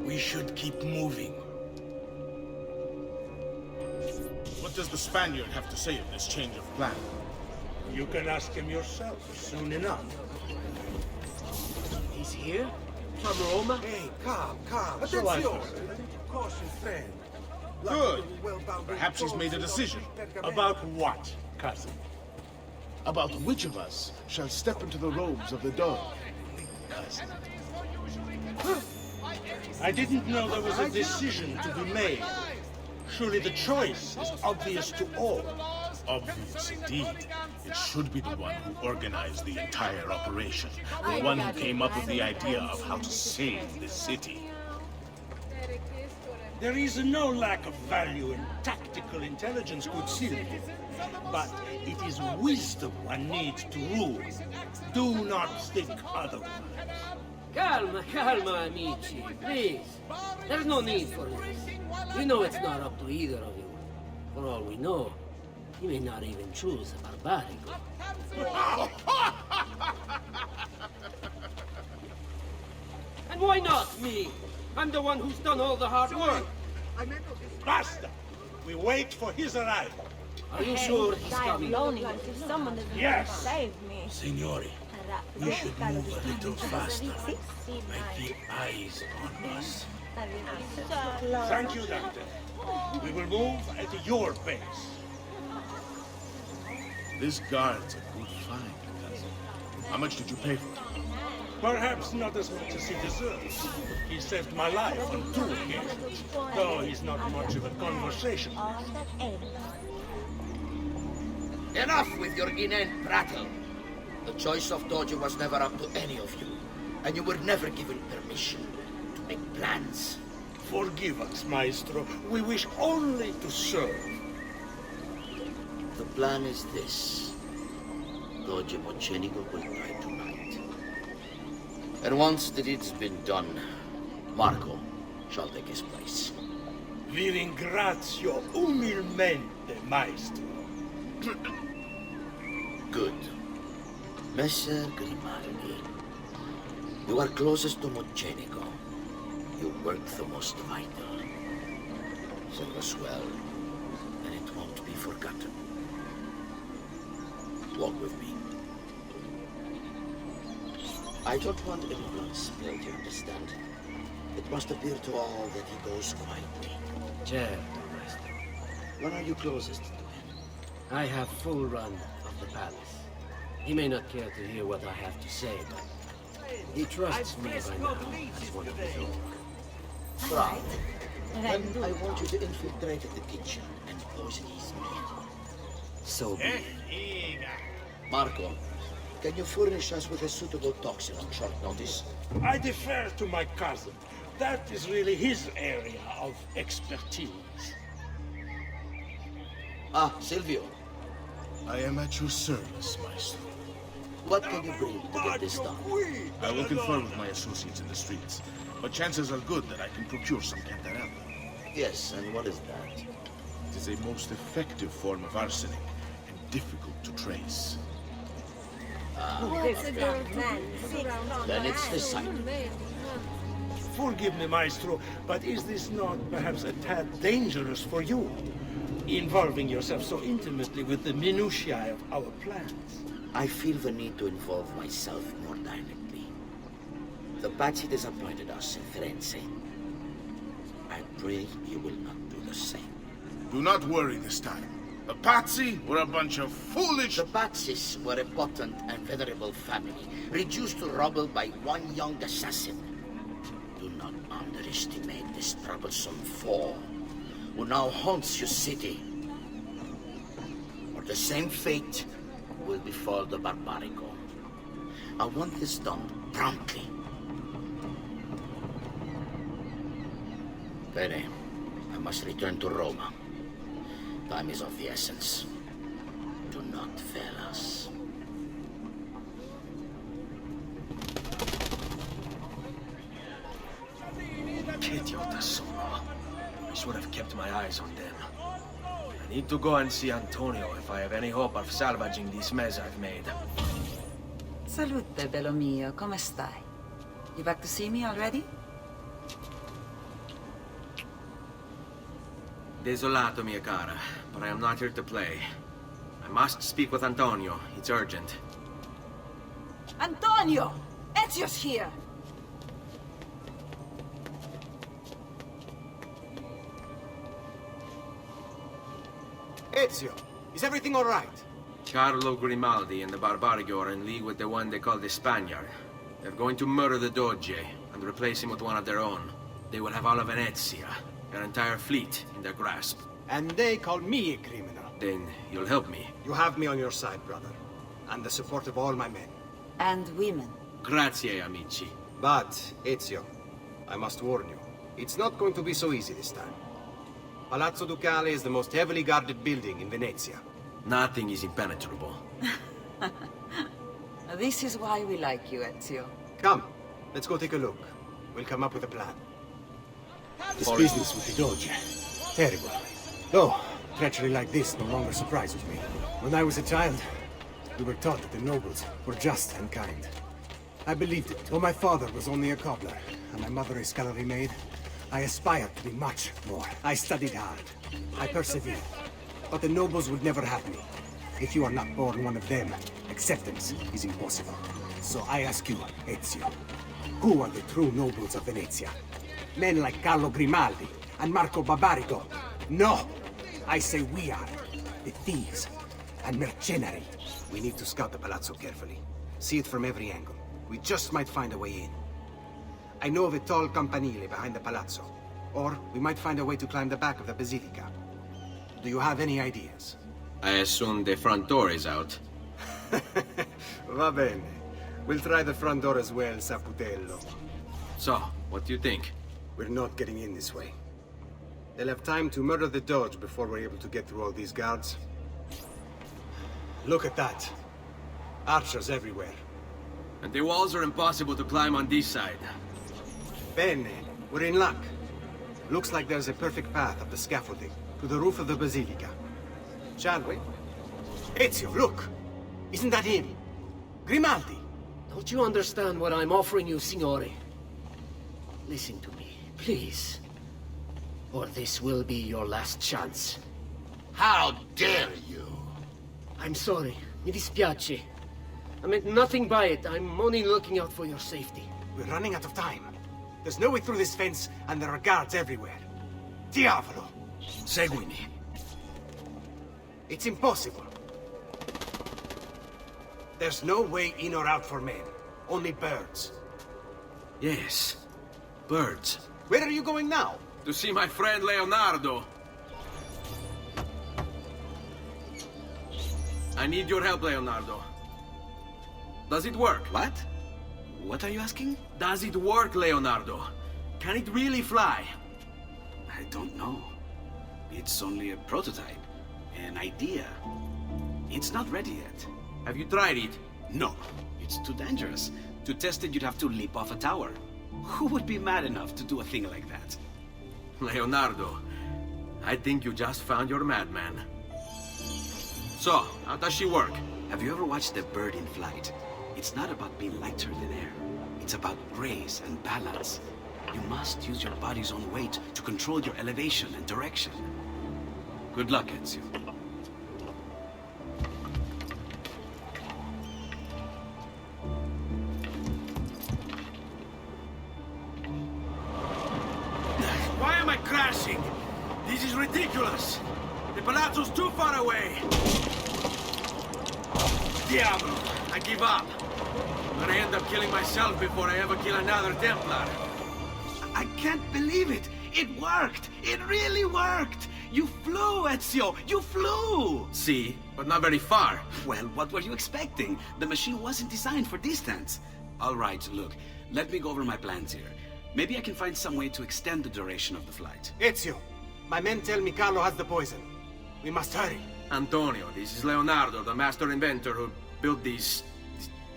Speaker 8: We should keep moving.
Speaker 3: What does the Spaniard have to say of this change of plan?
Speaker 8: You can ask him yourself soon enough.
Speaker 6: He's here? From Roma?
Speaker 9: Hey, calm.
Speaker 8: So I
Speaker 9: Attenzione.
Speaker 8: heard.
Speaker 9: Caution, friend.
Speaker 3: Good. Perhaps he's made a decision.
Speaker 8: About what, cousin?
Speaker 3: About which of us shall step into the robes of the dog.
Speaker 8: Cousin. I didn't know there was a decision to be made. Surely the choice is obvious to all.
Speaker 3: obvious indeed. It should be the one who organized the entire operation. The one who came up with the idea of how to save the city.
Speaker 8: There is no lack of value in tactical intelligence, good Silvio. But it is wisdom one needs to rule. Do not think otherwise.
Speaker 6: Calma, calma, amici. Please. There's no need for this. We know it's not up to either of you. For all we know, he may not even choose a barbarico. And why not me? I'm the one who's done all the hard work.
Speaker 8: Basta! We wait for his arrival.
Speaker 6: Are you sure he's coming?
Speaker 8: Yes.
Speaker 14: Save me.
Speaker 8: Signori, we should move a little faster. I keep eyes on us. Thank you, Doctor. We will move at your pace.
Speaker 3: This guard's a good find, cousin. How much did you pay for it?
Speaker 8: Perhaps not as much as he deserves. He saved my life on 2 occasions, though he's not much of a conversationalist.
Speaker 9: Enough with your inane prattle. The choice of Dojo was never up to any of you, and you were never given permission to make plans.
Speaker 8: Forgive us, Maestro. We wish only to serve.
Speaker 9: The plan is this. Dojo Mocenigo will die tonight. And once the deed's been done, Marco shall take his place.
Speaker 8: Vi ringrazio umilmente, Maestro.
Speaker 9: Good. Messer Grimaldi, you are closest to Mocenigo. You work the most vital. Serve us well, and it won't be forgotten. Walk with me. I don't want any blood spilled, you understand? It must appear to all that he goes quietly.
Speaker 6: Certo, Maestro.
Speaker 9: When are you closest to him?
Speaker 6: I have full run of the palace. He may not care to hear what I have to say, but he trusts me by now as one of his own.
Speaker 9: Right. Then I want you to infiltrate the kitchen and poison his meal. So be it. Marco, can you furnish us with a suitable toxin on short notice?
Speaker 8: I defer to my cousin. That is really his area of expertise.
Speaker 9: Ah, Silvio.
Speaker 3: I am at your service, Maestro.
Speaker 9: What can you bring to get this done?
Speaker 3: I will confer with my associates in the streets, but chances are good that I can procure some cantarella.
Speaker 9: Yes, and what is that?
Speaker 3: It is a most effective form of arsenic and difficult to trace.
Speaker 9: Then it's decided.
Speaker 8: Forgive me, Maestro, but is this not perhaps a tad dangerous for you? Involving yourself so intimately with the minutiae of our plans.
Speaker 9: I feel the need to involve myself more directly. The Pazzi disappointed us in Firenze. I pray you will not do the same.
Speaker 3: Do not worry this time. The Pazzi were a bunch of foolish...
Speaker 9: The Pazzis were a potent and venerable family, reduced to rubble by one young assassin. Do not underestimate this troublesome foe, who now haunts your city. Or the same fate will befall the Barbarico. I want this done promptly. Bene, I must return to Roma. Time is of the essence. Do not fail us.
Speaker 12: Che idiota sono. I should have kept my eyes on them. I need to go and see Antonio if I have any hope of salvaging this mess I've made.
Speaker 5: Salute, bello mio. Come stai? You back to see me already?
Speaker 12: Desolato, mia cara, but I am not here to play. I must speak with Antonio. It's urgent.
Speaker 5: Antonio! Ezio's here!
Speaker 4: Ezio, is everything all right?
Speaker 12: Carlo Grimaldi and the Barbarigo are in league with the one they call the Spaniard. They're going to murder the Doge and replace him with one of their own. They will have all of Venezia, their entire fleet, in their grasp.
Speaker 4: And they call me a criminal.
Speaker 12: Then you'll help me.
Speaker 4: You have me on your side, brother. And the support of all my men.
Speaker 23: And women.
Speaker 12: Grazie, amici.
Speaker 4: But, Ezio, I must warn you. It's not going to be so easy this time. Palazzo Ducale is the most heavily guarded building in Venezia.
Speaker 12: Nothing is impenetrable.
Speaker 23: This is why we like you, Ezio.
Speaker 4: Come, let's go take a look. We'll come up with a plan.
Speaker 14: This business with the Doge. Terrible. Though, treachery like this no longer surprises me. When I was a child, we were taught that the nobles were just and kind. I believed it. Though my father was only a cobbler, and my mother a scullery maid, I aspired to be much more. I studied hard. I persevered. But the nobles would never have me. If you are not born one of them, acceptance is impossible. So I ask you, Ezio, who are the true nobles of Venezia? Men like Carlo Grimaldi and Marco Barbarigo? No! I say we are the thieves and mercenary.
Speaker 4: We need to scout the palazzo carefully. See it from every angle. We just might find a way in. I know of a tall campanile behind the palazzo. Or we might find a way to climb the back of the basilica. Do you have any ideas?
Speaker 12: I assume the front door is out.
Speaker 4: Va bene. We'll try the front door as well, Saputello.
Speaker 12: So, what do you think?
Speaker 4: We're not getting in this way. They'll have time to murder the Doge before we're able to get through all these guards. Look at that. Archers everywhere.
Speaker 12: And the walls are impossible to climb on this side.
Speaker 4: Bene. We're in luck. Looks like there's a perfect path up the scaffolding to the roof of the basilica. Shall we? Ezio, look! Isn't that him? Grimaldi!
Speaker 6: Don't you understand what I'm offering you, Signore? Listen to me, please. Or this will be your last chance.
Speaker 9: How dare you?
Speaker 6: I'm sorry. Mi dispiace. I meant nothing by it. I'm only looking out for your safety.
Speaker 4: We're running out of time. There's no way through this fence, and there are guards everywhere. Diavolo!
Speaker 8: Seguimi.
Speaker 4: It's impossible. There's no way in or out for men. Only birds.
Speaker 12: Yes. Birds.
Speaker 4: Where are you going now?
Speaker 12: To see my friend Leonardo. I need your help, Leonardo. Does it work?
Speaker 15: What? What are you asking?
Speaker 12: Does it work, Leonardo? Can it really fly?
Speaker 15: I don't know. It's only a prototype. An idea. It's not ready yet.
Speaker 12: Have you tried it?
Speaker 15: No. It's too dangerous. To test it, you'd have to leap off a tower. Who would be mad enough to do a thing like that?
Speaker 12: Leonardo, I think you just found your madman. So, how does she work?
Speaker 15: Have you ever watched a bird in flight? It's not about being lighter than air. It's about grace and balance. You must use your body's own weight to control your elevation and direction. Good luck, Ezio.
Speaker 12: Why am I crashing? This is ridiculous. The palazzo's too far away. Diablo, I give up. I'm gonna end up killing myself before I ever kill another Templar.
Speaker 15: I can't believe it! It worked! It really worked! You flew, Ezio! You flew!
Speaker 12: See, but not very far.
Speaker 15: Well, what were you expecting? The machine wasn't designed for distance. All right, look, let me go over my plans here. Maybe I can find some way to extend the duration of the flight.
Speaker 4: Ezio, my men tell me Carlo has the poison. We must hurry.
Speaker 12: Antonio, this is Leonardo, the master inventor who built this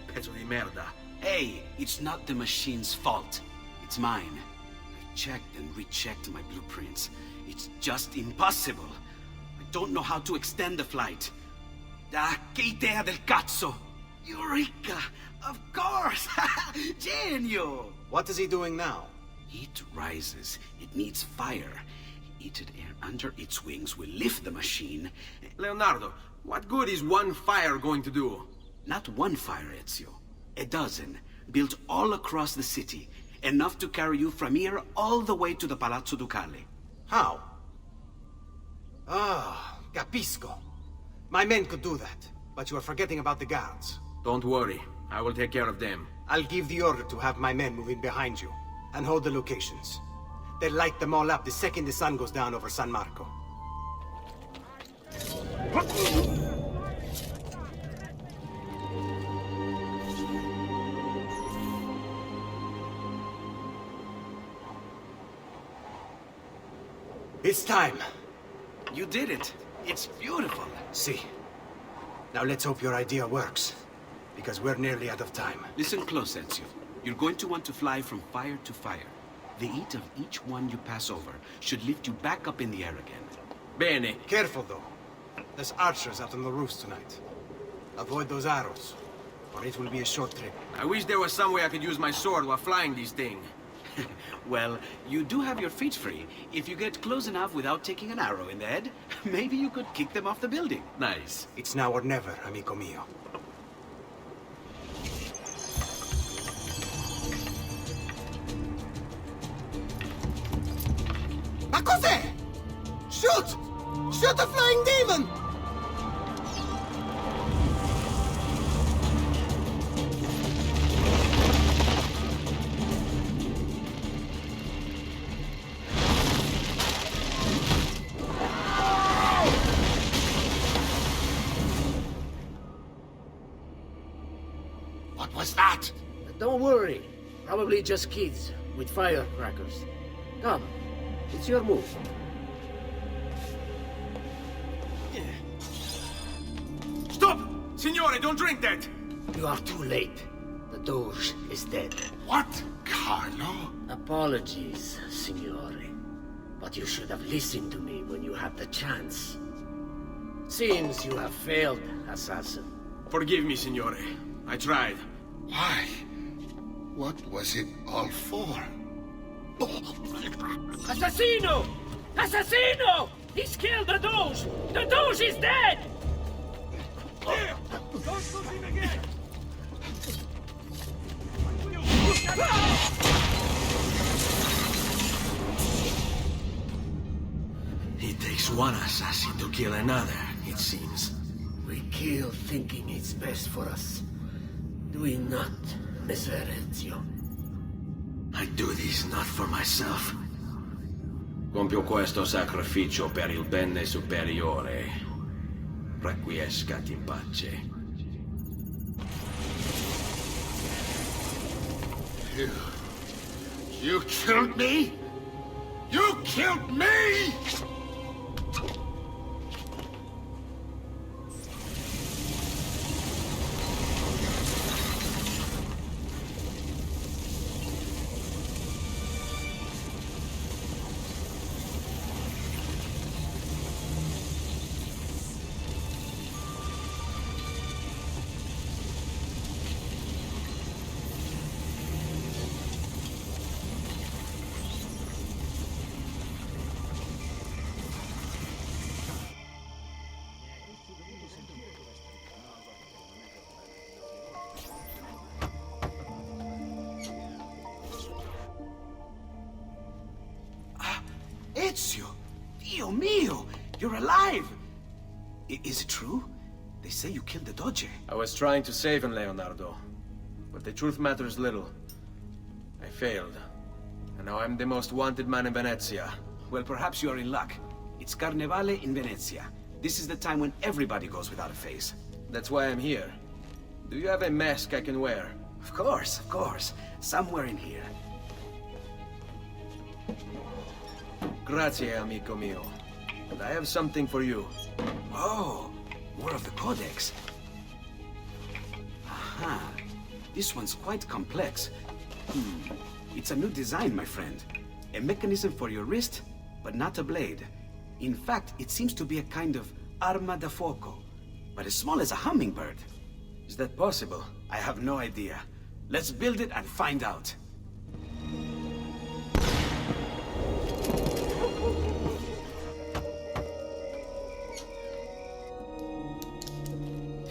Speaker 12: pezzo di merda.
Speaker 15: Hey, it's not the machine's fault. It's mine. I checked and rechecked my blueprints. It's just impossible. I don't know how to extend the flight. Ah, che idea del cazzo! Eureka! Of course! Genio!
Speaker 4: What is he doing now?
Speaker 15: Heat rises. It needs fire. Heated air under its wings will lift the machine.
Speaker 12: Leonardo, what good is one fire going to do?
Speaker 15: Not one fire, Ezio. A dozen, built all across the city. Enough to carry you from here all the way to the Palazzo Ducale.
Speaker 4: How? Ah, capisco. My men could do that, but you are forgetting about the guards.
Speaker 12: Don't worry, I will take care of them.
Speaker 4: I'll give the order to have my men move in behind you, and hold the locations. They'll light them all up the second the sun goes down over San Marco. It's time.
Speaker 15: You did it. It's beautiful.
Speaker 4: See. Now let's hope your idea works. Because we're nearly out of time.
Speaker 15: Listen close, Ezio. You're going to want to fly from fire to fire. The heat of each one you pass over should lift you back up in the air again.
Speaker 12: Bene.
Speaker 4: Careful, though. There's archers out on the roofs tonight. Avoid those arrows, or it will be a short trip.
Speaker 12: I wish there was some way I could use my sword while flying these things.
Speaker 15: Well, you do have your feet free. If you get close enough without taking an arrow in the head, maybe you could kick them off the building.
Speaker 12: Nice.
Speaker 4: It's now or never, amico mio.
Speaker 13: Ma cos'è? Shoot! Shoot the flying demon!
Speaker 9: What was that?
Speaker 6: Don't worry. Probably just kids with firecrackers. Come, it's your move.
Speaker 12: Stop! Signore, don't drink that!
Speaker 6: You are too late. The Doge is dead.
Speaker 9: What? Carlo?
Speaker 6: Apologies, Signore. But you should have listened to me when you had the chance. Seems you have failed, assassin.
Speaker 12: Forgive me, Signore. I tried.
Speaker 9: Why? What was it all for?
Speaker 6: Assassino! Assassino! He's killed the Doge! The Doge is dead!
Speaker 17: Don't lose him again!
Speaker 12: It takes one assassin to kill another, it seems.
Speaker 6: We kill thinking it's best for us. Do we not, Messer Ezio?
Speaker 12: I do this not for myself. Compio questo sacrificio per il bene superiore. Requiescat in pace.
Speaker 9: You killed me? You killed me?
Speaker 15: Ezio! Dio mio! You're alive! Is it true? They say you killed the Doge.
Speaker 12: I was trying to save him, Leonardo. But the truth matters little. I failed. And now I'm the most wanted man in Venezia.
Speaker 15: Well, perhaps you are in luck. It's Carnevale in Venezia. This is the time when everybody goes without a face.
Speaker 12: That's why I'm here. Do you have a mask I can wear?
Speaker 15: Of course, of course. Somewhere in here.
Speaker 12: Grazie, amico mio. And I have something for you.
Speaker 15: Oh, more of the Codex. Aha. This one's quite complex. It's a new design, my friend. A mechanism for your wrist, but not a blade. In fact, it seems to be a kind of arma da fuoco, but as small as a hummingbird.
Speaker 12: Is that possible?
Speaker 15: I have no idea. Let's build it and find out.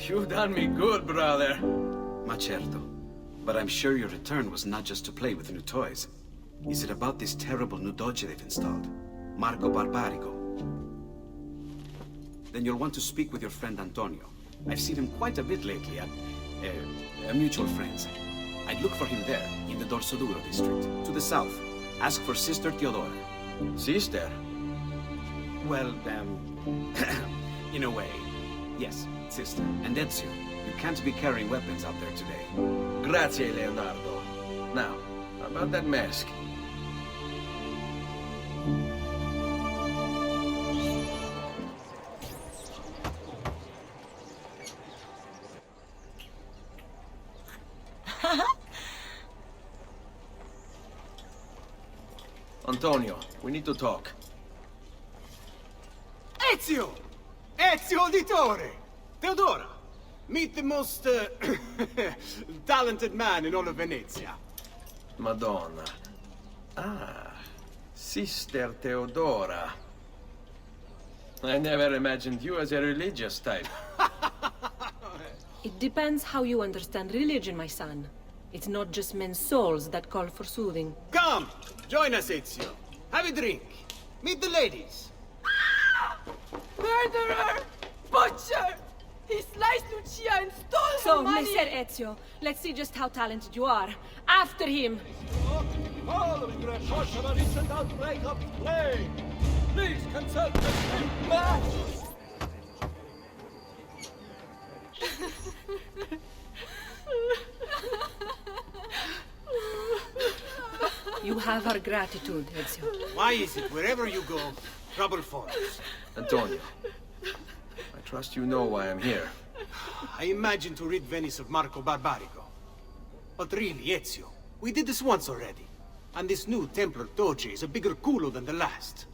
Speaker 12: You've done me good, brother.
Speaker 15: Ma certo. But I'm sure your return was not just to play with new toys. Is it about this terrible new Doge they've installed? Marco Barbarigo? Then you'll want to speak with your friend Antonio. I've seen him quite a bit lately at mutual friends. I'd look for him there, in the Dorsoduro district, to the south. Ask for Sister Teodora.
Speaker 12: Sister?
Speaker 15: Well, in a way. Yes, sister. And Ezio, you can't be carrying weapons out there today.
Speaker 12: Grazie, Leonardo. Now, about that mask. Antonio, we need to talk.
Speaker 4: Ezio! Ezio Auditore! Teodora! Meet the most talented man in all of Venezia.
Speaker 12: Madonna. Ah, Sister Teodora. I never imagined you as a religious type.
Speaker 11: It depends how you understand religion, my son. It's not just men's souls that call for soothing.
Speaker 4: Come! Join us, Ezio. Have a drink. Meet the ladies.
Speaker 11: Murderer! Butcher! He sliced Lucia and stole her money! So, Messer Ezio, let's see just how talented you are. After him!
Speaker 17: Following the reports of a recent outbreak of plague, please consult the street map.
Speaker 11: You have our gratitude, Ezio.
Speaker 4: Why is it wherever you go, trouble follows?
Speaker 12: Antonio, I trust you know why I'm here.
Speaker 4: I imagine to rid Venice of Marco Barbarigo. But really, Ezio, we did this once already. And this new Templar Doge is a bigger culo than the last.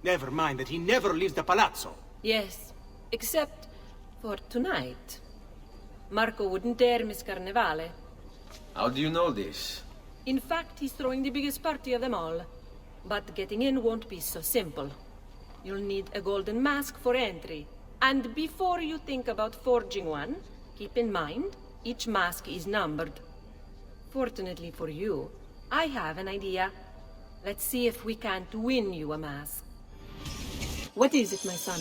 Speaker 4: Never mind that he never leaves the palazzo.
Speaker 11: Yes, except for tonight. Marco wouldn't dare miss Carnevale.
Speaker 12: How do you know this?
Speaker 11: In fact, he's throwing the biggest party of them all. But getting in won't be so simple. You'll need a golden mask for entry. And before you think about forging one, keep in mind, each mask is numbered. Fortunately for you, I have an idea. Let's see if we can't win you a mask. What is it, my son?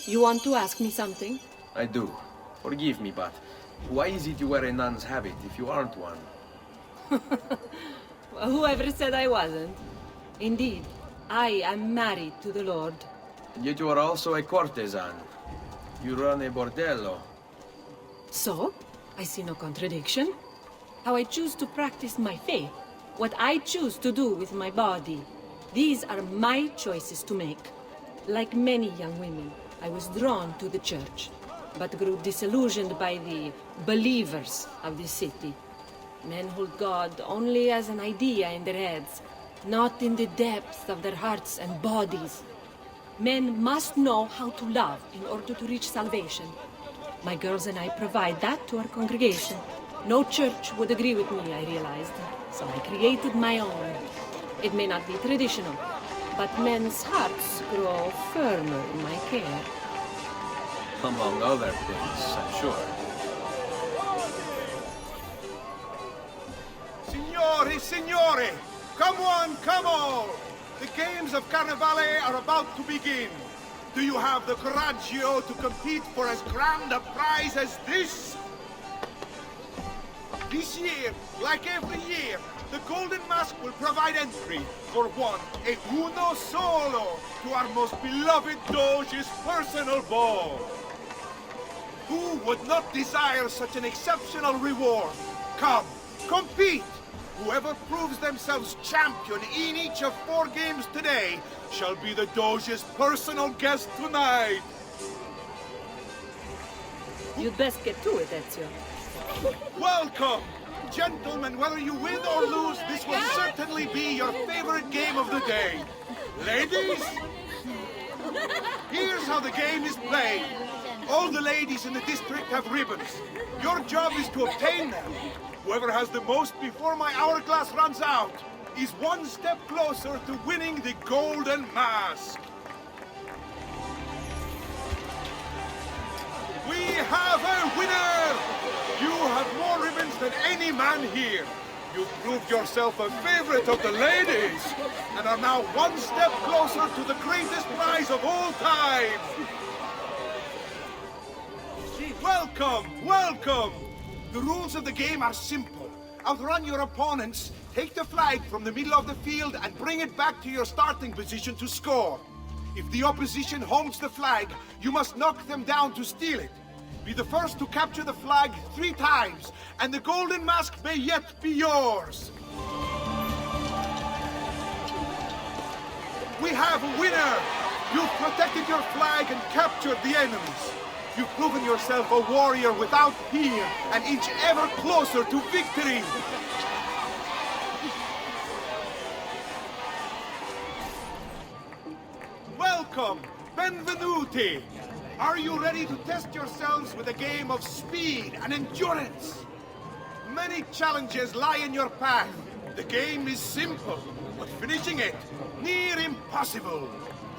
Speaker 11: You want to ask me something?
Speaker 12: I do. Forgive me, but why is it you wear a nun's habit if you aren't one?
Speaker 11: Whoever said I wasn't? Indeed, I am married to the Lord.
Speaker 12: Yet you are also a courtesan. You run a bordello.
Speaker 11: So, I see no contradiction. How I choose to practice my faith. What I choose to do with my body. These are my choices to make. Like many young women, I was drawn to the church, but grew disillusioned by the believers of the city. Men hold God only as an idea in their heads, not in the depths of their hearts and bodies. Men must know how to love in order to reach salvation. My girls and I provide that to our congregation. No church would agree with me, I realized, so I created my own. It may not be traditional, but men's hearts grow firmer in my care.
Speaker 12: Among other things, I'm sure.
Speaker 20: Signori, signori! Come on, come on! The games of Carnevale are about to begin. Do you have the coraggio to compete for as grand a prize as this? This year, like every year, the Golden Mask will provide entry for one, e uno solo, to our most beloved Doge's personal ball. Who would not desire such an exceptional reward? Come, compete! Whoever proves themselves champion in each of 4 games today shall be the Doge's personal guest tonight.
Speaker 11: You'd best get to it, Ezio.
Speaker 20: Welcome! Gentlemen, whether you win or lose, this will certainly be your favorite game of the day. Ladies, here's how the game is played. All the ladies in the district have ribbons. Your job is to obtain them. Whoever has the most before my hourglass runs out is one step closer to winning the Golden Mask. We have a winner! You have more ribbons than any man here. You've proved yourself a favorite of the ladies and are now one step closer to the greatest prize of all time. Welcome, welcome! The rules of the game are simple. Outrun your opponents, take the flag from the middle of the field and bring it back to your starting position to score. If the opposition holds the flag, you must knock them down to steal it. Be the first to capture the flag 3 times, and the golden mask may yet be yours. We have a winner! You've protected your flag and captured the enemies. You've proven yourself a warrior without fear, and inch ever closer to victory. Welcome, benvenuti! Are you ready to test yourselves with a game of speed and endurance? Many challenges lie in your path. The game is simple, but finishing it, near impossible.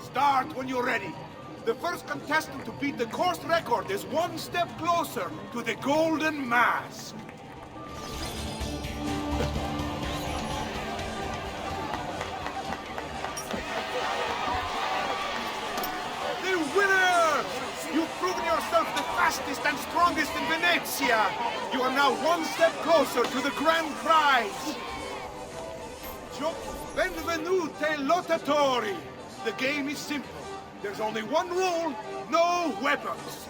Speaker 20: Start when you're ready. The first contestant to beat the course record is 1 step closer to the golden mask. The winner! You've proven yourself the fastest and strongest in Venezia. You are now 1 step closer to the grand prize. Benvenute lottatori. The game is simple. There's only one rule, no weapons.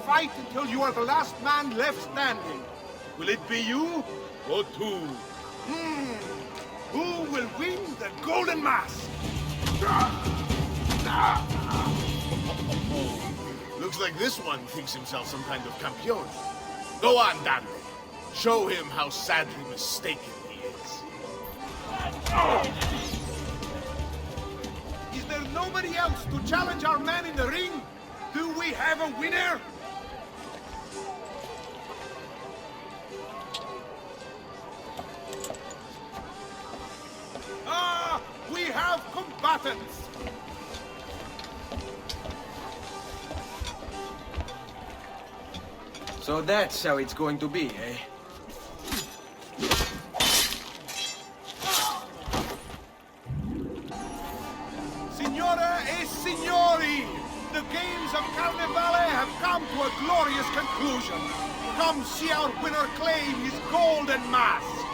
Speaker 20: Fight until you are the last man left standing. Will it be you or 2? Who will win the golden mask?
Speaker 3: Looks like this one thinks himself some kind of campeon. Go on, Dante. Show him how sadly mistaken he is.
Speaker 20: Is there nobody else to challenge our man in the ring? Do we have a winner? Ah, we have combatants!
Speaker 12: So that's how it's going to be, eh?
Speaker 20: Signore e signori, the games of Carnevale have come to a glorious conclusion. Come see our winner claim his golden mask.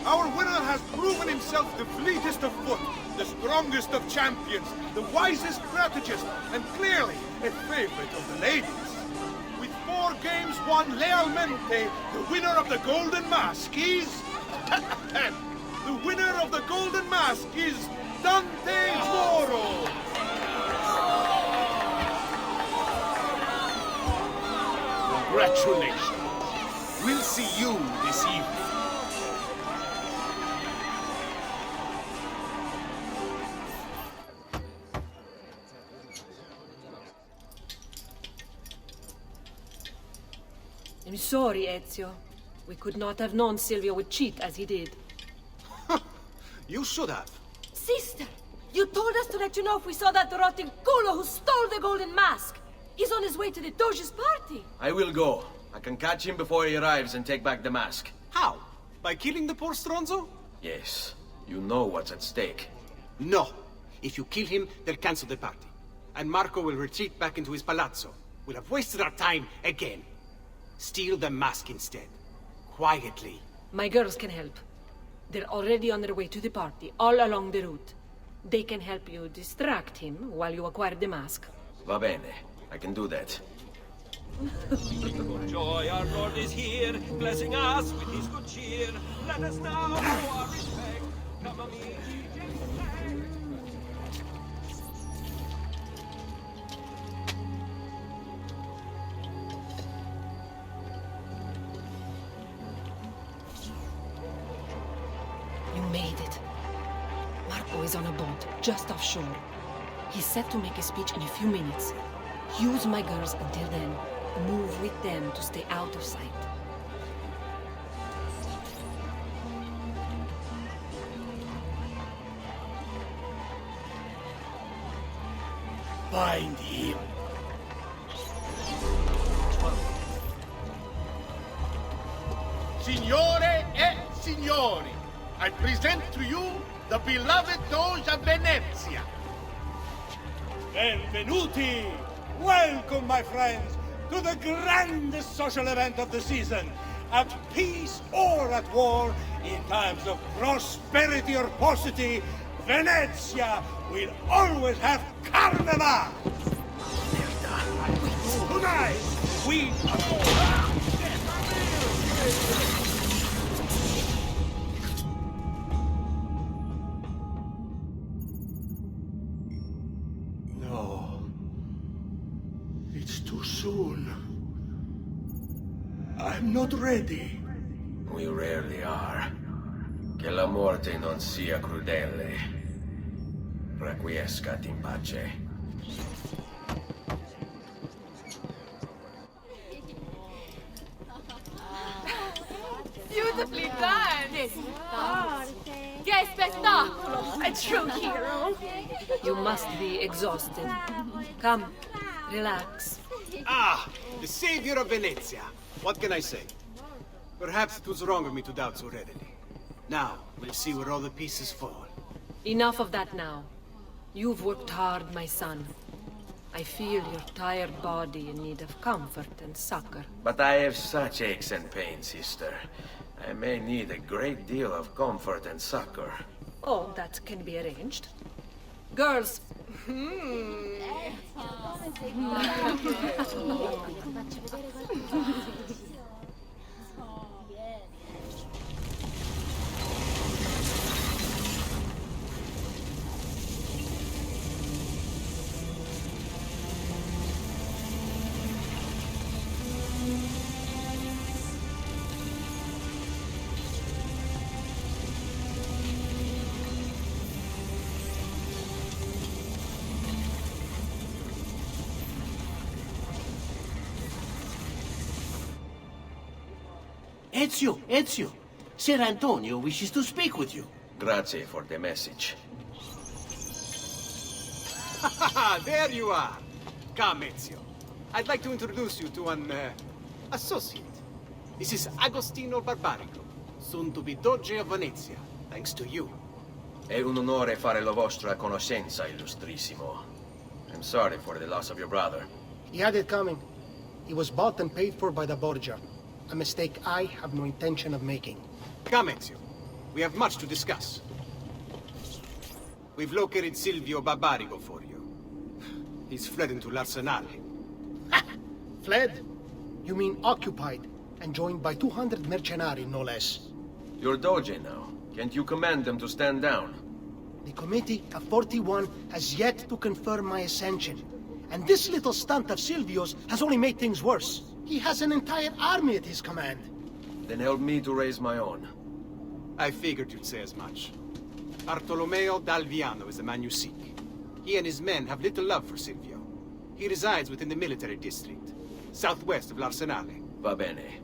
Speaker 20: Our winner has proven himself the fleetest of foot, the strongest of champions, the wisest strategist, and clearly a favorite of the ladies. With 4 games won lealmente, the winner of the golden mask is... the winner of the golden mask is Dante Moro.
Speaker 3: Congratulations. We'll see you this evening.
Speaker 11: I'm sorry, Ezio. We could not have known Silvio would cheat as he did.
Speaker 4: You should have.
Speaker 11: Sister! You told us to let you know if we saw that rotting culo who stole the golden mask! He's on his way to the Doge's party!
Speaker 12: I will go. I can catch him before he arrives and take back the mask.
Speaker 4: How? By killing the poor Stronzo?
Speaker 12: Yes. You know what's at stake.
Speaker 4: No. If you kill him, they'll cancel the party. And Marco will retreat back into his palazzo. We'll have wasted our time again. Steal the mask instead. Quietly.
Speaker 11: My girls can help. They're already on their way to the party, all along the route. They can help you distract him while you acquire the mask.
Speaker 12: Va bene. I can do that.
Speaker 7: Joy, our Lord is here, blessing us with his good cheer. Let us now show our respect. Come amici.
Speaker 11: You made it. Marco is on a boat, just offshore. He's set to make a speech in a few minutes. Use my girls until then. Move with them to stay out of sight.
Speaker 8: Find him.
Speaker 20: Signore e signori, I present to you the beloved Doge of Venezia.
Speaker 8: Benvenuti! Welcome, my friends, to the grandest social event of the season. At peace or at war, in times of prosperity or paucity, Venezia will always have carnival! Tonight, we... No. It's too soon. I'm not ready.
Speaker 12: We rarely are. Che la morte non sia crudele. Requiescat in pace.
Speaker 1: Beautifully done! Che spettacolo! A true hero!
Speaker 11: You must be exhausted. Come, relax.
Speaker 4: Ah, the savior of Venezia. What can I say? Perhaps it was wrong of me to doubt so readily. Now, we'll see where all the pieces fall.
Speaker 11: Enough of that now. You've worked hard, my son. I feel your tired body in need of comfort and succor.
Speaker 12: But I have such aches and pains, sister. I may need a great deal of comfort and succor.
Speaker 11: Oh, that can be arranged. Girls.
Speaker 16: Ezio, Ser Antonio wishes to speak with you.
Speaker 12: Grazie for the message.
Speaker 4: There you are. Come, Ezio. I'd like to introduce you to an associate. This is Agostino Barbarigo, soon to be Doge of Venezia, thanks to you.
Speaker 12: È un onore fare la vostra conoscenza, illustrissimo. I'm sorry for the loss of your brother.
Speaker 2: He had it coming. He was bought and paid for by the Borgia. A mistake I have no intention of making.
Speaker 4: Come, Ezio. We have much to discuss. We've located Silvio Barbarigo for you. He's fled into l'Arsenale.
Speaker 2: Fled? You mean occupied, and joined by 200 mercenari, no less.
Speaker 12: You're Doge now. Can't you command them to stand down?
Speaker 2: The Committee of 41 has yet to confirm my ascension. And this little stunt of Silvio's has only made things worse. He has an entire army at his command.
Speaker 12: Then help me to raise my own.
Speaker 4: I figured you'd say as much. Bartolomeo d'Alviano is the man you seek. He and his men have little love for Silvio. He resides within the military district, southwest of l'Arsenale.
Speaker 12: Va bene.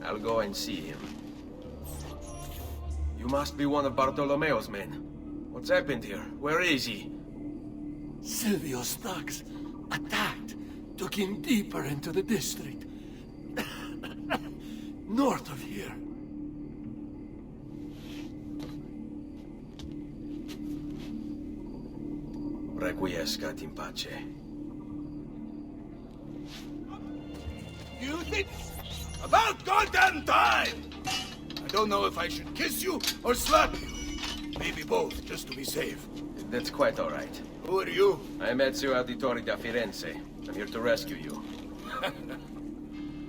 Speaker 12: I'll go and see him. You must be one of Bartolomeo's men. What's happened here? Where is he?
Speaker 8: Silvio's thugs attacked, took him deeper into the district. North of here.
Speaker 12: Requiescat in pace.
Speaker 8: You think? About goddamn time! I don't know if I should kiss you or slap you. Maybe both, just to be safe.
Speaker 12: That's quite all right.
Speaker 8: Who are you?
Speaker 12: I'm Ezio Auditore da Firenze. I'm here to rescue you.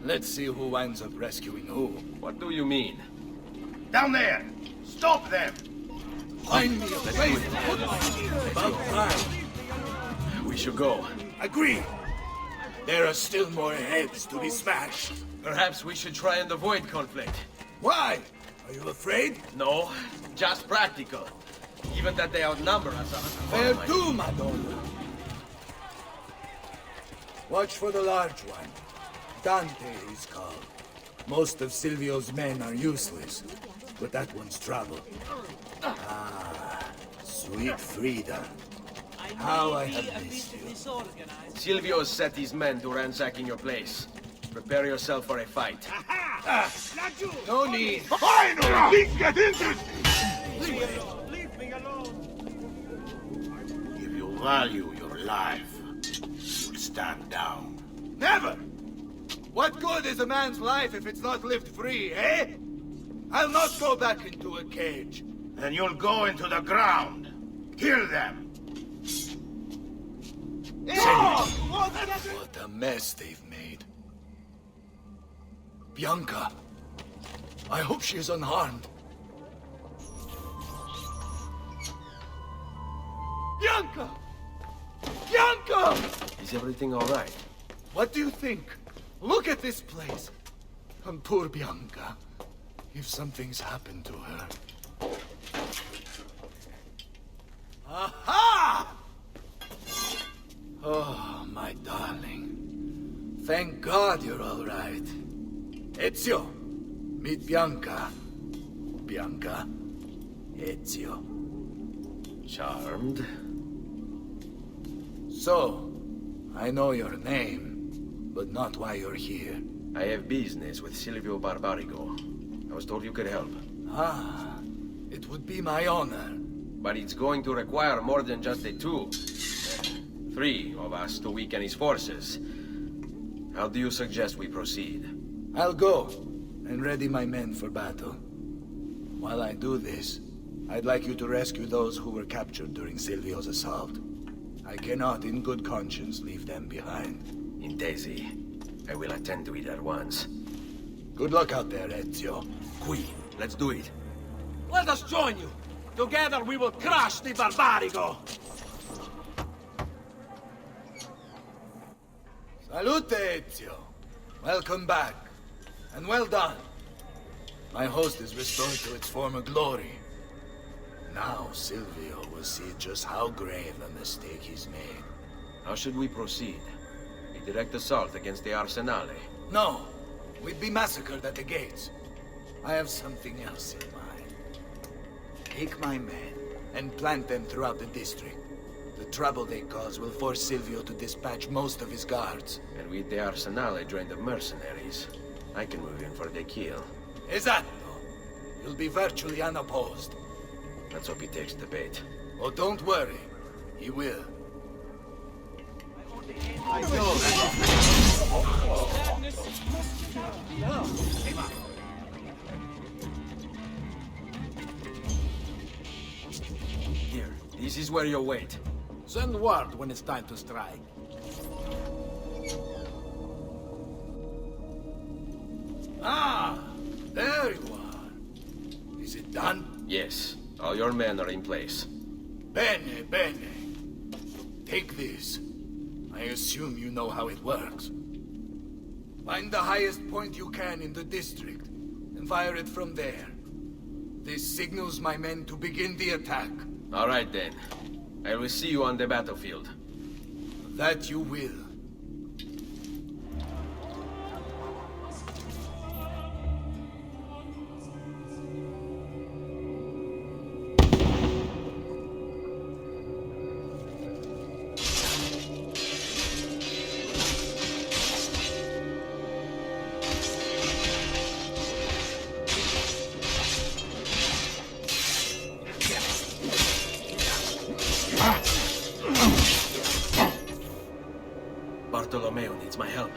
Speaker 8: Let's see who winds up rescuing who.
Speaker 12: What do you mean?
Speaker 8: Down there! Stop them! Find me a place to put my... About time.
Speaker 12: We should go.
Speaker 8: Agree. There are still more heads to be smashed.
Speaker 12: Perhaps we should try and avoid conflict.
Speaker 8: Why? Are you afraid?
Speaker 12: No, just practical. Given that they outnumber us...
Speaker 8: Fair do, Madonna. Watch for the large one. Dante is called. Most of Silvio's men are useless, but that one's trouble. Ah, sweet Frida. How I have missed you.
Speaker 12: Silvio has set his men to ransacking your place. Prepare yourself for a fight.
Speaker 8: No need.
Speaker 20: Finally! Things get interesting!
Speaker 17: Leave me alone!
Speaker 20: If you value your life, you'll stand down.
Speaker 8: Never! What good is a man's life if it's not lived free, eh? I'll not go back into a cage.
Speaker 20: Then you'll go into the ground. Kill them!
Speaker 18: What a mess they've made. Bianca, I hope she is unharmed. Bianca! Bianca!
Speaker 12: Is everything all right?
Speaker 18: What do you think? Look at this place. And poor Bianca. If something's happened to her. Aha! Oh, my darling. Thank God you're all right. Ezio, meet Bianca. Bianca, Ezio.
Speaker 12: Charmed.
Speaker 18: So, I know your name, but not why you're here.
Speaker 12: I have business with Silvio Barbarigo. I was told you could help.
Speaker 18: Ah, it would be my honor.
Speaker 12: But it's going to require more than just the two. 3 of us to weaken his forces. How do you suggest we proceed?
Speaker 18: I'll go and ready my men for battle. While I do this, I'd like you to rescue those who were captured during Silvio's assault. I cannot, in good conscience, leave them behind.
Speaker 12: Intesi. I will attend to it at once.
Speaker 18: Good luck out there, Ezio.
Speaker 12: Qui, let's do it.
Speaker 7: Let us join you. Together we will crush the Barbarigo.
Speaker 18: Salute, Ezio. Welcome back. And well done. My host is restored to its former glory. Now Silvio will see just how grave a mistake he's made.
Speaker 12: How should we proceed? A direct assault against the Arsenale?
Speaker 18: No. We'd be massacred at the gates. I have something else in mind. Take my men and plant them throughout the district. The trouble they cause will force Silvio to dispatch most of his guards.
Speaker 12: And with the Arsenale drained of mercenaries, I can move in for the kill.
Speaker 18: Esatto. You'll be virtually unopposed.
Speaker 12: Let's hope he takes the bait.
Speaker 18: Oh, don't worry. He will.
Speaker 12: Here, this is where you wait.
Speaker 21: Send word when it's time to strike.
Speaker 18: Ah, there you are. Is it done?
Speaker 12: Yes, all your men are in place.
Speaker 18: Bene, bene. Take this. I assume you know how it works. Find the highest point you can in the district, and fire it from there. This signals my men to begin the attack.
Speaker 12: All right then. I will see you on the battlefield.
Speaker 18: That you will.
Speaker 12: Bartolomeo needs my help.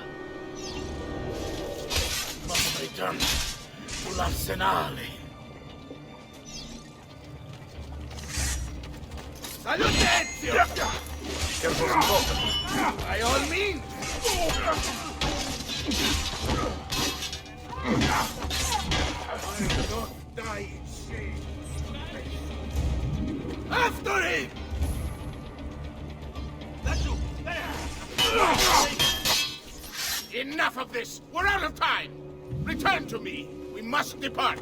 Speaker 18: Must return to l'Arsenale. Salute, Ezio!
Speaker 12: Careful some folk.
Speaker 18: By all means! Don't die in shame. After him!
Speaker 20: Enough of this! We're out of time! Return to me! We must depart!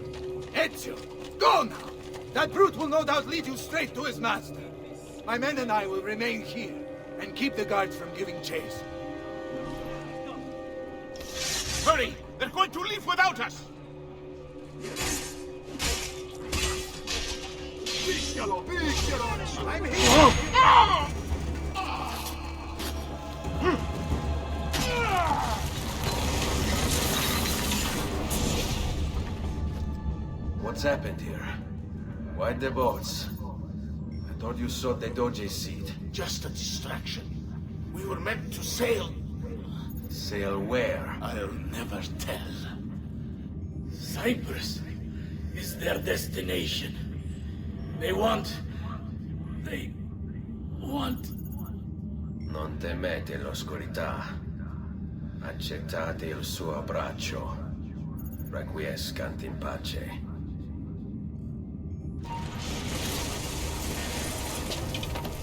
Speaker 18: Ezio, go now! That brute will no doubt lead you straight to his master. My men and I will remain here, and keep the guards from giving chase.
Speaker 20: Hurry! They're going to leave without us!
Speaker 18: I'm here!
Speaker 12: What's happened here? Why the boats? I thought you sought the Doge's seat.
Speaker 20: Just a distraction. We were meant to sail.
Speaker 12: Sail where?
Speaker 18: I'll never tell. Cyprus is their destination. They want They want...
Speaker 3: Non temete l'oscurità. Accettate il suo abbraccio. Requiescant in pace.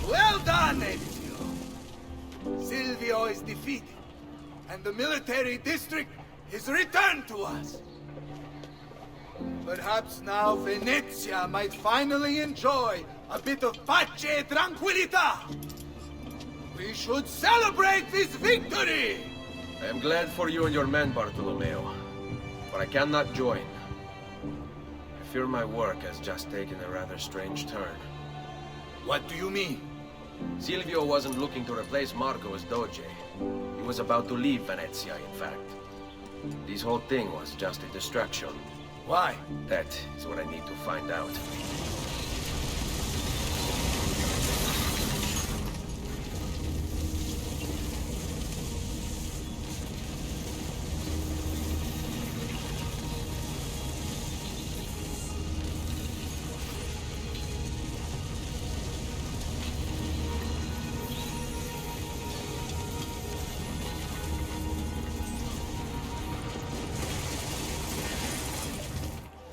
Speaker 18: Well done, Ezio! Silvio is defeated, and the military district is returned to us. Perhaps now Venezia might finally enjoy a bit of pace e tranquillità. We should celebrate this victory!
Speaker 3: I am glad for you and your men, Bartolomeo, but I cannot join. I fear my work has just taken a rather strange turn.
Speaker 18: What do you mean?
Speaker 3: Silvio wasn't looking to replace Marco as Doge. He was about to leave Venezia, in fact. This whole thing was just a distraction.
Speaker 18: Why?
Speaker 3: That is what I need to find out.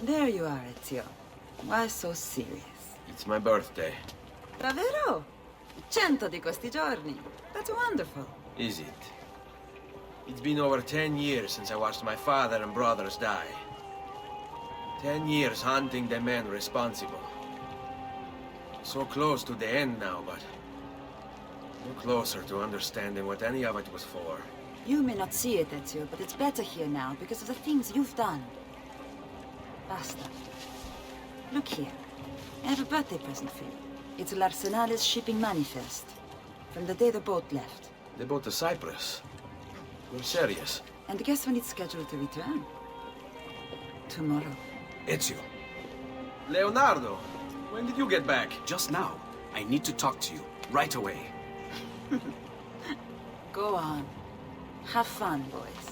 Speaker 5: There you are, Ezio. Why so serious?
Speaker 3: It's my birthday.
Speaker 5: Davvero? 100 di questi giorni. That's wonderful.
Speaker 3: Is it? It's been over 10 years since I watched my father and brothers die. 10 years hunting the men responsible. So close to the end now, but no closer to understanding what any of it was for.
Speaker 5: You may not see it, Ezio, but it's better here now because of the things you've done. Basta. Look here. I have a birthday present for you. It's l'Arsenale's shipping manifest. From the day the boat left.
Speaker 3: The boat to Cyprus? You're serious?
Speaker 5: And guess when it's scheduled to return? Tomorrow.
Speaker 15: Ezio.
Speaker 3: Leonardo, when did you get back?
Speaker 15: Just now. I need to talk to you. Right away.
Speaker 5: Go on. Have fun, boys.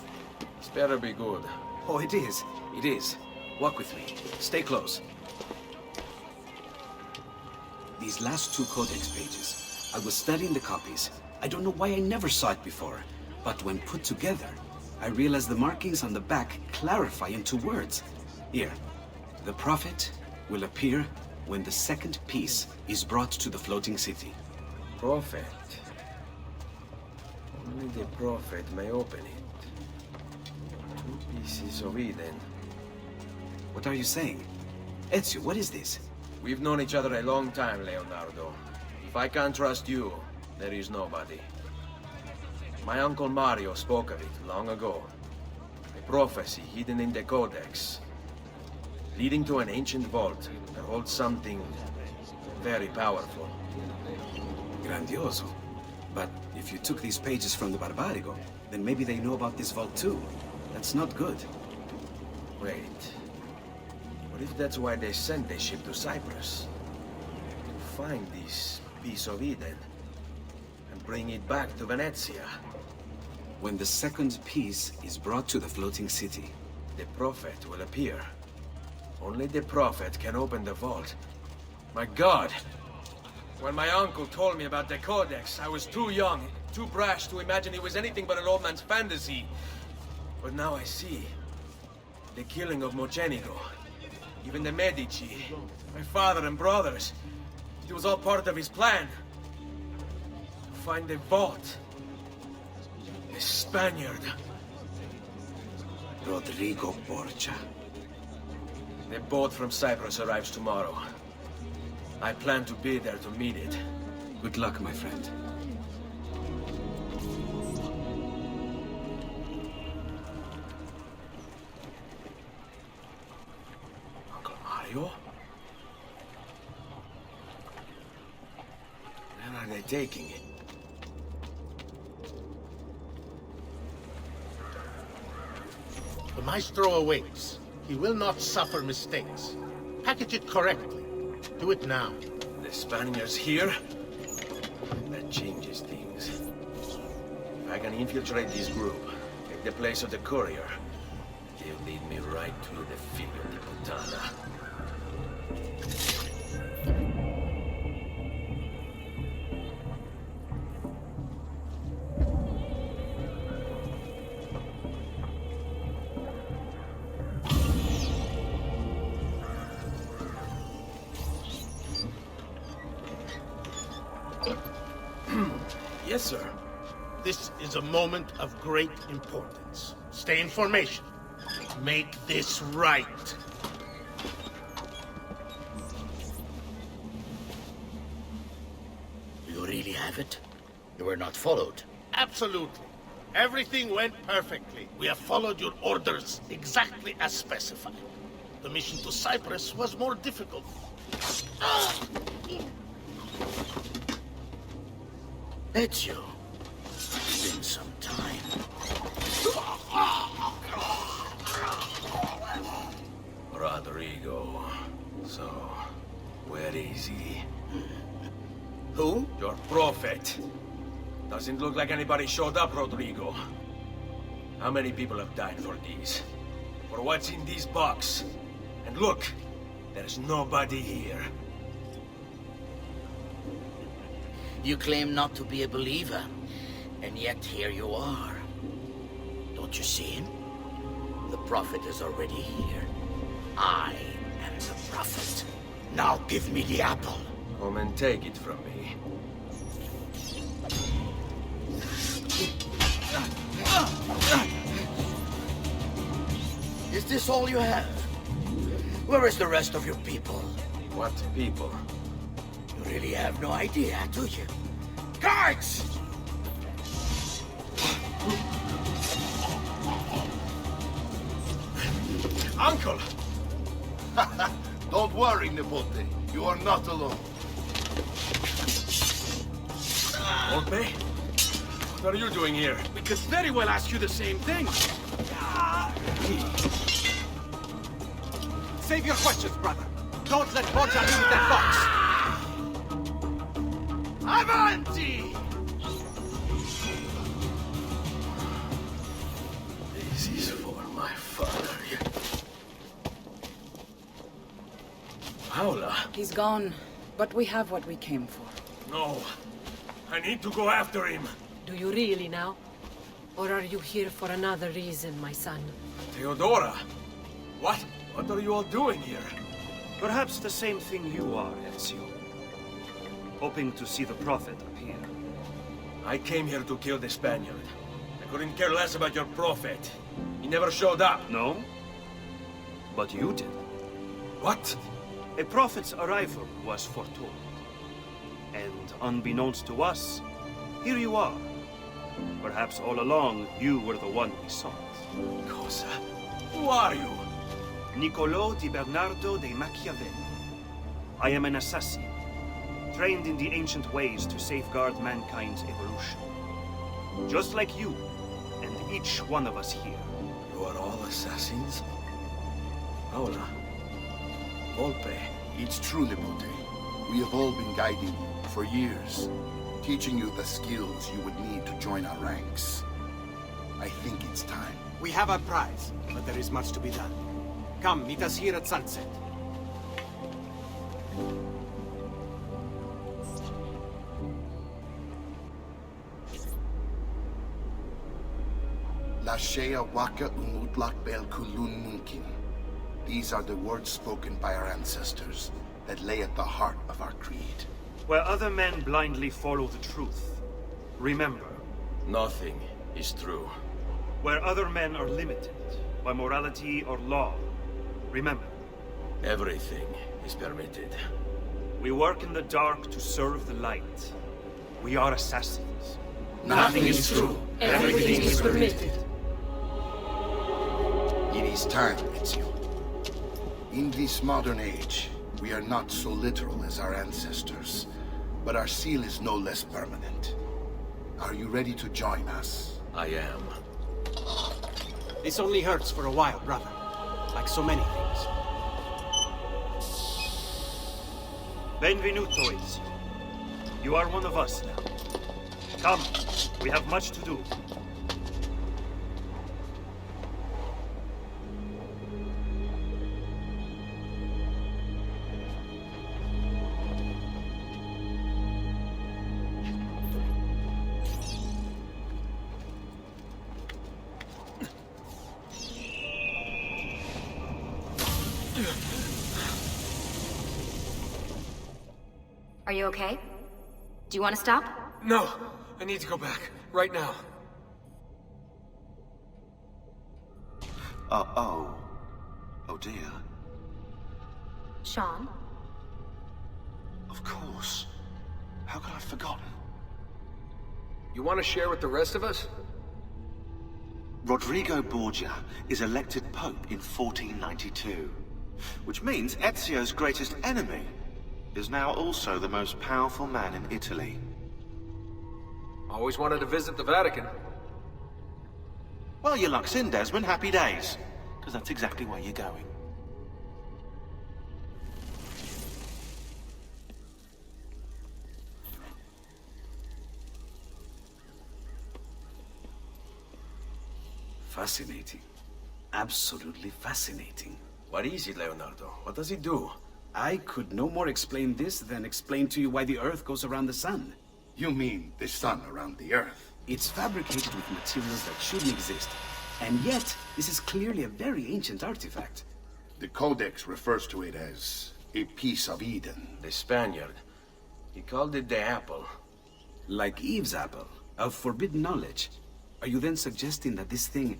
Speaker 3: This better be good.
Speaker 15: Oh, it is. It is. Walk with me. Stay close. These last 2 codex pages. I was studying the copies. I don't know why I never saw it before. But when put together, I realized the markings on the back clarify into words. Here. The Prophet will appear when the second piece is brought to the floating city.
Speaker 3: Prophet? Only the Prophet may open it. 2 pieces of Eden.
Speaker 15: What are you saying? Ezio, what is this?
Speaker 3: We've known each other a long time, Leonardo. If I can't trust you, there is nobody. My uncle Mario spoke of it long ago. A prophecy hidden in the Codex, leading to an ancient vault that holds something very powerful.
Speaker 15: Grandioso. But if you took these pages from the Barbarigo, then maybe they know about this vault too. That's not good.
Speaker 3: Wait. What if that's why they sent the ship to Cyprus? To find this piece of Eden and bring it back to Venezia.
Speaker 15: When the second piece is brought to the floating city,
Speaker 3: the Prophet will appear. Only the Prophet can open the vault. My God! When my uncle told me about the Codex, I was too young, too brash to imagine it was anything but an old man's fantasy. But now I see. The killing of Mocenigo. Even the Medici. My father and brothers. It was all part of his plan. To find the vault. The Spaniard.
Speaker 15: Rodrigo Borgia.
Speaker 3: The boat from Cyprus arrives tomorrow. I plan to be there to meet it.
Speaker 15: Good luck, my friend.
Speaker 3: Uncle Mario? Where are they taking it?
Speaker 10: The Maestro awaits. He will not suffer mistakes. Package it correctly. Do it now.
Speaker 3: The Spaniards here? That changes things. If I can infiltrate this group, take the place of the courier, they'll lead me right to the Figlio di Puttana.
Speaker 12: Yes, sir.
Speaker 10: This is a moment of great importance. Stay in formation. Make this right.
Speaker 9: You really have it? You were not followed?
Speaker 10: Absolutely. Everything went perfectly. We have followed your orders exactly as specified. The mission to Cyprus was more difficult.
Speaker 9: Ezio. It's been some time.
Speaker 3: Rodrigo. So, where is he?
Speaker 9: Who?
Speaker 3: Your prophet. Doesn't look like anybody showed up, Rodrigo. How many people have died for these? For what's in this box? And look, there's nobody here.
Speaker 9: You claim not to be a believer, and yet here you are. Don't you see him? The prophet is already here. I am the prophet. Now give me the apple.
Speaker 3: Come and take it from me.
Speaker 9: Is this all you have? Where is the rest of your people?
Speaker 3: What people?
Speaker 9: You really have no idea, do you? Guards!
Speaker 3: Uncle!
Speaker 20: Don't worry, Nipote. You are not alone.
Speaker 3: Volpe? What are you doing here?
Speaker 12: We could very well ask you the same thing. Save your questions, brother. Don't let Borgia leave that box. Avanti!
Speaker 3: This is for my father. Paola?
Speaker 5: He's gone, but we have what we came for.
Speaker 3: No. I need to go after him.
Speaker 11: Do you really now? Or are you here for another reason, my son?
Speaker 3: Theodora? What? What are you all doing here?
Speaker 19: Perhaps the same thing you are, Ezio. Hoping to see the prophet appear.
Speaker 3: I came here to kill the Spaniard. I couldn't care less about your prophet. He never showed up.
Speaker 19: No? But you did.
Speaker 3: What?
Speaker 19: A prophet's arrival was foretold. And unbeknownst to us, here you are. Perhaps all along, you were the one we sought.
Speaker 3: Cosa? Who are you?
Speaker 19: Niccolò di Bernardo de Machiavelli. I am an assassin, trained in the ancient ways to safeguard mankind's evolution. Just like you, and each one of us here.
Speaker 3: You are all assassins? Paola? Volpe?
Speaker 20: It's true, Nipote. We have all been guiding you for years, teaching you the skills you would need to join our ranks. I think it's time.
Speaker 22: We have our prize, but there is much to be done. Come, meet us here at sunset.
Speaker 20: Lashea waka umutlak bel kulun munkin. These are the words spoken by our ancestors that lay at the heart of our creed.
Speaker 19: Where other men blindly follow the truth, remember.
Speaker 3: Nothing is true.
Speaker 19: Where other men are limited by morality or law, remember.
Speaker 3: Everything is permitted.
Speaker 19: We work in the dark to serve the light. We are assassins.
Speaker 20: Nothing is true.
Speaker 11: Everything is permitted.
Speaker 20: It is time, Ezio. In this modern age, we are not so literal as our ancestors, but our seal is no less permanent. Are you ready to join us?
Speaker 3: I am.
Speaker 22: This only hurts for a while, brother. Like so many things.
Speaker 19: Benvenuto, Ezio. You are one of us now. Come, we have much to do.
Speaker 23: Are you okay? Do you want to stop?
Speaker 3: No, I need to go back. Right now.
Speaker 13: Oh dear.
Speaker 1: Sean?
Speaker 13: Of course. How could I have forgotten?
Speaker 3: You want to share with the rest of us?
Speaker 13: Rodrigo Borgia is elected Pope in 1492, which means Ezio's greatest enemy is now also the most powerful man in Italy.
Speaker 3: Always wanted to visit the Vatican.
Speaker 13: Well, your luck's in, Desmond. Happy days. Because that's exactly where you're going.
Speaker 15: Fascinating. Absolutely fascinating.
Speaker 3: What is it, Leonardo? What does it do?
Speaker 15: I could no more explain this than explain to you why the Earth goes around the Sun.
Speaker 18: You mean the sun around the Earth?
Speaker 15: It's fabricated with materials that shouldn't exist. And yet, this is clearly a very ancient artifact.
Speaker 18: The Codex refers to it as a piece of Eden.
Speaker 3: The Spaniard. He called it the apple.
Speaker 15: Like Eve's apple, of forbidden knowledge. Are you then suggesting that this thing...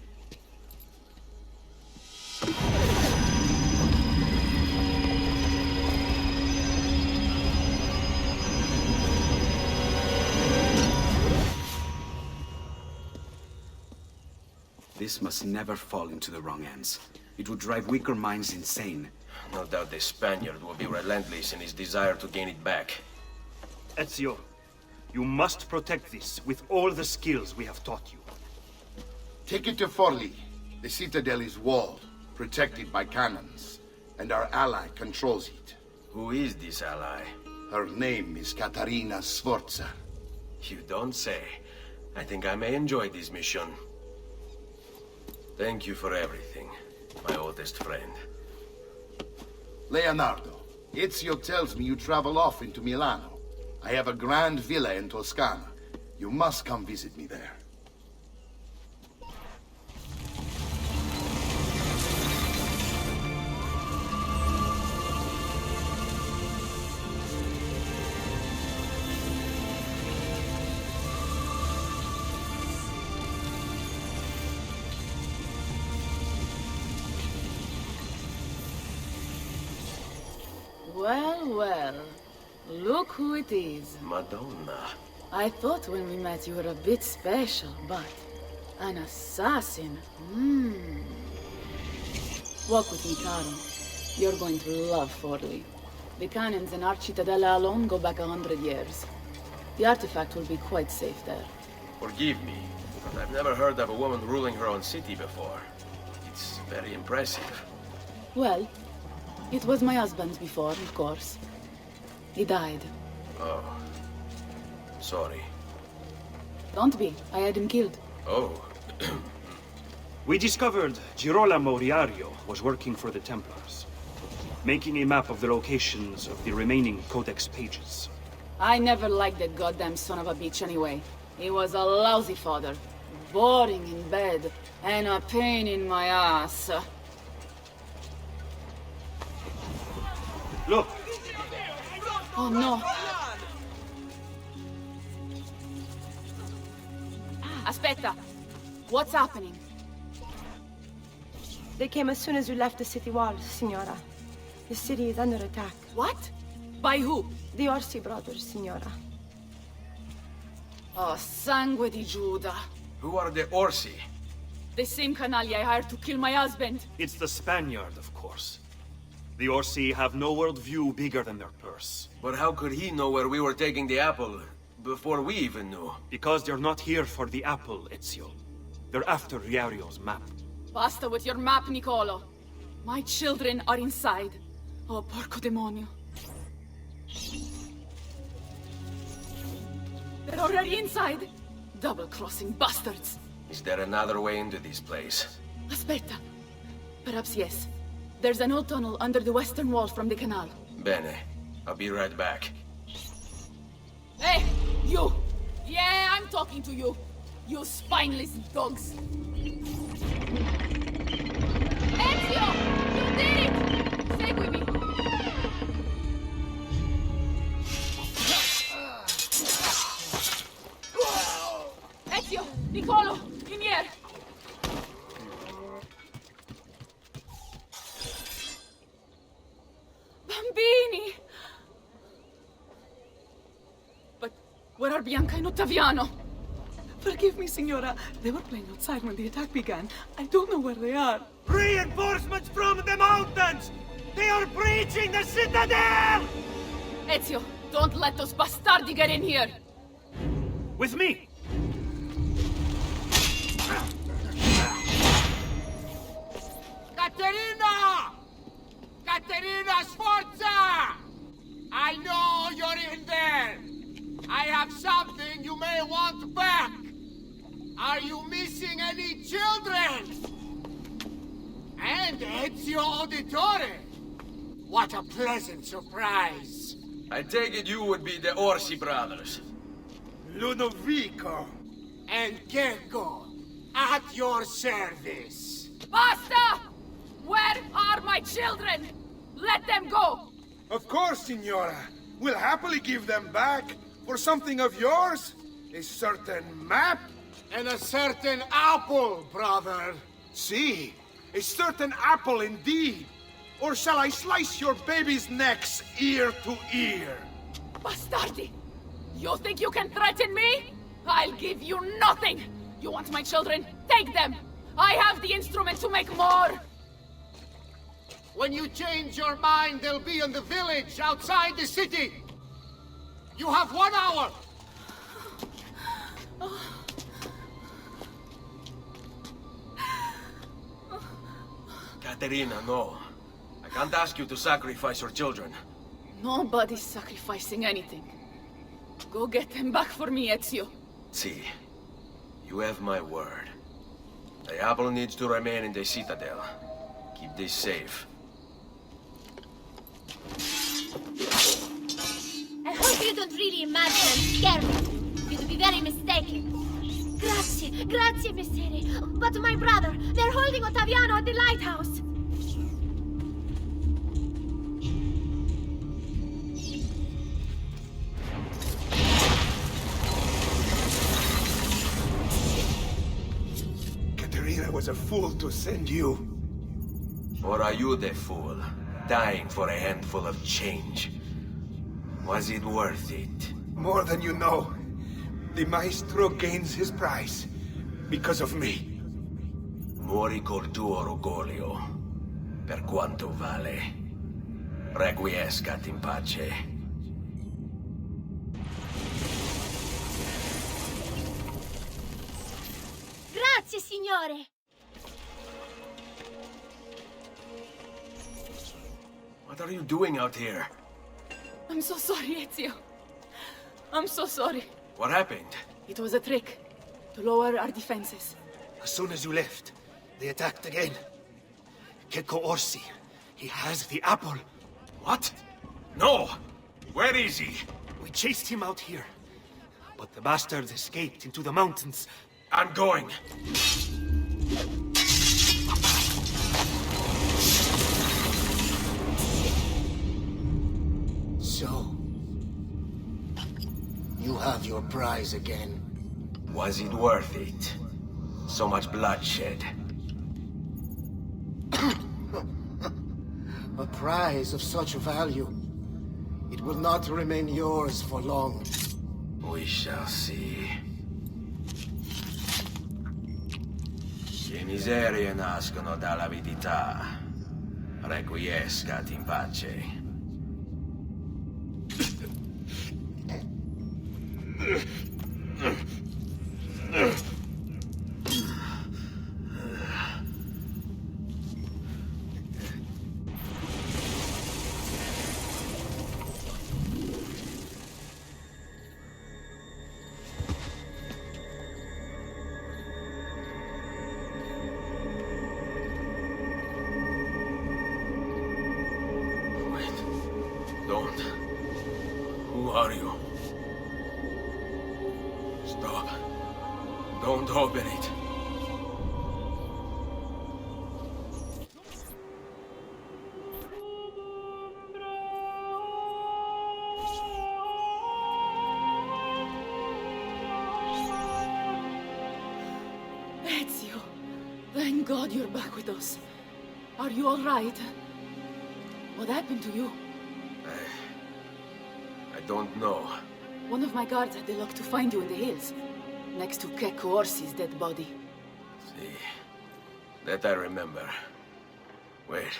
Speaker 15: This must never fall into the wrong hands. It would drive weaker minds insane.
Speaker 3: No doubt the Spaniard will be relentless in his desire to gain it back.
Speaker 19: Ezio, you must protect this with all the skills we have taught you.
Speaker 18: Take it to Forli. The citadel is walled, protected by cannons, and our ally controls it.
Speaker 3: Who is this ally?
Speaker 18: Her name is Caterina Sforza.
Speaker 3: You don't say. I think I may enjoy this mission. Thank you for everything, my oldest friend.
Speaker 18: Leonardo, Ezio tells me you travel off into Milano. I have a grand villa in Toscana. You must come visit me there.
Speaker 1: Well, well. Look who it is.
Speaker 3: Madonna.
Speaker 1: I thought when we met you were a bit special, but... an assassin? Walk with me, Caro. You're going to love Forli. The cannons in our Cittadella alone go back 100 years. The artifact will be quite safe there.
Speaker 3: Forgive me, but I've never heard of a woman ruling her own city before. It's very impressive.
Speaker 1: Well, it was my husband's before, of course. He died.
Speaker 3: Oh. Sorry.
Speaker 1: Don't be. I had him killed.
Speaker 3: Oh.
Speaker 19: We discovered Girolamo Riario was working for the Templars, making a map of the locations of the remaining Codex pages.
Speaker 1: I never liked that goddamn son of a bitch anyway. He was a lousy father. Boring in bed. And a pain in my ass.
Speaker 19: Look!
Speaker 1: Oh no! Aspetta! What's happening?
Speaker 14: They came as soon as you left the city walls, Signora. The city is under attack.
Speaker 1: What? By who?
Speaker 14: The Orsi brothers, Signora.
Speaker 1: Oh, sangue di Giuda.
Speaker 3: Who are the Orsi?
Speaker 1: The same canaglia I hired to kill my husband.
Speaker 19: It's the Spaniard, of course. The Orsi have no worldview bigger than their purse.
Speaker 3: But how could he know where we were taking the apple before we even knew?
Speaker 19: Because they're not here for the apple, Ezio. They're after Riario's map.
Speaker 1: Basta with your map, Niccolo. My children are inside. Oh, porco demonio. They're already inside. Double-crossing bastards.
Speaker 3: Is there another way into this place?
Speaker 1: Aspetta. Perhaps yes. There's an old tunnel under the western wall from the canal.
Speaker 3: Bene. I'll be right back.
Speaker 1: Hey, you! Yeah, I'm talking to you. You spineless dogs. Ezio! You did it! Seguimi! here! Bambini! But where are Bianca and Ottaviano?
Speaker 6: Forgive me, Signora. They were playing outside when the attack began. I don't know where they are.
Speaker 16: Reinforcements from the mountains! They are breaching the citadel!
Speaker 1: Ezio, don't let those bastardi get in here!
Speaker 19: With me!
Speaker 16: Caterina! Caterina Sforza! I know you're in there! I have something you may want back! Are you missing any children? And Ezio Auditore! What a pleasant surprise!
Speaker 3: I take it you would be the Orsi brothers.
Speaker 16: Ludovico and Gecko, at your service.
Speaker 1: Basta! Where are my children? Let them go!
Speaker 20: Of course, Signora. We'll happily give them back for something of yours. A certain map.
Speaker 16: And a certain apple, brother.
Speaker 20: See, a certain apple indeed. Or shall I slice your baby's necks ear to ear?
Speaker 1: Bastardi! You think you can threaten me? I'll give you nothing! You want my children? Take them! I have the instrument to make more!
Speaker 16: When you change your mind, they'll be in the village outside the city. You have 1 hour.
Speaker 3: Caterina, no. I can't ask you to sacrifice your children.
Speaker 1: Nobody's sacrificing anything. Go get them back for me, Ezio.
Speaker 3: See, you have my word. The apple needs to remain in the citadel. Keep this safe.
Speaker 23: I hope you don't really imagine I'm scared of you. You'd be very mistaken. Grazie, grazie, Messere. But my brother, they're holding Ottaviano at the lighthouse.
Speaker 20: Caterina was a fool to send you.
Speaker 3: Or are you the fool, dying for a handful of change? Was it worth it?
Speaker 20: More than you know. The maestro gains his price because of me.
Speaker 3: Muori col tuo orgoglio, per quanto vale. Requiescat in pace.
Speaker 23: Grazie, signore.
Speaker 3: What are you doing out here?
Speaker 1: I'm so sorry, Ezio. I'm so sorry.
Speaker 3: What happened?
Speaker 1: It was a trick to lower our defenses.
Speaker 2: As soon as you left, they attacked again. Gecko Orsi, he has the apple.
Speaker 3: What? No! Where is he?
Speaker 2: We chased him out here, but the bastards escaped into the mountains.
Speaker 3: I'm going.
Speaker 2: So, you have your prize again.
Speaker 3: Was it worth it? So much bloodshed.
Speaker 2: A prize of such value. It will not remain yours for long.
Speaker 3: We shall see. Le miserie nascono dall'avidità. Requiescat in pace. Wait.
Speaker 1: Thank God you're back with us. Are you all right? What happened to you?
Speaker 3: I don't know.
Speaker 1: One of my guards had the luck to find you in the hills, next to Kek Orsi's dead body.
Speaker 3: See, that I remember. Wait,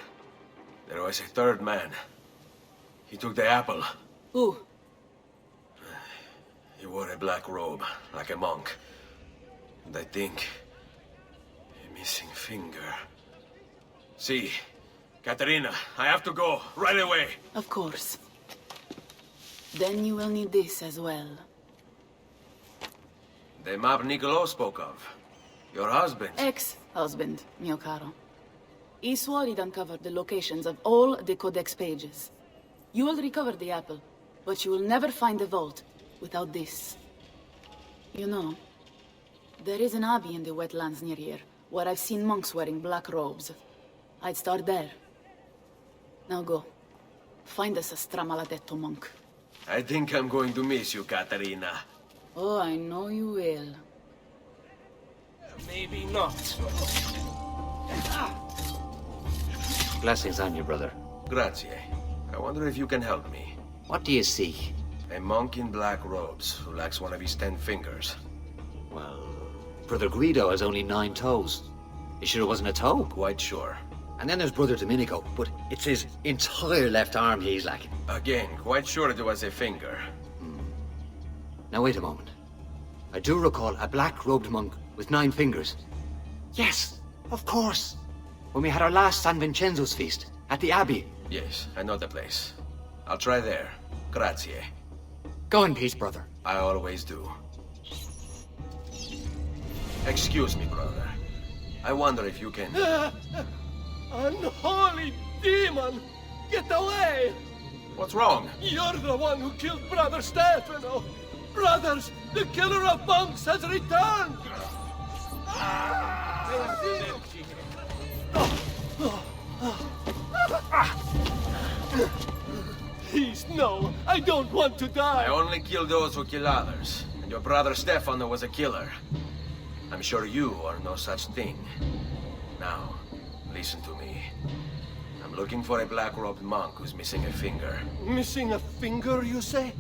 Speaker 3: there was a third man. He took the apple.
Speaker 1: Who?
Speaker 3: He wore a black robe, like a monk. And I think... a missing finger. See, Katerina, I have to go, right away.
Speaker 1: Of course. Then you will need this as well.
Speaker 3: The map Niccolo spoke of. Your husband.
Speaker 1: Ex-husband, mio caro. He swore he'd uncovered the locations of all the Codex pages. You will recover the apple, but you will never find the vault without this. You know, there is an abbey in the wetlands near here, where I've seen monks wearing black robes. I'd start there. Now go. Find us a stramaladetto monk.
Speaker 3: I think I'm going to miss you, Katerina.
Speaker 1: Oh, I know you will.
Speaker 22: Maybe not.
Speaker 4: Blessings on you, brother.
Speaker 3: Grazie. I wonder if you can help me.
Speaker 4: What do you seek?
Speaker 3: A monk in black robes who lacks one of his 10 fingers.
Speaker 4: Well, Brother Guido has only 9 toes. You sure it wasn't a toe?
Speaker 3: Quite sure.
Speaker 4: And then there's Brother Domenico, but it's his entire left arm he's lacking.
Speaker 3: Again, quite sure it was a finger.
Speaker 4: Now wait a moment. I do recall a black-robed monk with 9 fingers. Yes, of course. When we had our last San Vincenzo's feast, at the Abbey.
Speaker 3: Yes, I know the place. I'll try there. Grazie.
Speaker 4: Go in peace, brother.
Speaker 3: I always do. Excuse me, brother. I wonder if you can...
Speaker 7: Unholy demon! Get away!
Speaker 3: What's wrong?
Speaker 7: You're the one who killed Brother Stefano! Brothers, the killer of monks has returned! Please, no! I don't want to die!
Speaker 3: I only kill those who kill others. And your brother Stefano was a killer. I'm sure you are no such thing. Now, listen to me. I'm looking for a black-robed monk who's missing a finger.
Speaker 7: Missing a finger, you say?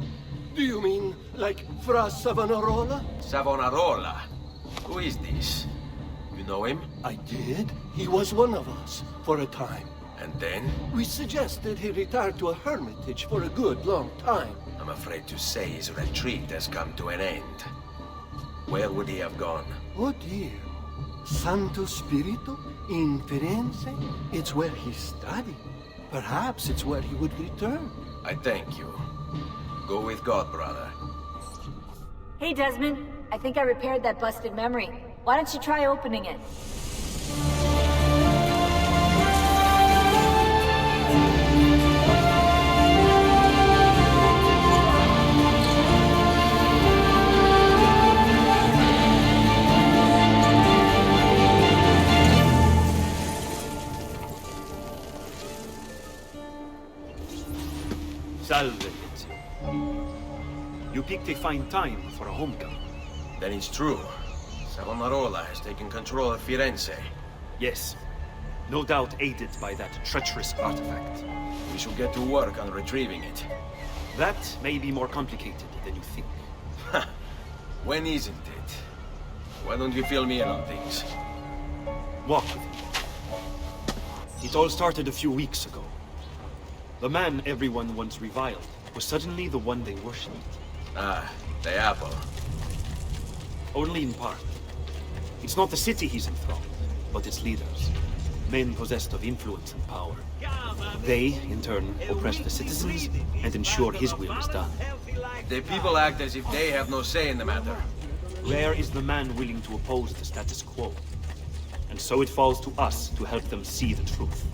Speaker 7: Do you mean like Fra Savonarola?
Speaker 3: Savonarola? Who is this? You know him?
Speaker 7: I did. He was one of us, for a time.
Speaker 3: And then?
Speaker 7: We suggested he retire to a hermitage for a good long time.
Speaker 3: I'm afraid to say his retreat has come to an end. Where would he have gone?
Speaker 7: Oh dear. Santo Spirito? In Firenze? It's where he studied. Perhaps it's where he would return.
Speaker 3: I thank you. Go with God, brother.
Speaker 8: Hey, Desmond. I think I repaired that busted memory. Why don't you try opening it?
Speaker 19: Salve, Ezio. You picked a fine time for a homecoming.
Speaker 3: Then it's true. Savonarola has taken control of Firenze.
Speaker 19: Yes. No doubt aided by that treacherous artifact.
Speaker 3: We should get to work on retrieving it.
Speaker 19: That may be more complicated than you think.
Speaker 3: When isn't it? Why don't you fill me in on things?
Speaker 19: Walk with me. It all started a few weeks ago. The man everyone once reviled was suddenly the one they worshipped.
Speaker 3: Ah, the apple.
Speaker 19: Only in part. It's not the city he's enthralled, but its leaders. Men possessed of influence and power. They, in turn, oppress the citizens and ensure his will is done.
Speaker 3: The people act as if they have no say in the matter.
Speaker 19: Rare is the man willing to oppose the status quo. And so it falls to us to help them see the truth.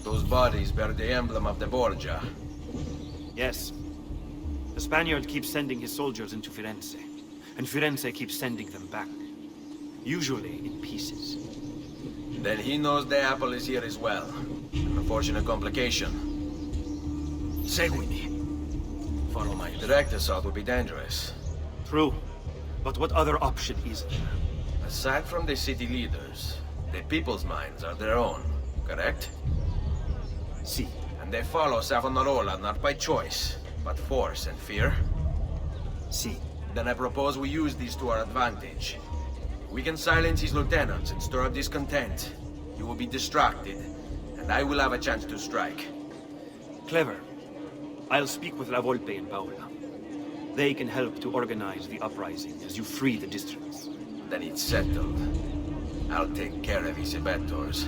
Speaker 3: Those bodies bear the emblem of the Borgia.
Speaker 19: Yes. The Spaniard keeps sending his soldiers into Firenze, and Firenze keeps sending them back. Usually in pieces.
Speaker 3: Then he knows the apple is here as well. An unfortunate complication. Seguimi. Follow my direct assault would be dangerous.
Speaker 19: True. But what other option is there?
Speaker 3: A Aside from the city leaders, the people's minds are their own, correct?
Speaker 19: Si.
Speaker 3: And they follow Savonarola not by choice, but force and fear?
Speaker 19: Si.
Speaker 3: Then I propose we use these to our advantage. We can silence his lieutenants and stir up discontent. You will be distracted, and I will have a chance to strike.
Speaker 19: Clever. I'll speak with La Volpe and Paola. They can help to organize the uprising as you free the districts.
Speaker 3: Then it's settled. I'll take care of his abettors.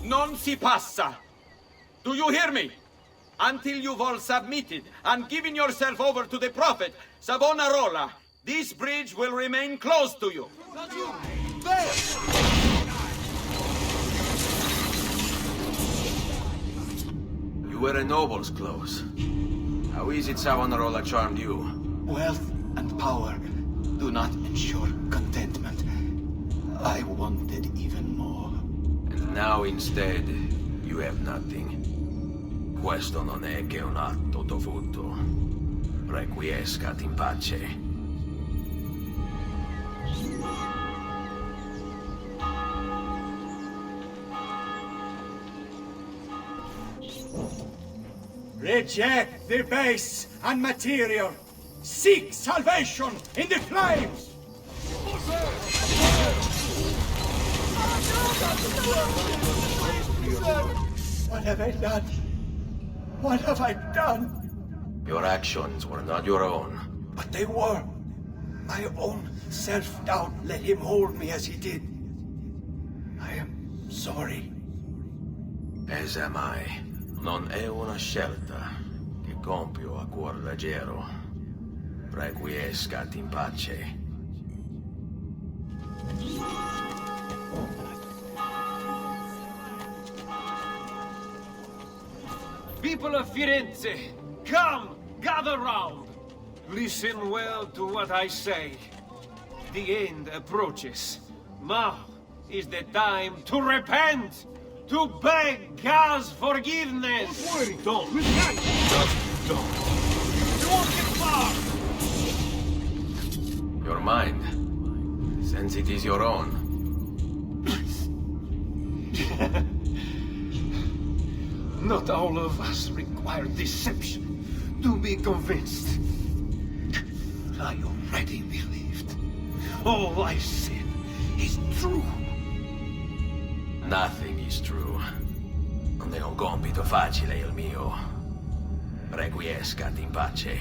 Speaker 10: Non si passa! Do you hear me? Until you've all submitted and given yourself over to the Prophet, Savonarola, this bridge will remain closed to you.
Speaker 3: You wear a noble's clothes. How is it Savonarola charmed you?
Speaker 7: Wealth and power do not ensure contentment. I wanted even more.
Speaker 3: And now instead, you have nothing. Questo non è che un atto dovuto. Requiescat in pace.
Speaker 20: Reject the base and material. Seek salvation in the flames. What have I done? What have I done?
Speaker 3: Your actions were not your own.
Speaker 20: But they were. My own self-doubt let him hold me as he did. I am sorry.
Speaker 3: As am I. Non è una scelta che compio a cuor leggero. Requiescat in pace.
Speaker 10: People of Firenze, come, gather round. Listen well to what I say. The end approaches. Now is the time to repent, to beg God's forgiveness.
Speaker 20: Don't. Just don't. You won't get far.
Speaker 3: Your mind, since it is your own.
Speaker 10: Not all of us require deception to be convinced. I already believed. All I said is true.
Speaker 3: Nothing is true. Non è un compito facile il mio. Requiescat in pace.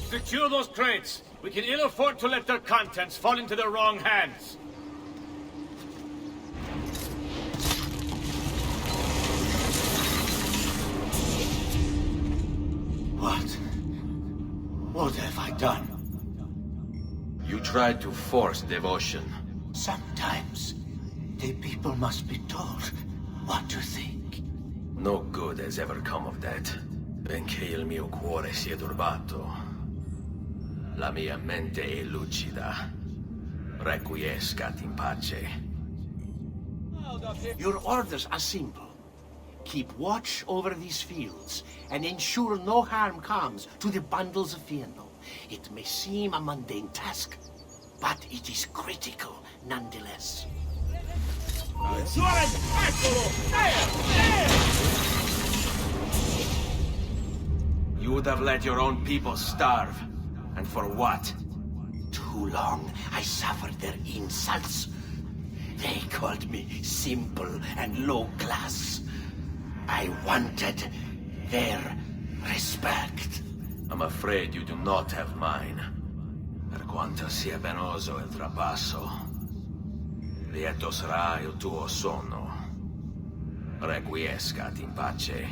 Speaker 10: Secure those crates. We can ill afford to let their contents fall into the wrong hands.
Speaker 7: What have I done?
Speaker 3: You tried to force devotion.
Speaker 7: Sometimes the people must be told what to think.
Speaker 3: No good has ever come of that. Benché il mio cuore sia turbato, la mia mente è lucida. Requiescat in pace.
Speaker 9: Your orders are simple. Keep watch over these fields and ensure no harm comes to the bundles of Fieno. It may seem a mundane task, but it is critical nonetheless.
Speaker 3: You would have let your own people starve. And for what?
Speaker 9: Too long I suffered their insults. They called me simple and low class. I wanted their respect.
Speaker 3: I'm afraid you do not have mine. Per quanto sia penoso il trapasso, lieto sarà il tuo sonno. Requiescat in pace.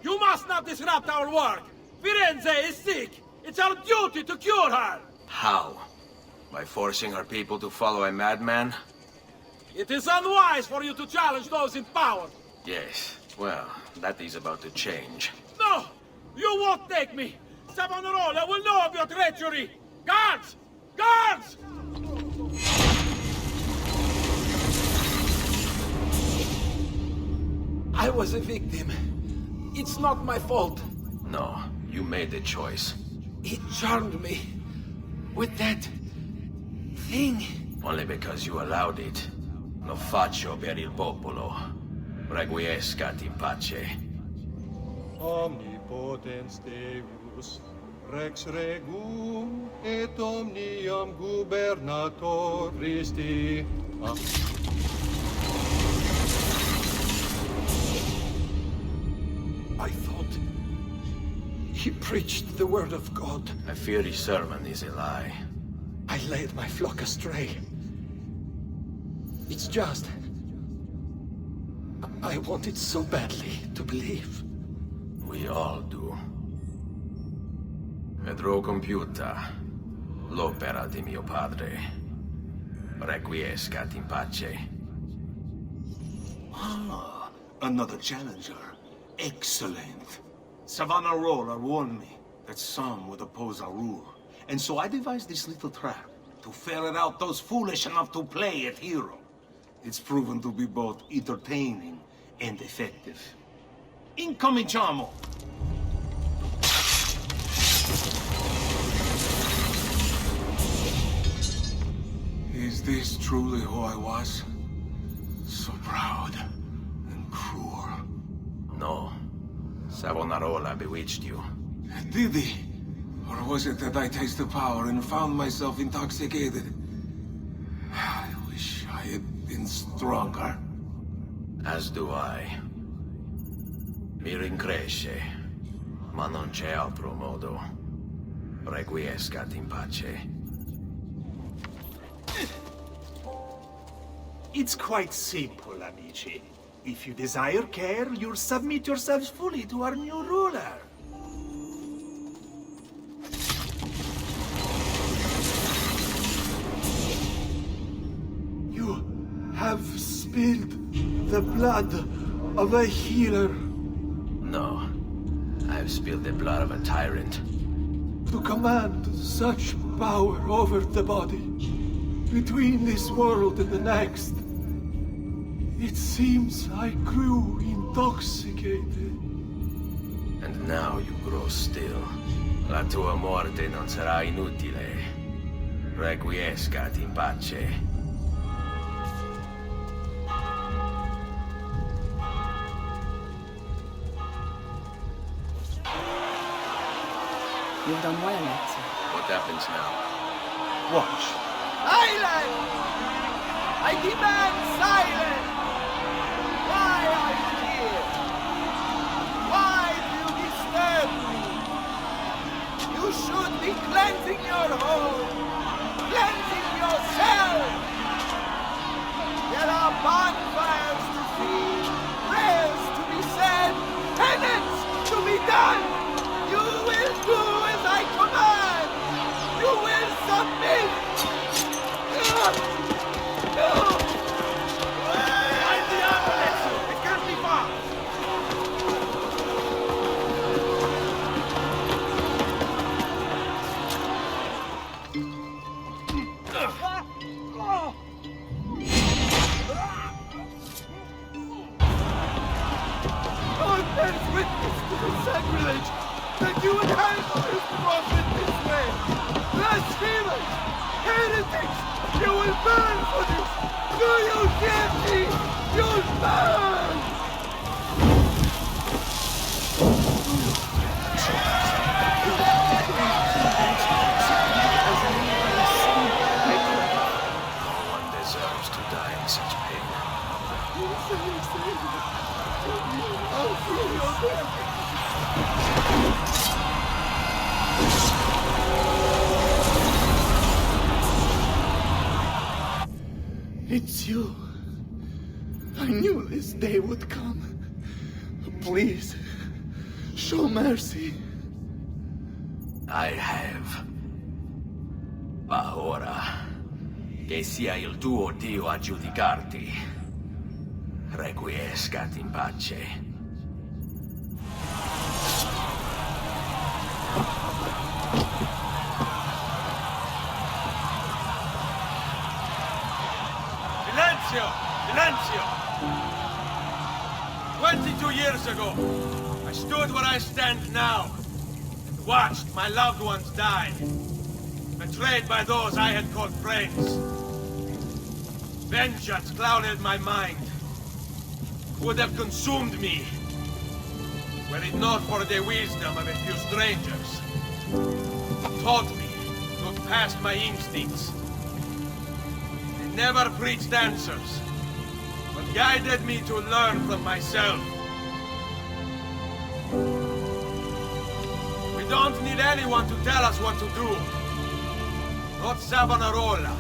Speaker 10: You must not disrupt our work! Firenze is sick! It's our duty to cure her!
Speaker 3: How? By forcing our people to follow a madman?
Speaker 10: It is unwise for you to challenge those in power!
Speaker 3: Yes, well, that is about to change.
Speaker 10: No! You won't take me! Savonarola will know of your treachery! Guards! Guards! was a victim. It's not my fault.
Speaker 3: No, you made the choice.
Speaker 10: He charmed me with that thing.
Speaker 3: Only because you allowed it. Lo faccio per il popolo. Requiescat in pace.
Speaker 12: Omnipotens Deus, Rex Regum, et omnium gubernator Christi.
Speaker 10: I thought he preached the word of God.
Speaker 3: I fear his sermon is a lie.
Speaker 10: I led my flock astray. It's just... I wanted so badly to believe.
Speaker 3: We all do. Vedrò compiuta l'opera di mio padre. Requiescat in pace.
Speaker 7: Ah, another challenger. Excellent. Savonarola warned me that some would oppose our rule. And so I devised this little trap to ferret out those foolish enough to play at hero. It's proven to be both entertaining and effective. Incominciamo! Is this truly who I was? So proud and cruel.
Speaker 3: No. Savonarola bewitched you.
Speaker 7: Did he? Or was it that I tasted power and found myself intoxicated? I wish I had been stronger.
Speaker 3: As do I. Mi rincresce, ma non c'è altro modo. Requiescat in pace.
Speaker 19: It's quite simple, amici. If you desire care, you'll submit yourselves fully to our new ruler. You have spilled the blood of a healer.
Speaker 3: No. I've spilled the blood of a tyrant.
Speaker 12: To command such power over the body, between this world and the next, it seems I grew intoxicated.
Speaker 3: And now you grow still. La tua morte non sarà inutile. Requiescat in pace.
Speaker 1: You've done well, Ezio.
Speaker 3: What happens now?
Speaker 19: Watch.
Speaker 20: Silence! I demand silence! Why are you here? Why do you disturb me? You should be cleansing your home, cleansing yourself. There are bonfires to see, prayers to be said, penance to be done. You will do as I command. You will submit. No! Find the ambulance! It can't be far! God bears witness to the sacrilege that you would handle this prophet this way! Blasphemers! Heretics! You will burn for this! Do you hear me? You'll burn!
Speaker 3: No one deserves to die in such pain.
Speaker 20: I'll feel your death. It's you. I knew this day would come. Please, show mercy.
Speaker 3: I have. Ma ora, che sia il tuo Dio a giudicarti. Requiescat in pace.
Speaker 10: Silenzio! Silenzio!
Speaker 3: 22 years ago, I stood where I stand now, and watched my loved ones die, betrayed by those I had called friends. Vengeance clouded my mind, would have consumed me, were it not for the wisdom of a few strangers. Taught me to look past my instincts. They never preached answers, but guided me to learn from myself. We don't need anyone to tell us what to do. Not Savonarola,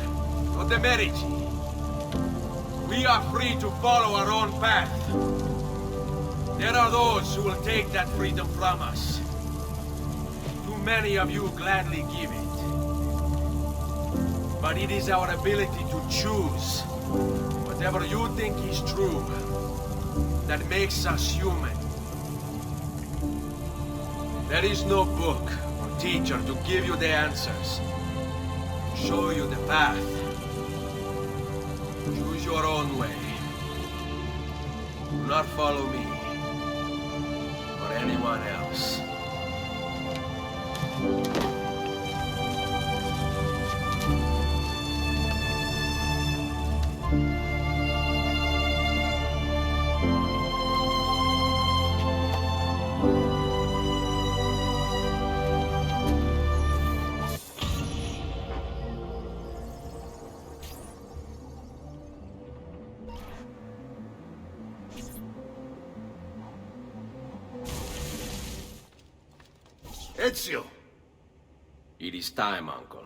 Speaker 3: not the Medici. We are free to follow our own path. There are those who will take that freedom from us. Too many of you gladly give it. But it is our ability to choose whatever you think is true that makes us human. There is no book or teacher to give you the answers, to show you the path. Choose your own way. Do not follow me or anyone else.
Speaker 7: Ezio!
Speaker 3: It is time, Uncle.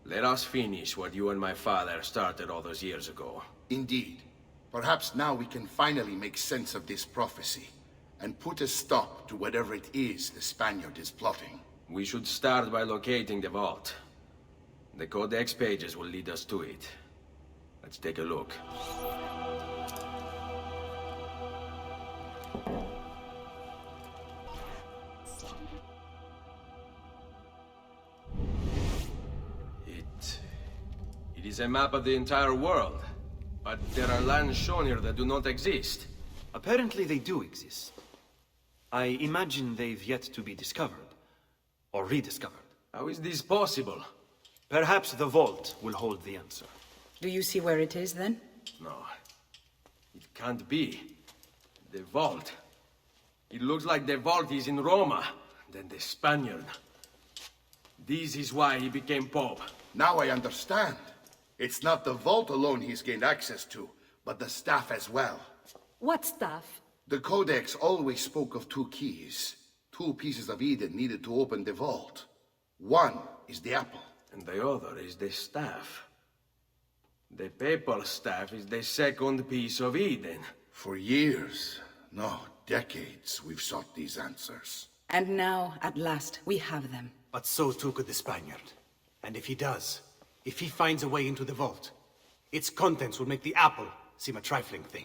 Speaker 3: Let us finish what you and my father started all those years ago.
Speaker 20: Indeed. Perhaps now we can finally make sense of this prophecy, and put a stop to whatever it is the Spaniard is plotting.
Speaker 3: We should start by locating the vault. The Codex pages will lead us to it. Let's take a look. It is a map of the entire world, but there are lands shown here that do not exist.
Speaker 19: Apparently they do exist. I imagine they've yet to be discovered. Or rediscovered.
Speaker 3: How is this possible?
Speaker 19: Perhaps the vault will hold the answer.
Speaker 6: Do you see where it is, then?
Speaker 3: No. It can't be. The vault. It looks like the vault is in Roma, then the Spaniard. This is why he became Pope.
Speaker 20: Now I understand. It's not the vault alone he's gained access to, but the staff as well.
Speaker 11: What staff?
Speaker 20: The Codex always spoke of two keys. Two pieces of Eden needed to open the vault. One is the apple.
Speaker 3: And the other is the staff. The papal staff is the second piece of Eden.
Speaker 20: For years, no, decades, we've sought these answers.
Speaker 6: And now, at last, we have them.
Speaker 16: But so too could the Spaniard. And if he does, if he finds a way into the vault, its contents will make the apple seem a trifling thing.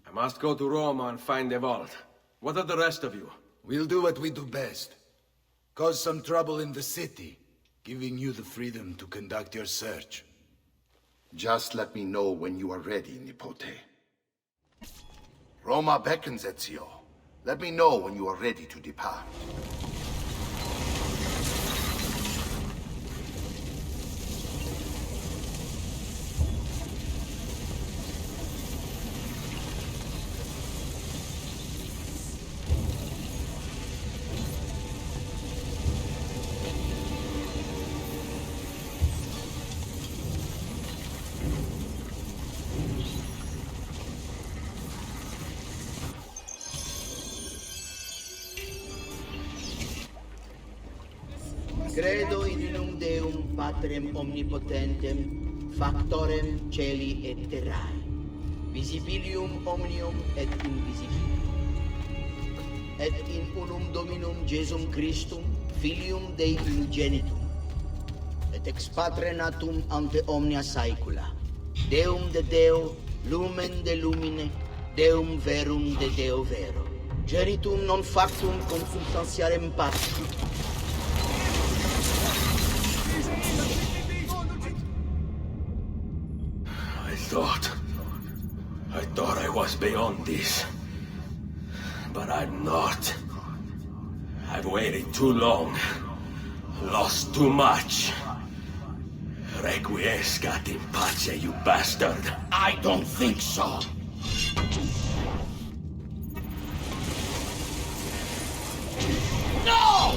Speaker 3: I must go to Roma and find the vault. What are the rest of you?
Speaker 18: We'll do what we do best. Cause some trouble in the city, giving you the freedom to conduct your search.
Speaker 20: Just let me know when you are ready, Nipote. Roma beckons, Ezio. Let me know when you are ready to depart.
Speaker 9: Credo in unum Deum, Patrem omnipotentem, factorem celi et terrae, visibilium omnium et invisibilium, et in unum Dominum Jesum Christum, Filium Dei unigenitum, et ex Patre natum ante omnia saecula, Deum de Deo, lumen de lumine, Deum verum de Deo vero, genitum non factum consubstantiarem patrum,
Speaker 3: I thought I was beyond this. But I'm not. I've waited too long. Lost too much. Requiescat in pace, you bastard.
Speaker 9: I don't think so. No!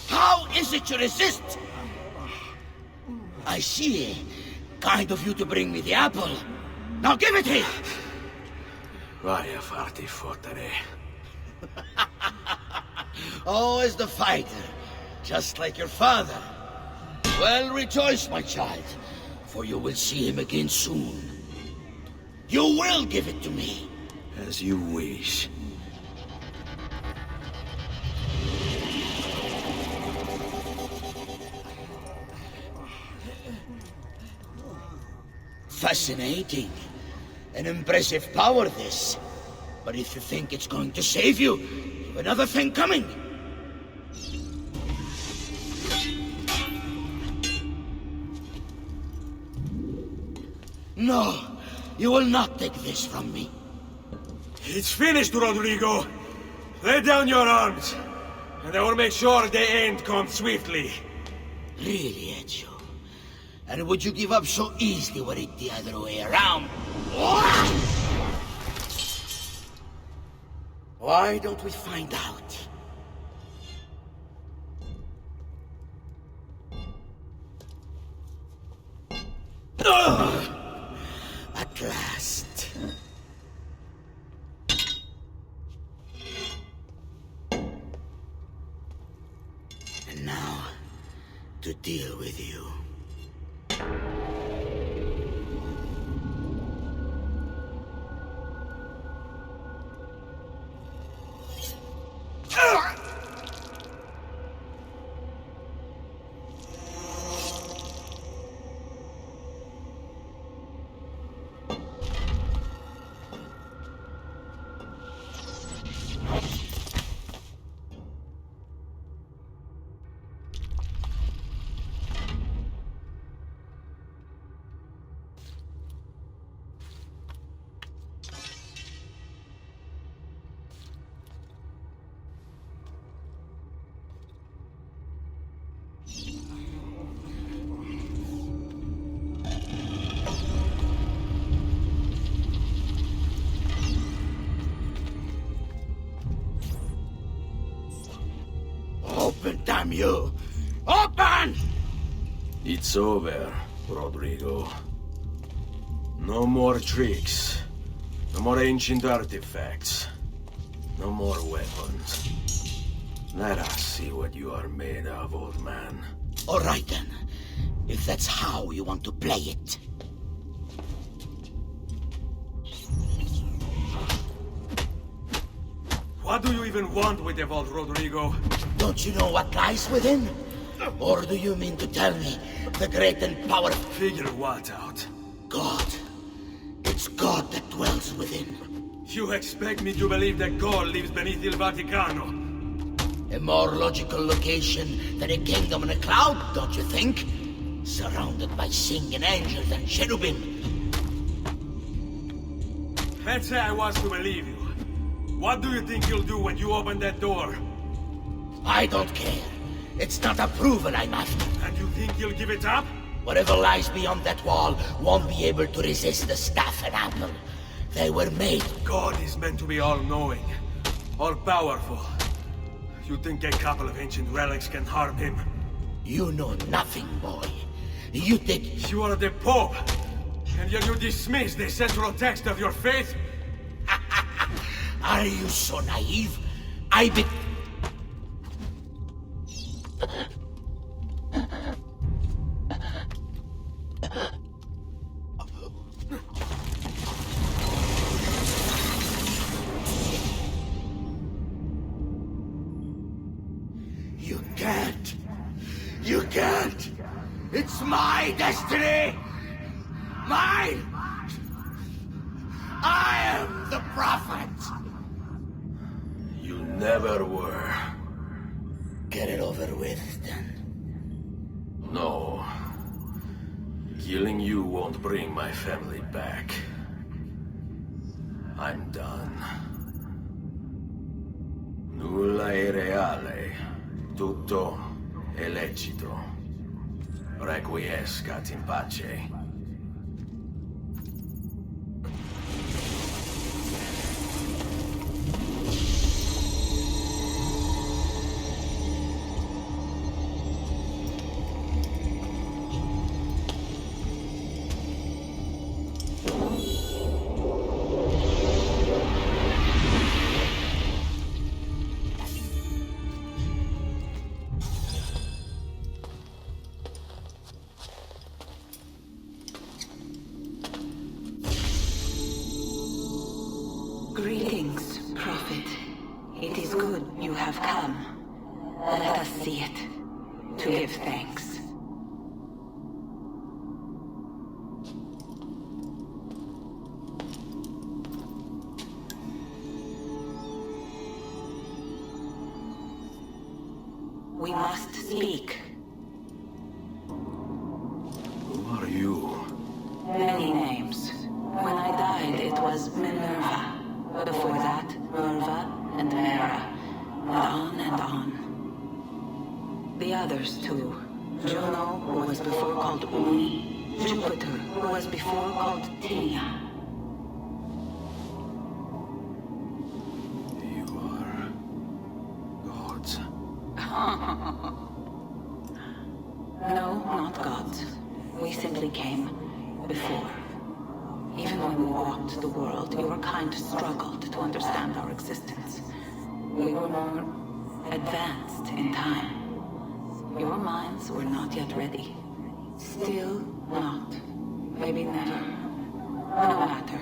Speaker 9: How is it you resist? I see. Kind of you to bring me the apple. Now give it here!
Speaker 3: Vai a farti fottere.
Speaker 9: Always the fighter, just like your father. Well, rejoice, my child, for you will see him again soon. You will give it to me.
Speaker 3: As you wish.
Speaker 9: Fascinating. An impressive power, this. But if you think it's going to save you, you've another thing coming. No, you will not take this from me.
Speaker 3: It's finished, Rodrigo. Lay down your arms, and I will make sure the end comes swiftly.
Speaker 9: Really, Ezio? And would you give up so easily were it the other way around? Why don't we find out? At last. And now, to deal with you. Open, damn you! Open!
Speaker 3: It's over, Rodrigo. No more tricks. No more ancient artifacts. No more weapons. Let us see what you are made of, old man.
Speaker 9: All right, then. If that's how you want to play it.
Speaker 3: What do you even want with the vault, Rodrigo?
Speaker 9: Don't you know what lies within? Or do you mean to tell me the great and powerful...
Speaker 3: Figure what out?
Speaker 9: God. It's God that dwells within.
Speaker 3: You expect me to believe that God lives beneath Il Vaticano?
Speaker 9: A more logical location than a kingdom in a cloud, don't you think? Surrounded by singing angels and cherubim.
Speaker 3: Let's say I was to believe you. What do you think you'll do when you open that door?
Speaker 9: I don't care. It's not approval I'm after.
Speaker 3: And you think you'll give it up?
Speaker 9: Whatever lies beyond that wall won't be able to resist the staff and apple. They were made.
Speaker 3: God is meant to be all-knowing, all-powerful. You think a couple of ancient relics can harm him?
Speaker 9: You know nothing, boy. You think...
Speaker 3: You are the Pope, and yet you dismiss the central text of your faith?
Speaker 9: Are you so naive? You can't. You can't. It's my destiny. Mine. I am the prophet.
Speaker 3: You never were.
Speaker 9: Get it over with, then.
Speaker 3: No. Killing you won't bring my family back. I'm done. Nulla è reale. Tutto è lecito. Requiescat in pace.
Speaker 6: Greetings, Prophet. It is good you have come. Let us see it, to give thanks. We must speak.
Speaker 3: Who are you?
Speaker 6: Many names. When I died, it was Minerva. Before that, Merva and Mera. And on and on. The others, too. Juno, who was before called Uni. Jupiter, who was before called Tinia.
Speaker 3: You are... gods.
Speaker 6: No, not gods. We simply came before. Even when we walked the world, your kind struggled to understand our existence. We were more advanced in time. Your minds were not yet ready. Still not. Maybe never. No matter.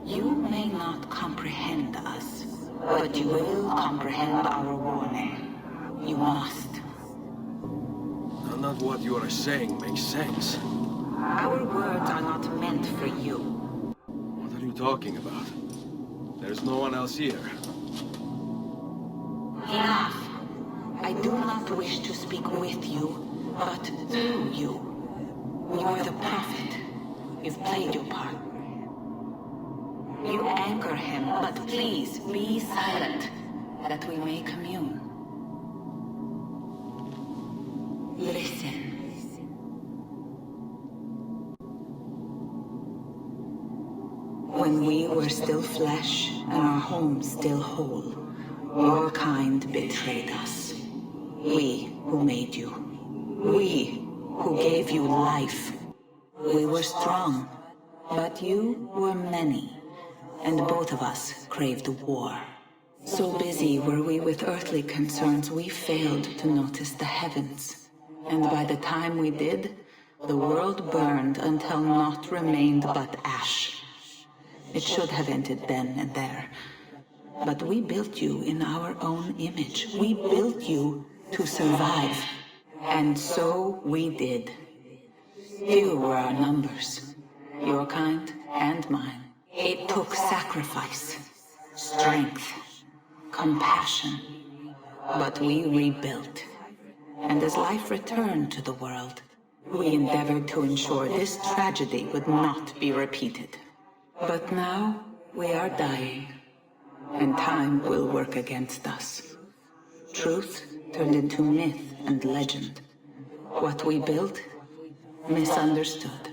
Speaker 6: You may not comprehend us, but you will comprehend our warning. You must.
Speaker 3: None of what you are saying makes sense.
Speaker 6: Our words are not meant for you.
Speaker 3: What are you talking about? There's no one else here.
Speaker 6: Enough. I do not wish to speak with you, but through you. You are the prophet. You've played your part. You anchor him, but please be silent, that we may commune. Listen. When we were still flesh and our home still whole, your kind betrayed us. We who made you. We who gave you life. We were strong, but you were many, and both of us craved war. So busy were we with earthly concerns, we failed to notice the heavens. And by the time we did, the world burned until naught remained but ash. It should have ended then and there. But we built you in our own image. We built you to survive. And so we did. Few were our numbers, your kind and mine. It took sacrifice, strength, compassion. But we rebuilt. And as life returned to the world, we endeavored to ensure this tragedy would not be repeated. But now we are dying, and time will work against us. Truth turned into myth and legend. What we built, misunderstood.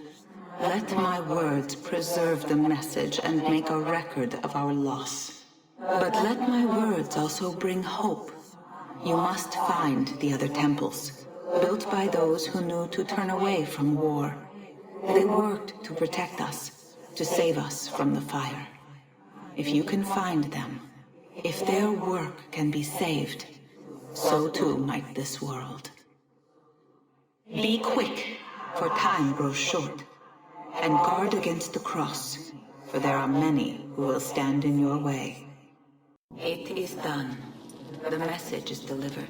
Speaker 6: Let my words preserve the message and make a record of our loss. But let my words also bring hope. You must find the other temples, built by those who knew to turn away from war. They worked to protect us, to save us from the fire. If you can find them, if their work can be saved, so too might this world. Be quick, for time grows short, and guard against the cross, for there are many who will stand in your way. It is done. The message is delivered.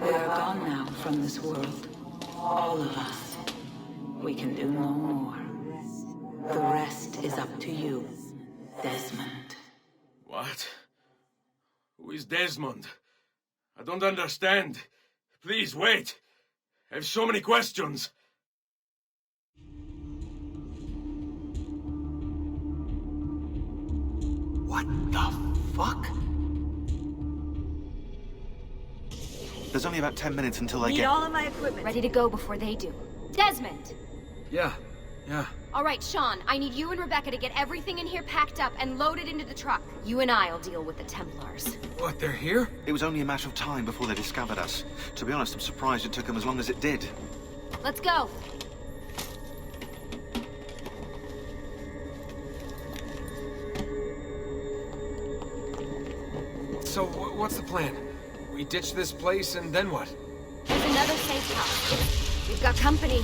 Speaker 6: We are gone now from this world, all of us. We can do no more. The rest is up to you, Desmond.
Speaker 3: What? Who is Desmond? I don't understand. Please, wait. I have so many questions.
Speaker 13: What the fuck? There's only about 10 minutes until they
Speaker 8: Need
Speaker 13: get...
Speaker 8: all of my equipment.
Speaker 23: Ready to go before they do. Desmond!
Speaker 10: Yeah.
Speaker 23: All right, Sean, I need you and Rebecca to get everything in here packed up and loaded into the truck. You and I'll deal with the Templars.
Speaker 10: What, they're here?
Speaker 13: It was only a matter of time before they discovered us. To be honest, I'm surprised it took them as long as it did.
Speaker 23: Let's go.
Speaker 10: So, what's the plan? We ditch this place and then what?
Speaker 23: There's another safe house. We've got company.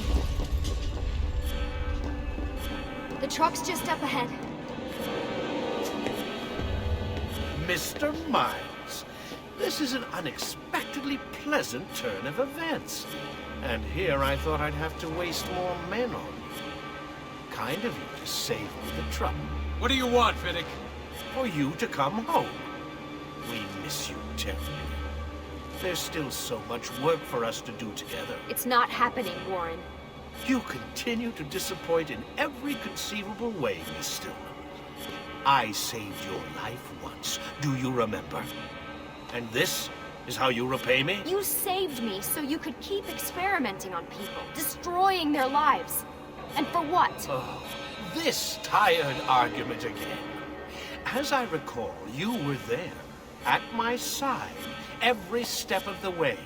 Speaker 23: The truck's just up ahead.
Speaker 5: Mr. Miles, this is an unexpectedly pleasant turn of events. And here I thought I'd have to waste more men on you. Kind of you to save me the trouble.
Speaker 10: What do you want, Finnick?
Speaker 5: For you to come home. We miss you terribly. There's still so much work for us to do together.
Speaker 23: It's not happening, Warren.
Speaker 5: You continue to disappoint in every conceivable way, Miss Stillman. I saved your life once, do you remember? And this is how you repay me?
Speaker 23: You saved me so you could keep experimenting on people, destroying their lives. And for what?
Speaker 5: Oh, this tired argument again. As I recall, you were there, at my side, every step of the way.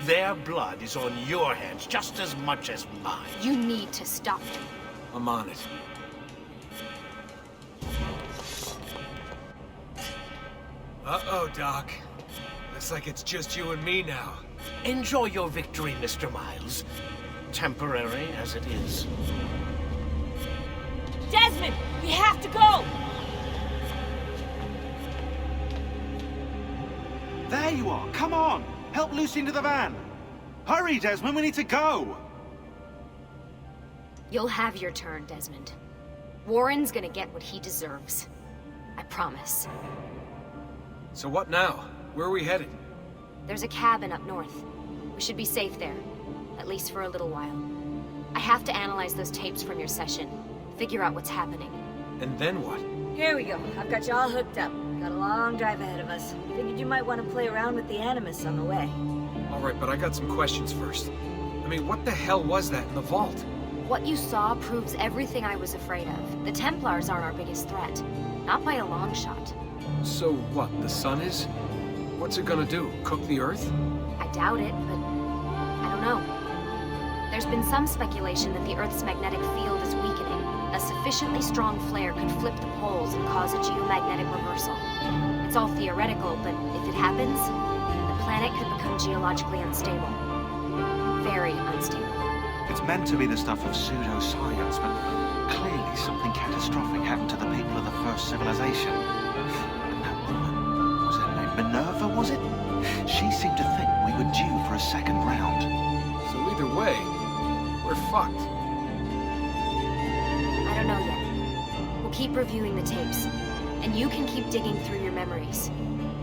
Speaker 5: Their blood is on your hands just as much as mine.
Speaker 23: You need to stop them.
Speaker 10: I'm on it. Uh-oh, Doc. Looks like it's just you and me now.
Speaker 5: Enjoy your victory, Mr. Miles. Temporary as it is.
Speaker 8: Desmond, we have to go!
Speaker 13: There you are! Come on! Help Lucy into the van! Hurry, Desmond, we need to go!
Speaker 23: You'll have your turn, Desmond. Warren's gonna get what he deserves. I promise.
Speaker 10: So what now? Where are we headed?
Speaker 23: There's a cabin up north. We should be safe there. At least for a little while. I have to analyze those tapes from your session. Figure out what's happening.
Speaker 10: And then what?
Speaker 8: Here we go. I've got you all hooked up. Got a long drive ahead of us. Figured you might want to play around with the Animus on the way.
Speaker 10: All right, but I got some questions first. I mean, what the hell was that in the vault?
Speaker 23: What you saw proves everything I was afraid of. The Templars aren't our biggest threat. Not by a long shot.
Speaker 10: So what, the sun is? What's it gonna do? Cook the Earth?
Speaker 23: I doubt it, but I don't know. There's been some speculation that the Earth's magnetic field is weakening. A sufficiently strong flare could flip the poles and cause a geomagnetic reversal. It's all theoretical, but if it happens, the planet could become geologically unstable. Very unstable.
Speaker 13: It's meant to be the stuff of pseudoscience, but clearly something catastrophic happened to the people of the first civilization. And that woman, was her name Minerva, was it? She seemed to think we were due for a second round.
Speaker 10: So either way, we're fucked.
Speaker 23: I don't know yet. We'll keep reviewing the tapes, and you can keep digging through your memories.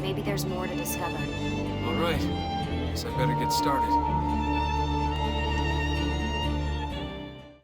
Speaker 23: Maybe there's more to discover.
Speaker 10: All right. Guess I better get started.